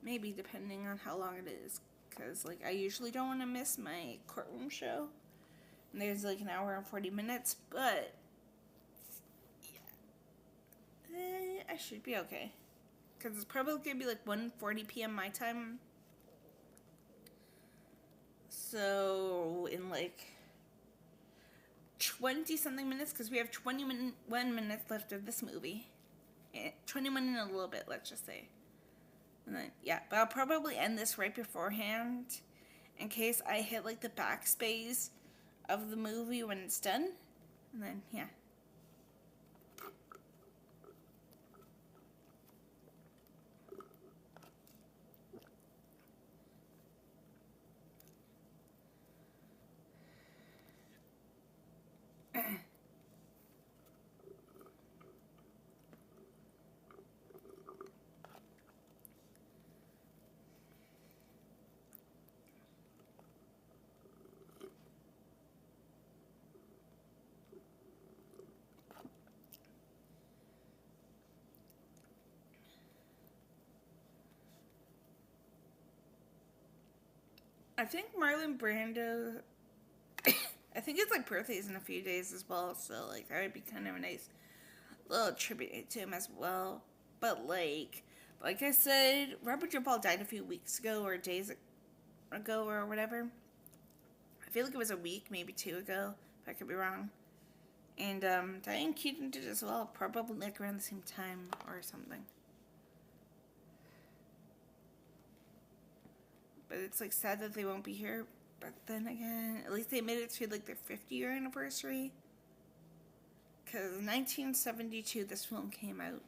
maybe, depending on how long it is, because, I usually don't want to miss my courtroom show, and there's, an hour and 40 minutes, but, yeah, I should be okay, because it's probably going to be, 1:40 p.m. my time. So, in 20-something minutes, because we have 21 minutes left of this movie. 21 and a little bit, let's just say. And then, yeah, but I'll probably end this right beforehand, in case I hit, the backspace of the movie when it's done. And then, yeah. I think Marlon Brando, I think his birthday's in a few days as well, so that would be kind of a nice little tribute to him as well. But like I said, Robert Duvall died a few weeks ago or days ago or whatever. I feel like it was a week, maybe 2 ago, if I could be wrong. And Diane Keaton did as well, probably around the same time or something. But it's sad that they won't be here. But then again, at least they made it to their 50-year anniversary. Because 1972 this film came out.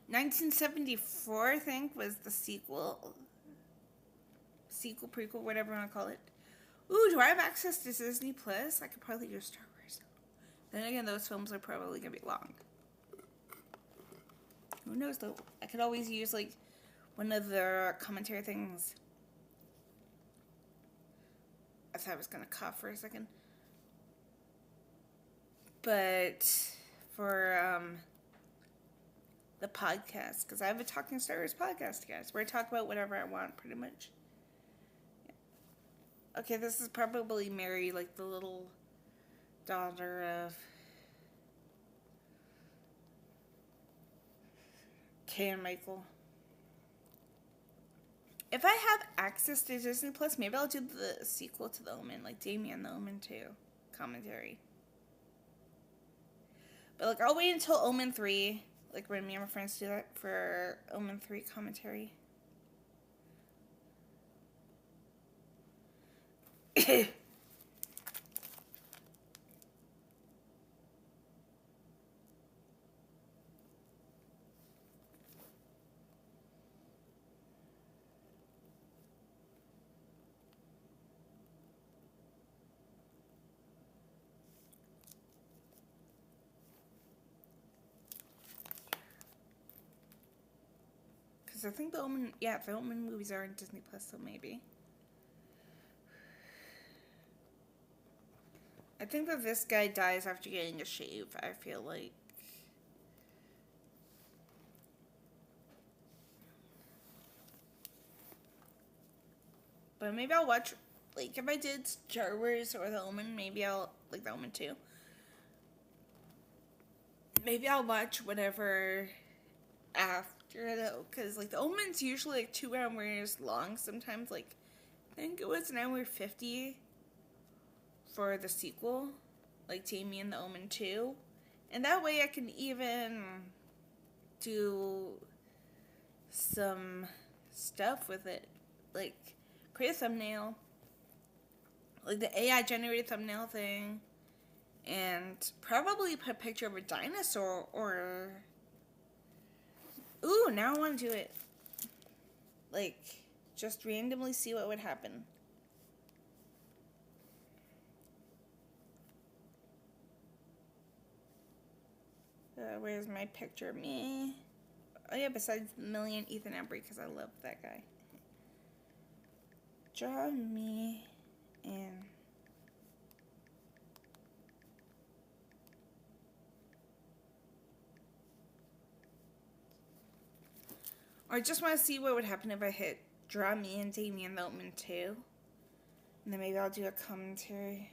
1974, I think, was the sequel, prequel, whatever you want to call it. Ooh, do I have access to Disney Plus? I could probably do Star Wars. Then again, those films are probably going to be long. Who knows, though? I could always use, one of the commentary things. I thought I was going to cough for a second. But for the podcast, because I have a Talking Star Wars podcast, guys, where I talk about whatever I want, pretty much. Yeah. Okay, this is probably Mary, the little daughter of Kay and Michael. If I have access to Disney Plus, maybe I'll do the sequel to The Omen, Damien the Omen 2 commentary. But I'll wait until Omen 3, when me and my friends do that for Omen 3 commentary. I think the Omen movies are in Disney Plus, so maybe. I think that this guy dies after getting a shave, I feel like. But maybe I'll watch, if I did Star Wars or The Omen, maybe I'll, The Omen 2. Maybe I'll watch whatever after. Though, because The Omen's usually 2 hours long. Sometimes I think it was an hour 50 for the sequel, Jamie and the Omen 2, and that way I can even do some stuff with it, create a thumbnail, like the AI generated thumbnail thing, and probably put a picture of a dinosaur or. Ooh, now I want to do it. Like, just randomly see what would happen. Where's my picture of me? Oh yeah, besides the million Ethan Embry, because I love that guy. Draw me in. Or I just want to see what would happen if I hit draw me and Damien Meltman too. And then maybe I'll do a commentary.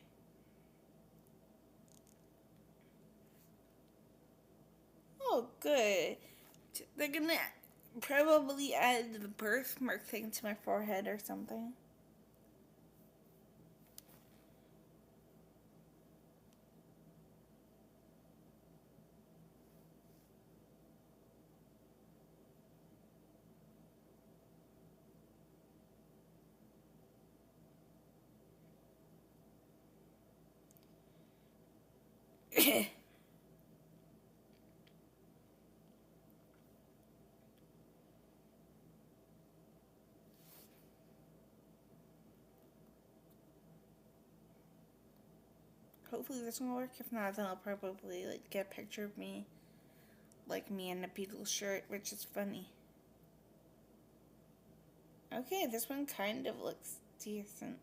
Oh, good. They're gonna probably add the birthmark thing to my forehead or something. Hopefully this will work. If not, then I'll probably like get a picture of me, like me in a Beatles shirt, which is funny. Okay, this one kind of looks decent.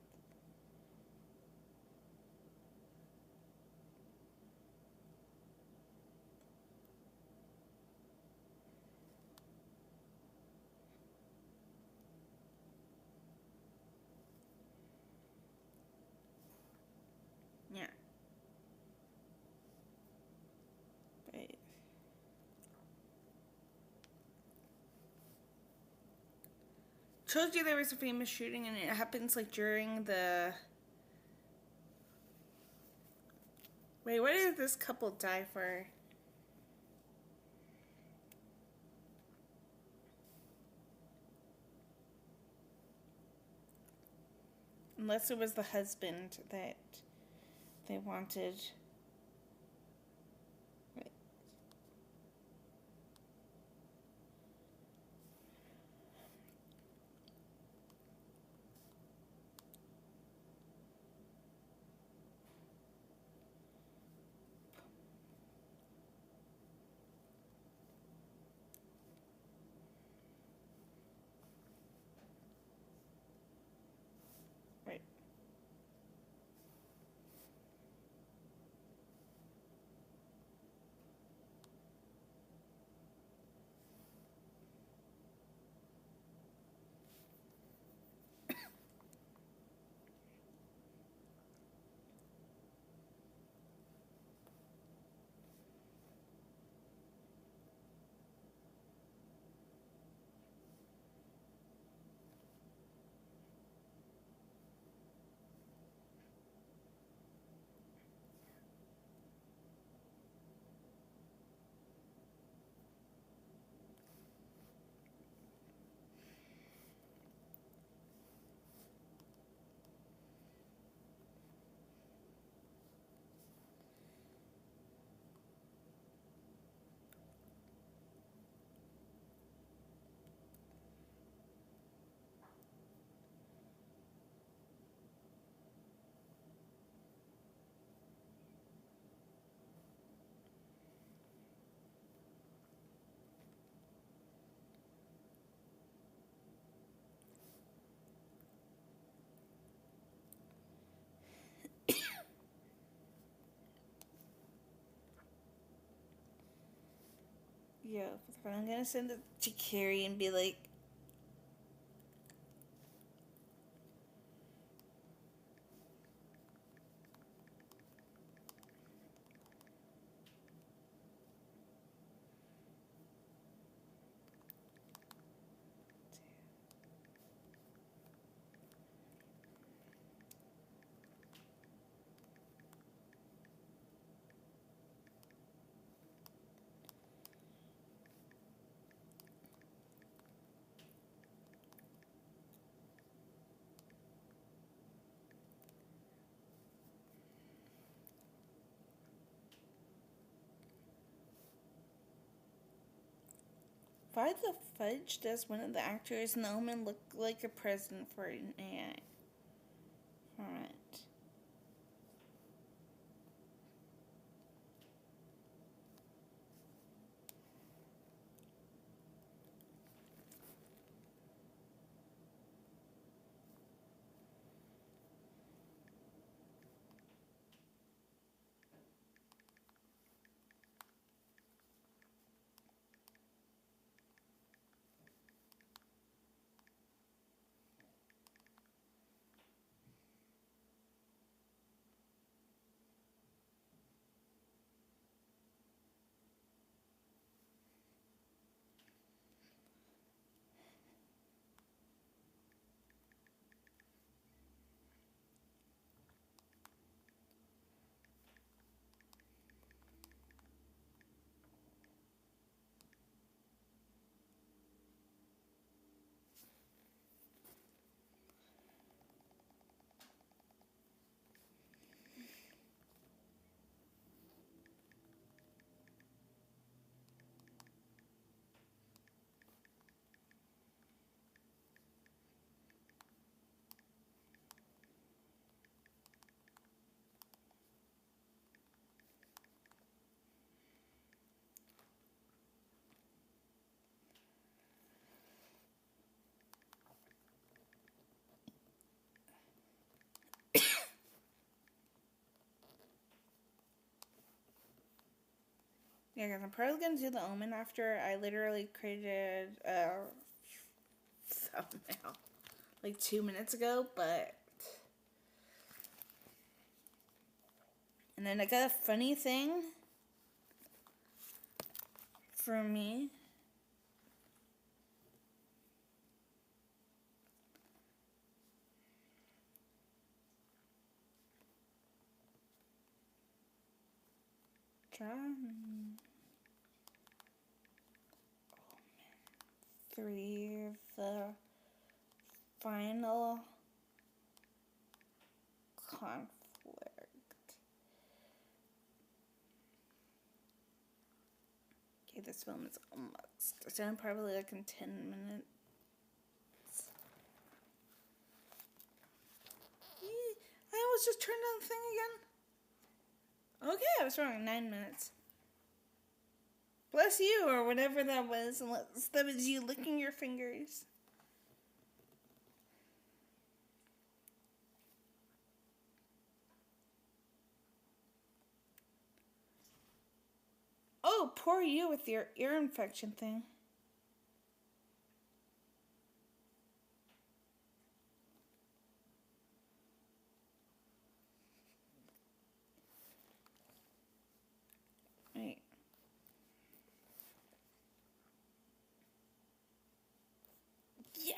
Yeah. Right. Told you there was a famous shooting, and it happens like during the. Wait, what did this couple die for? Unless it was the husband that they wanted. Right. Right. Yeah, I'm gonna send it to Carrie and be like, Why the fudge does one of the actors in The Omen look like a president for an AI? Alright. Yeah, because I'm probably going to do The Omen after I literally created a thumbnail like 2 minutes ago, but... And then I got a funny thing for me. Omen 3, the final conflict. Okay, this film is almost done, probably like in 10 minutes. I almost just turned on the thing again. Okay, I was wrong. 9 minutes. Bless you, or whatever that was, unless that was you licking your fingers. Oh, poor you with your ear infection thing. Wait. Yes!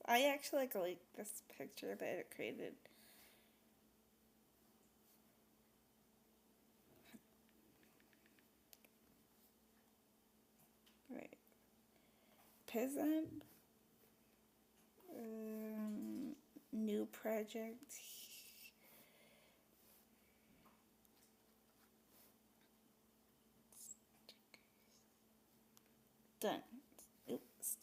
I actually like this picture that it created. Right. Peasant. New project. Done. Oops.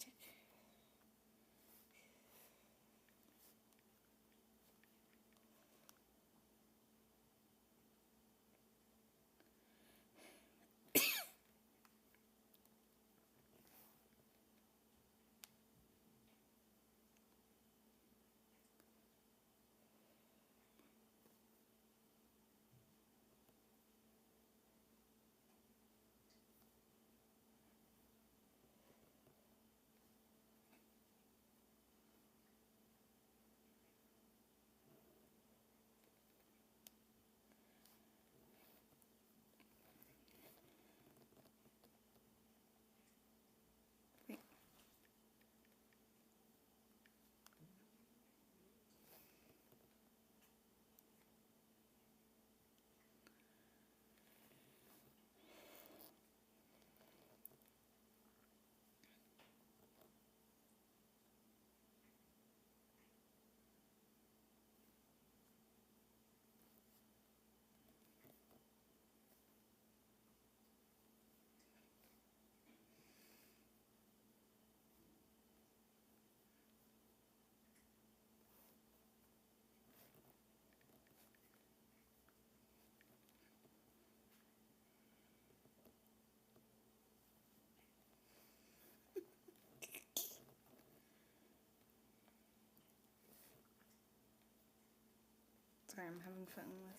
Sorry, I'm having fun with.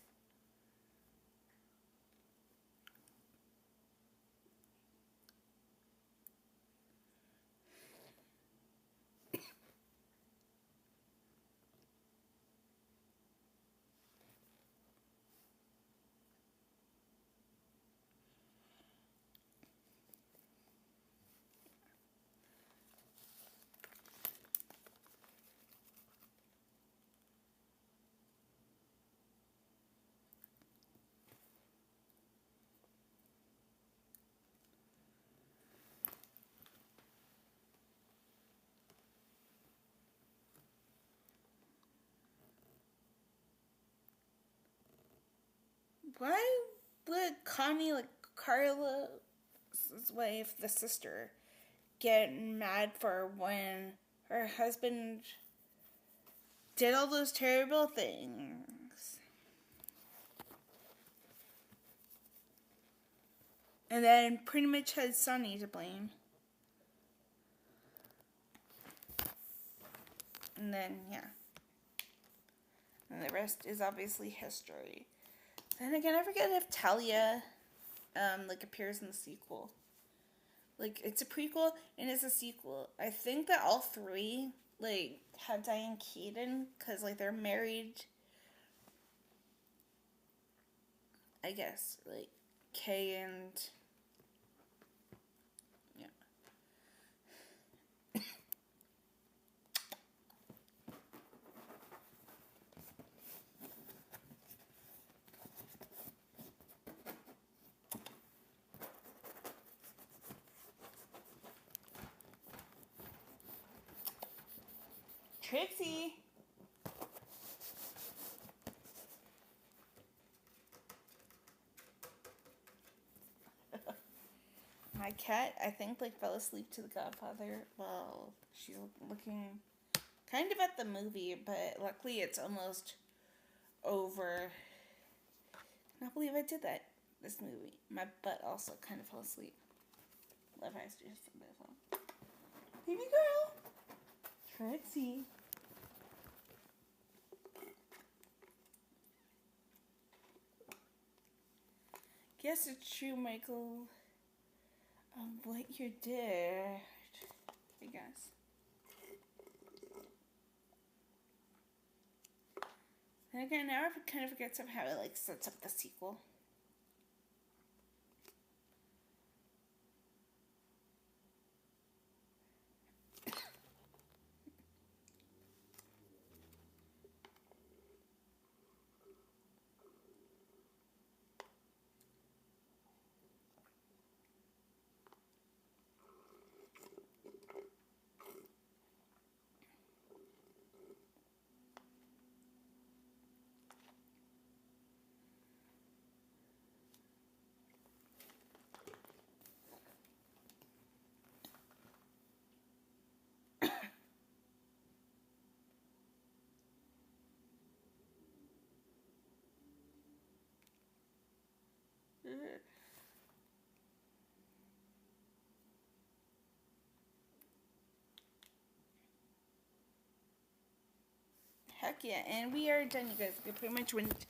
Why would Connie, like Carla's wife, the sister, get mad for when her husband did all those terrible things? And then pretty much had Sonny to blame. And then, yeah. And the rest is obviously history. Then again, I forget if Talia, appears in the sequel. Like, it's a prequel and it's a sequel. I think that all three, have Diane Keaton, because, they're married, I guess, Kay and, yeah. Trixie! My cat, I think, fell asleep to the Godfather while she's looking kind of at the movie, but luckily it's almost over. I can't believe I did that, this movie. My butt also kind of fell asleep. Love how I just did that. Baby girl! Trixie. Guess it's true, Michael. What you did, I guess. And again, now I kind of forget somehow it sets up the sequel. Heck yeah, and we are done, you guys. We pretty much went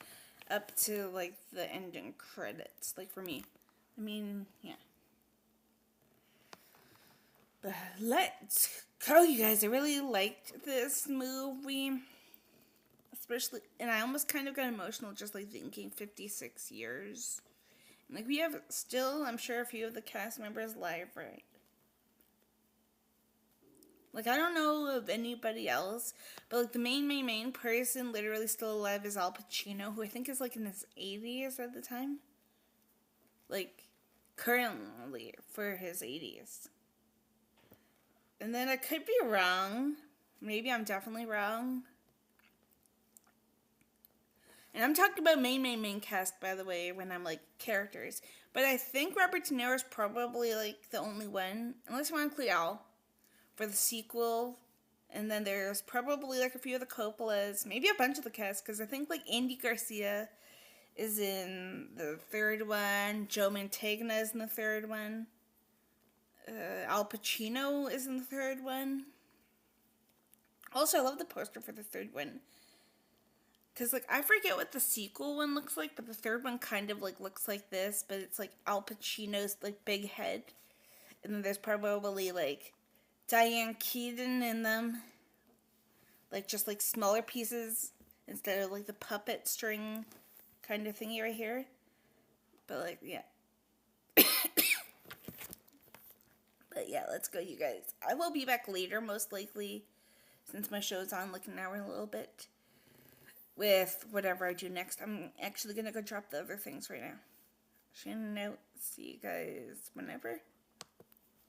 up to, the ending credits, for me. I mean, yeah. But let's go, you guys. I really liked this movie. Especially, and I almost kind of got emotional just, thinking 56 years. And, we have still, I'm sure, a few of the cast members alive, right? I don't know of anybody else, but, the main person literally still alive is Al Pacino, who I think is, in his 80s at the time. Currently, for his 80s. And then I could be wrong. Maybe I'm definitely wrong. And I'm talking about main cast, by the way, when I'm, characters. But I think Robert De Niro is probably, the only one, unless you want to include Al, for the sequel. And then there's probably, a few of the Coppolas, maybe a bunch of the cast, because I think, Andy Garcia is in the third one, Joe Mantegna is in the third one, Al Pacino is in the third one. Also, I love the poster for the third one. Because, like, I forget what the sequel one looks like, but the third one kind of, like, looks like this, but it's, like, Al Pacino's, like, big head. And then there's probably, like, Diane Keaton in them. Like, just, like, smaller pieces instead of, like, the puppet string kind of thingy right here. But, like, yeah. But, yeah, let's go, you guys. I will be back later, most likely, since my show's on, like, an hour and a little bit. With whatever I do next. I'm actually going to go drop the other things right now. Shannon out. See you guys whenever.